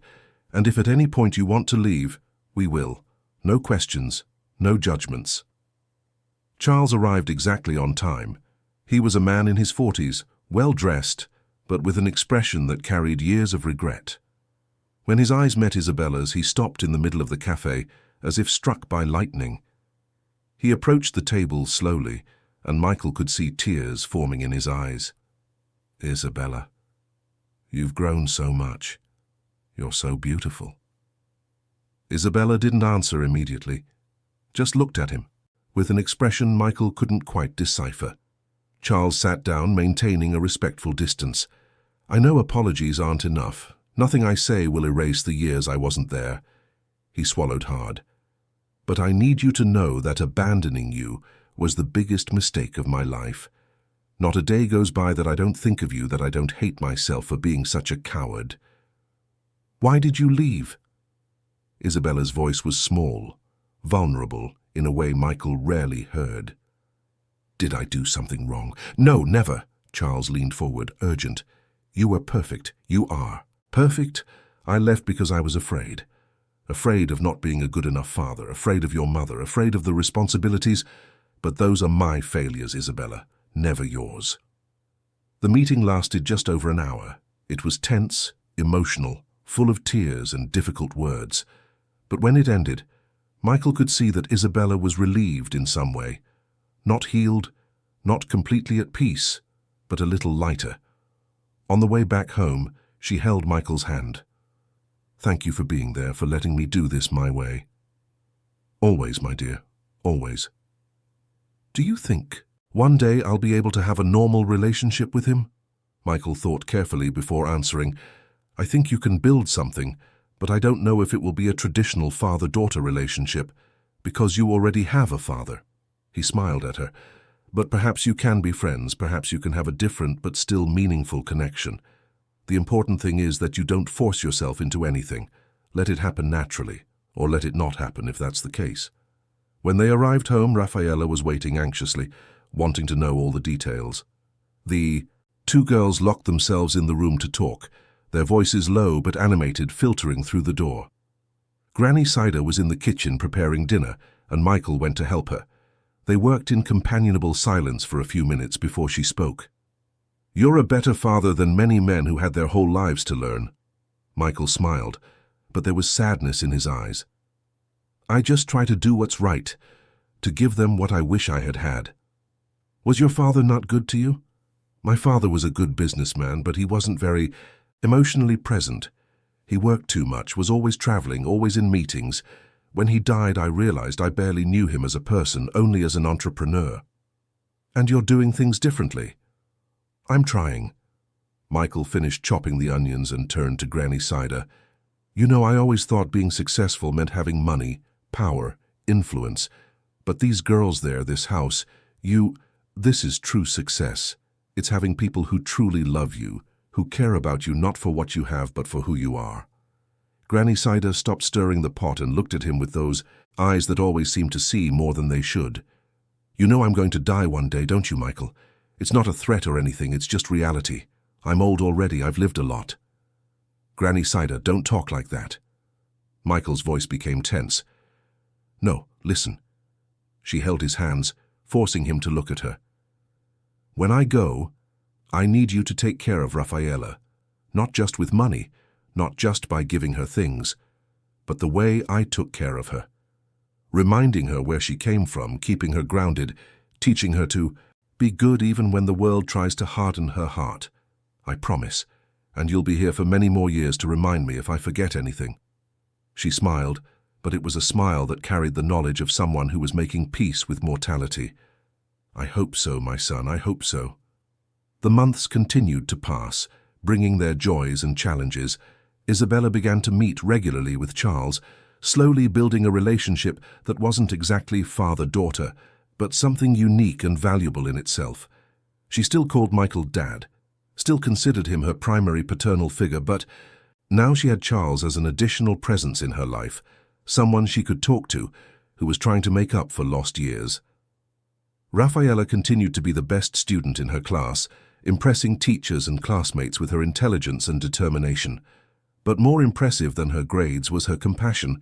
And if at any point you want to leave, we will. No questions, no judgments. Charles arrived exactly on time. He was a man in his 40s, well-dressed, but with an expression that carried years of regret. When his eyes met Isabella's, he stopped in the middle of the cafe, as if struck by lightning. He approached the table slowly, and Michael could see tears forming in his eyes. Isabella, you've grown so much. You're so beautiful. Isabella didn't answer immediately, just looked at him, with an expression Michael couldn't quite decipher. Charles sat down, maintaining a respectful distance. I know apologies aren't enough. Nothing I say will erase the years I wasn't there. He swallowed hard. But I need you to know that abandoning you was the biggest mistake of my life. Not a day goes by that I don't think of you, that I don't hate myself for being such a coward. Why did you leave? Isabella's voice was small, vulnerable, in a way Michael rarely heard. Did I do something wrong? No, never. Charles leaned forward, urgent. You were perfect. You are. Perfect? I left because I was afraid. Afraid of not being a good enough father, afraid of your mother, afraid of the responsibilities. But those are my failures, Isabella, never yours. The meeting lasted just over an hour. It was tense, emotional, full of tears and difficult words. But when it ended, Michael could see that Isabella was relieved in some way. Not healed, not completely at peace, but a little lighter. On the way back home, she held Michael's hand. Thank you for being there, for letting me do this my way. Always, my dear, always. Do you think one day I'll be able to have a normal relationship with him? Michael thought carefully before answering. I think you can build something, but I don't know if it will be a traditional father-daughter relationship, because you already have a father. He smiled at her. But perhaps you can be friends, perhaps you can have a different but still meaningful connection. The important thing is that you don't force yourself into anything. Let it happen naturally, or let it not happen if that's the case. When they arrived home, Raffaella was waiting anxiously, wanting to know all the details. The two girls locked themselves in the room to talk, their voices low but animated, filtering through the door. Granny Cider was in the kitchen preparing dinner, and Michael went to help her. They worked in companionable silence for a few minutes before she spoke. "You're a better father than many men who had their whole lives to learn." Michael smiled, but there was sadness in his eyes. "I just try to do what's right, to give them what I wish I had had." "Was your father not good to you?" "My father was a good businessman, but he wasn't very emotionally present. He worked too much, was always traveling, always in meetings. When he died, I realized I barely knew him as a person, only as an entrepreneur." "And you're doing things differently?" "I'm trying." Michael finished chopping the onions and turned to Granny Cider. "You know, I always thought being successful meant having money, power, influence. But these girls there, this house, this is true success. It's having people who truly love you, who care about you not for what you have but for who you are." Granny Cider stopped stirring the pot and looked at him with those eyes that always seem to see more than they should. "You know I'm going to die one day, don't you, Michael? It's not a threat or anything, it's just reality. I'm old already, I've lived a lot." "Granny Cider, don't talk like that." Michael's voice became tense. "No, listen." She held his hands, forcing him to look at her. "When I go, I need you to take care of Raffaella, not just with money, not just by giving her things, but the way I took care of her. Reminding her where she came from, keeping her grounded, teaching her to be good even when the world tries to harden her heart. I promise, and you'll be here for many more years to remind me if I forget anything." She smiled, but it was a smile that carried the knowledge of someone who was making peace with mortality. "I hope so, my son, I hope so." The months continued to pass, bringing their joys and challenges. Isabella began to meet regularly with Charles, slowly building a relationship that wasn't exactly father-daughter, but something unique and valuable in itself. She still called Michael Dad, still considered him her primary paternal figure, but now she had Charles as an additional presence in her life, someone she could talk to, who was trying to make up for lost years. Raffaella continued to be the best student in her class, impressing teachers and classmates with her intelligence and determination. But more impressive than her grades was her compassion.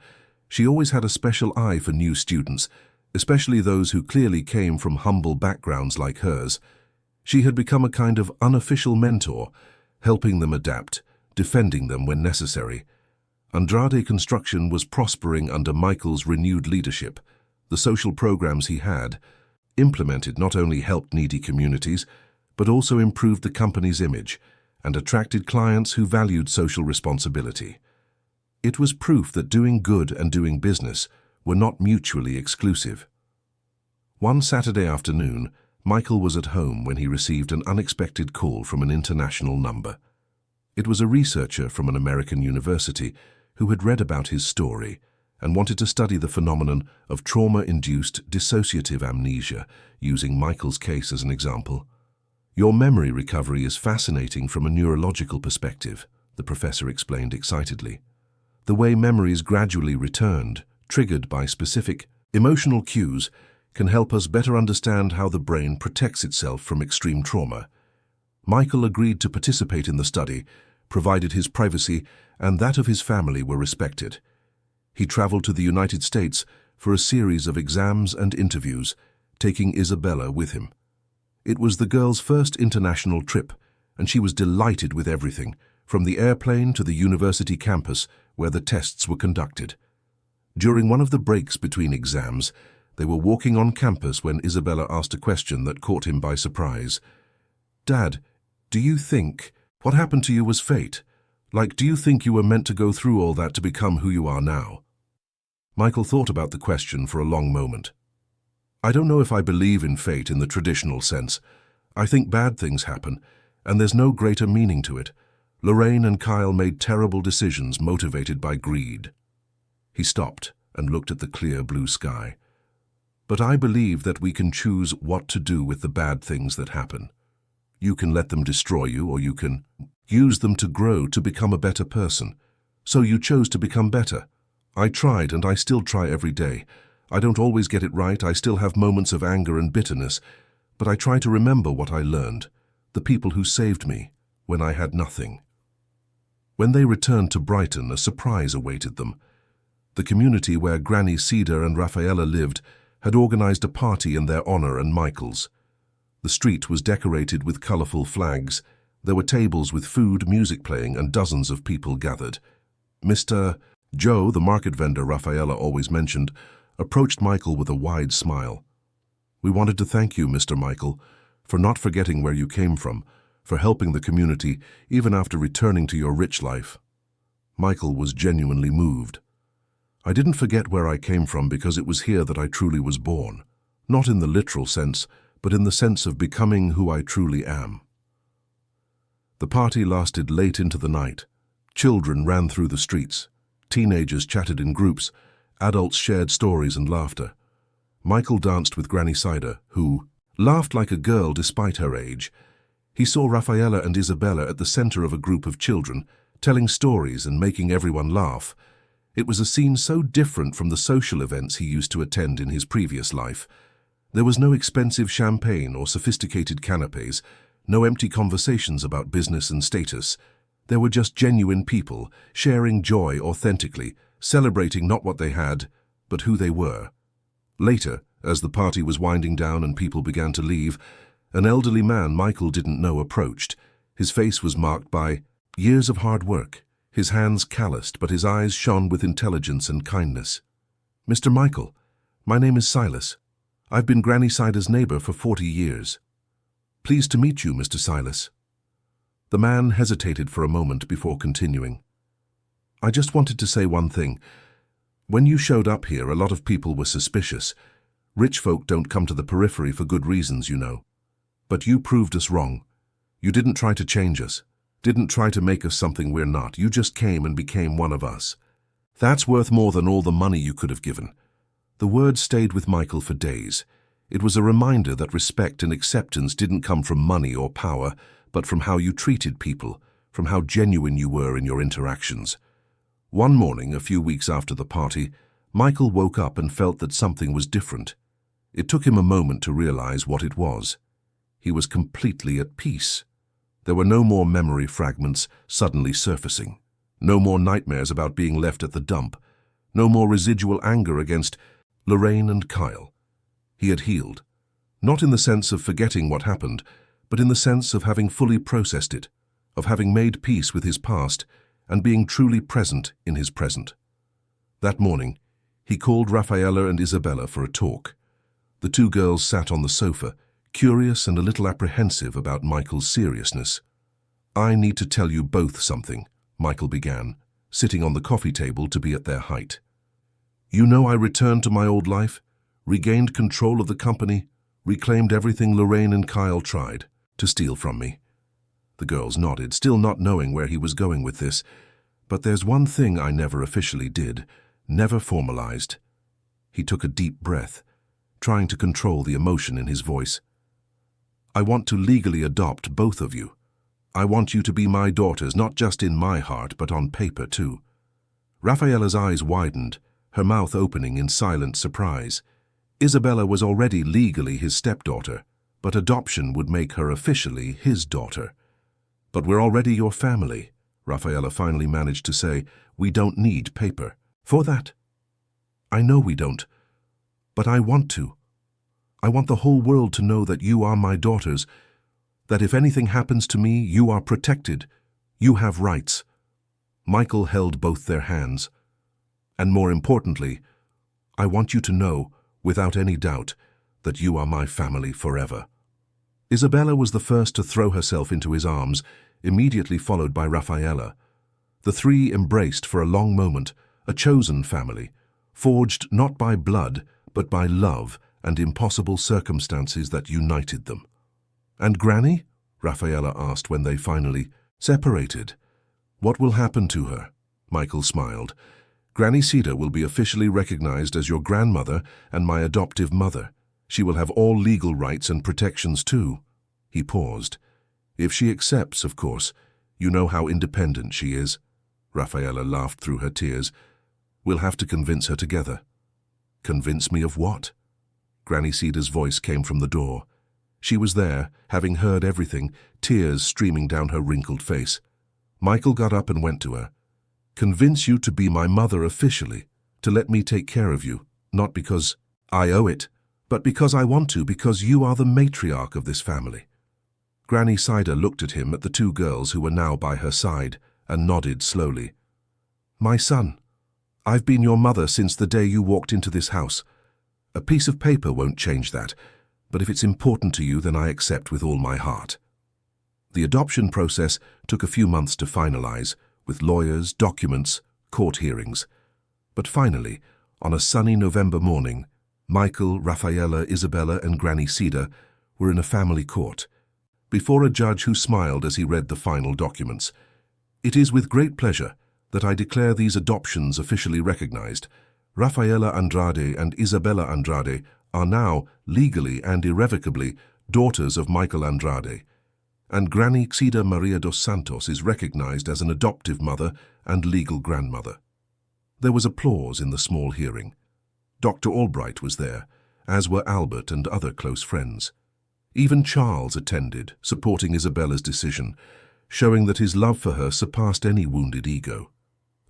She always had a special eye for new students, especially those who clearly came from humble backgrounds like hers. She had become a kind of unofficial mentor, helping them adapt, defending them when necessary. Andrade Construction was prospering under Michael's renewed leadership. The social programs he had implemented not only helped needy communities, but also improved the company's image and attracted clients who valued social responsibility. It was proof that doing good and doing business were not mutually exclusive. One Saturday afternoon, Michael was at home when he received an unexpected call from an international number. It was a researcher from an American university who had read about his story and wanted to study the phenomenon of trauma-induced dissociative amnesia, using Michael's case as an example. "Your memory recovery is fascinating from a neurological perspective," the professor explained excitedly. "The way memories gradually returned, triggered by specific emotional cues, can help us better understand how the brain protects itself from extreme trauma." Michael agreed to participate in the study, provided his privacy and that of his family were respected. He traveled to the United States for a series of exams and interviews, taking Isabella with him. It was the girl's first international trip, and she was delighted with everything, from the airplane to the university campus where the tests were conducted. During one of the breaks between exams, they were walking on campus when Isabella asked a question that caught him by surprise. "Dad, do you think what happened to you was fate? Like, do you think you were meant to go through all that to become who you are now?" Michael thought about the question for a long moment. "I don't know if I believe in fate in the traditional sense. I think bad things happen, and there's no greater meaning to it. Lorraine and Kyle made terrible decisions motivated by greed." He stopped and looked at the clear blue sky. "But I believe that we can choose what to do with the bad things that happen. You can let them destroy you, or you can Use them to grow, to become a better person. So you chose to become better. I tried, and I still try every day. I don't always get it right, I still have moments of anger and bitterness, but I try to remember what I learned, the people who saved me when I had nothing. When they returned to Brighton, a surprise awaited them. The community where Granny Cedar and Rafaela lived had organized a party in their honor and Michael's. The street was decorated with colorful flags. There were tables with food, music playing, and dozens of people gathered. Mr. Joe, the market vendor Rafaela always mentioned, approached Michael with a wide smile. "We wanted to thank you, Mr. Michael, for not forgetting where you came from, for helping the community even after returning to your rich life." Michael was genuinely moved. "I didn't forget where I came from because it was here that I truly was born, not in the literal sense, but in the sense of becoming who I truly am." The party lasted late into the night. Children ran through the streets. Teenagers chatted in groups. Adults shared stories and laughter. Michael danced with Granny Cedar, who laughed like a girl despite her age. He saw Rafaela and Isabella at the center of a group of children, telling stories and making everyone laugh. It was a scene so different from the social events he used to attend in his previous life. There was no expensive champagne or sophisticated canapes, no empty conversations about business and status. There were just genuine people, sharing joy authentically, celebrating not what they had, but who they were. Later, as the party was winding down and people began to leave, an elderly man Michael didn't know approached. His face was marked by years of hard work, his hands calloused, but his eyes shone with intelligence and kindness. "Mr. Michael, my name is Silas. I've been Granny Cider's neighbor for 40 years. Pleased to meet you, Mr. Silas." The man hesitated for a moment before continuing. "I just wanted to say one thing. When you showed up here, a lot of people were suspicious. Rich folk don't come to the periphery for good reasons, you know. But you proved us wrong. You didn't try to change us, didn't try to make us something we're not. You just came and became one of us. That's worth more than all the money you could have given." The words stayed with Michael for days. It was a reminder that respect and acceptance didn't come from money or power, but from how you treated people, from how genuine you were in your interactions. One morning, a few weeks after the party, Michael woke up and felt that something was different. It took him a moment to realize what it was. He was completely at peace. There were no more memory fragments suddenly surfacing, no more nightmares about being left at the dump, no more residual anger against Lorraine and Kyle. He had healed, not in the sense of forgetting what happened, but in the sense of having fully processed it, of having made peace with his past and being truly present in his present. That morning, he called Rafaela and Isabella for a talk. The two girls sat on the sofa, curious and a little apprehensive about Michael's seriousness. "I need to tell you both something," Michael began, sitting on the coffee table to be at their height. "You know, I returned to my old life, regained control of the company, reclaimed everything Lorraine and Kyle tried to steal from me." The girls nodded, still not knowing where he was going with this. "But there's one thing I never officially did, never formalized." He took a deep breath, trying to control the emotion in his voice. "I want to legally adopt both of you. I want you to be my daughters, not just in my heart, but on paper too." Rafaela's eyes widened, her mouth opening in silent surprise. Isabella was already legally his stepdaughter, but adoption would make her officially his daughter. "But we're already your family," Rafaela finally managed to say. "We don't need paper for that." "I know we don't, but I want to. I want the whole world to know that you are my daughters, that if anything happens to me, you are protected. You have rights." Michael held both their hands. "And more importantly, I want you to know, without any doubt, that you are my family forever." Isabella was the first to throw herself into his arms, immediately followed by Rafaela. The three embraced for a long moment, a chosen family, forged not by blood, but by love and impossible circumstances that united them. "And Granny?" Rafaela asked when they finally separated. "What will happen to her?" Michael smiled. "Granny Cedar will be officially recognized as your grandmother and my adoptive mother. She will have all legal rights and protections too." He paused. "If she accepts, of course. You know how independent she is." Raffaella laughed through her tears. "We'll have to convince her together." "Convince me of what?" Granny Cedar's voice came from the door. She was there, having heard everything, tears streaming down her wrinkled face. Michael got up and went to her. "Convince you to be my mother officially, to let me take care of you, not because I owe it, but because I want to, because you are the matriarch of this family." Granny Cider looked at him, at the two girls who were now by her side, and nodded slowly. "My son, I've been your mother since the day you walked into this house. A piece of paper won't change that, but if it's important to you, then I accept with all my heart." The adoption process took a few months to finalize, with lawyers, documents, court hearings. But finally, on a sunny November morning, Michael, Raffaella, Isabella, and Granny Cedar were in a family court, before a judge who smiled as he read the final documents. "It is with great pleasure that I declare these adoptions officially recognized. Raffaella Andrade and Isabella Andrade are now, legally and irrevocably, daughters of Michael Andrade, and Granny Cida Maria dos Santos is recognized as an adoptive mother and legal grandmother." There was applause in the small hearing. Dr. Albright was there, as were Albert and other close friends. Even Charles attended, supporting Isabella's decision, showing that his love for her surpassed any wounded ego.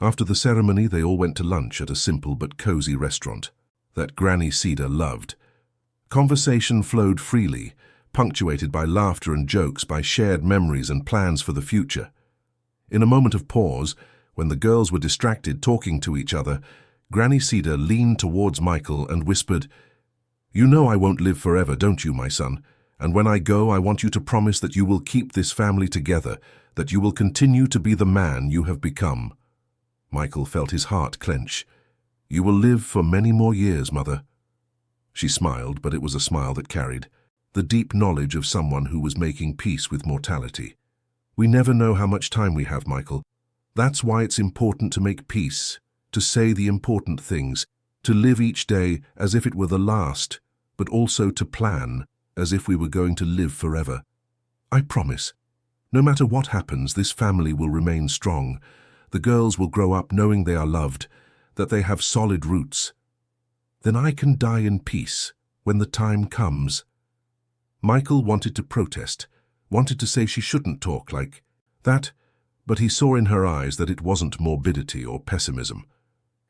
After the ceremony, they all went to lunch at a simple but cozy restaurant that Granny Cedar loved. Conversation flowed freely, punctuated by laughter and jokes, by shared memories and plans for the future. In a moment of pause, when the girls were distracted talking to each other, Granny Cedar leaned towards Michael and whispered, "You know I won't live forever, don't you, my son? And when I go, I want you to promise that you will keep this family together, that you will continue to be the man you have become." Michael felt his heart clench. "You will live for many more years, Mother." She smiled, but it was a smile that carried the deep knowledge of someone who was making peace with mortality. "We never know how much time we have, Michael. That's why it's important to make peace, to say the important things, to live each day as if it were the last, but also to plan as if we were going to live forever. I promise. No matter what happens, this family will remain strong. The girls will grow up knowing they are loved, that they have solid roots. Then I can die in peace when the time comes." Michael wanted to protest, wanted to say she shouldn't talk like that, but he saw in her eyes that it wasn't morbidity or pessimism.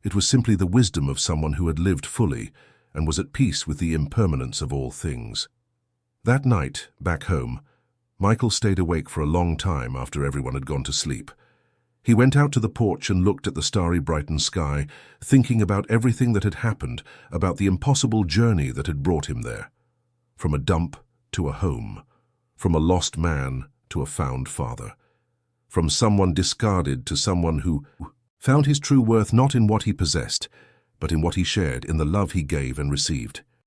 It was simply the wisdom of someone who had lived fully and was at peace with the impermanence of all things. That night, back home, Michael stayed awake for a long time after everyone had gone to sleep. He went out to the porch and looked at the starry brightened sky, thinking about everything that had happened, about the impossible journey that had brought him there. From a dump to a home, from a lost man to a found father, from someone discarded to someone who found his true worth not in what he possessed, but in what he shared, in the love he gave and received.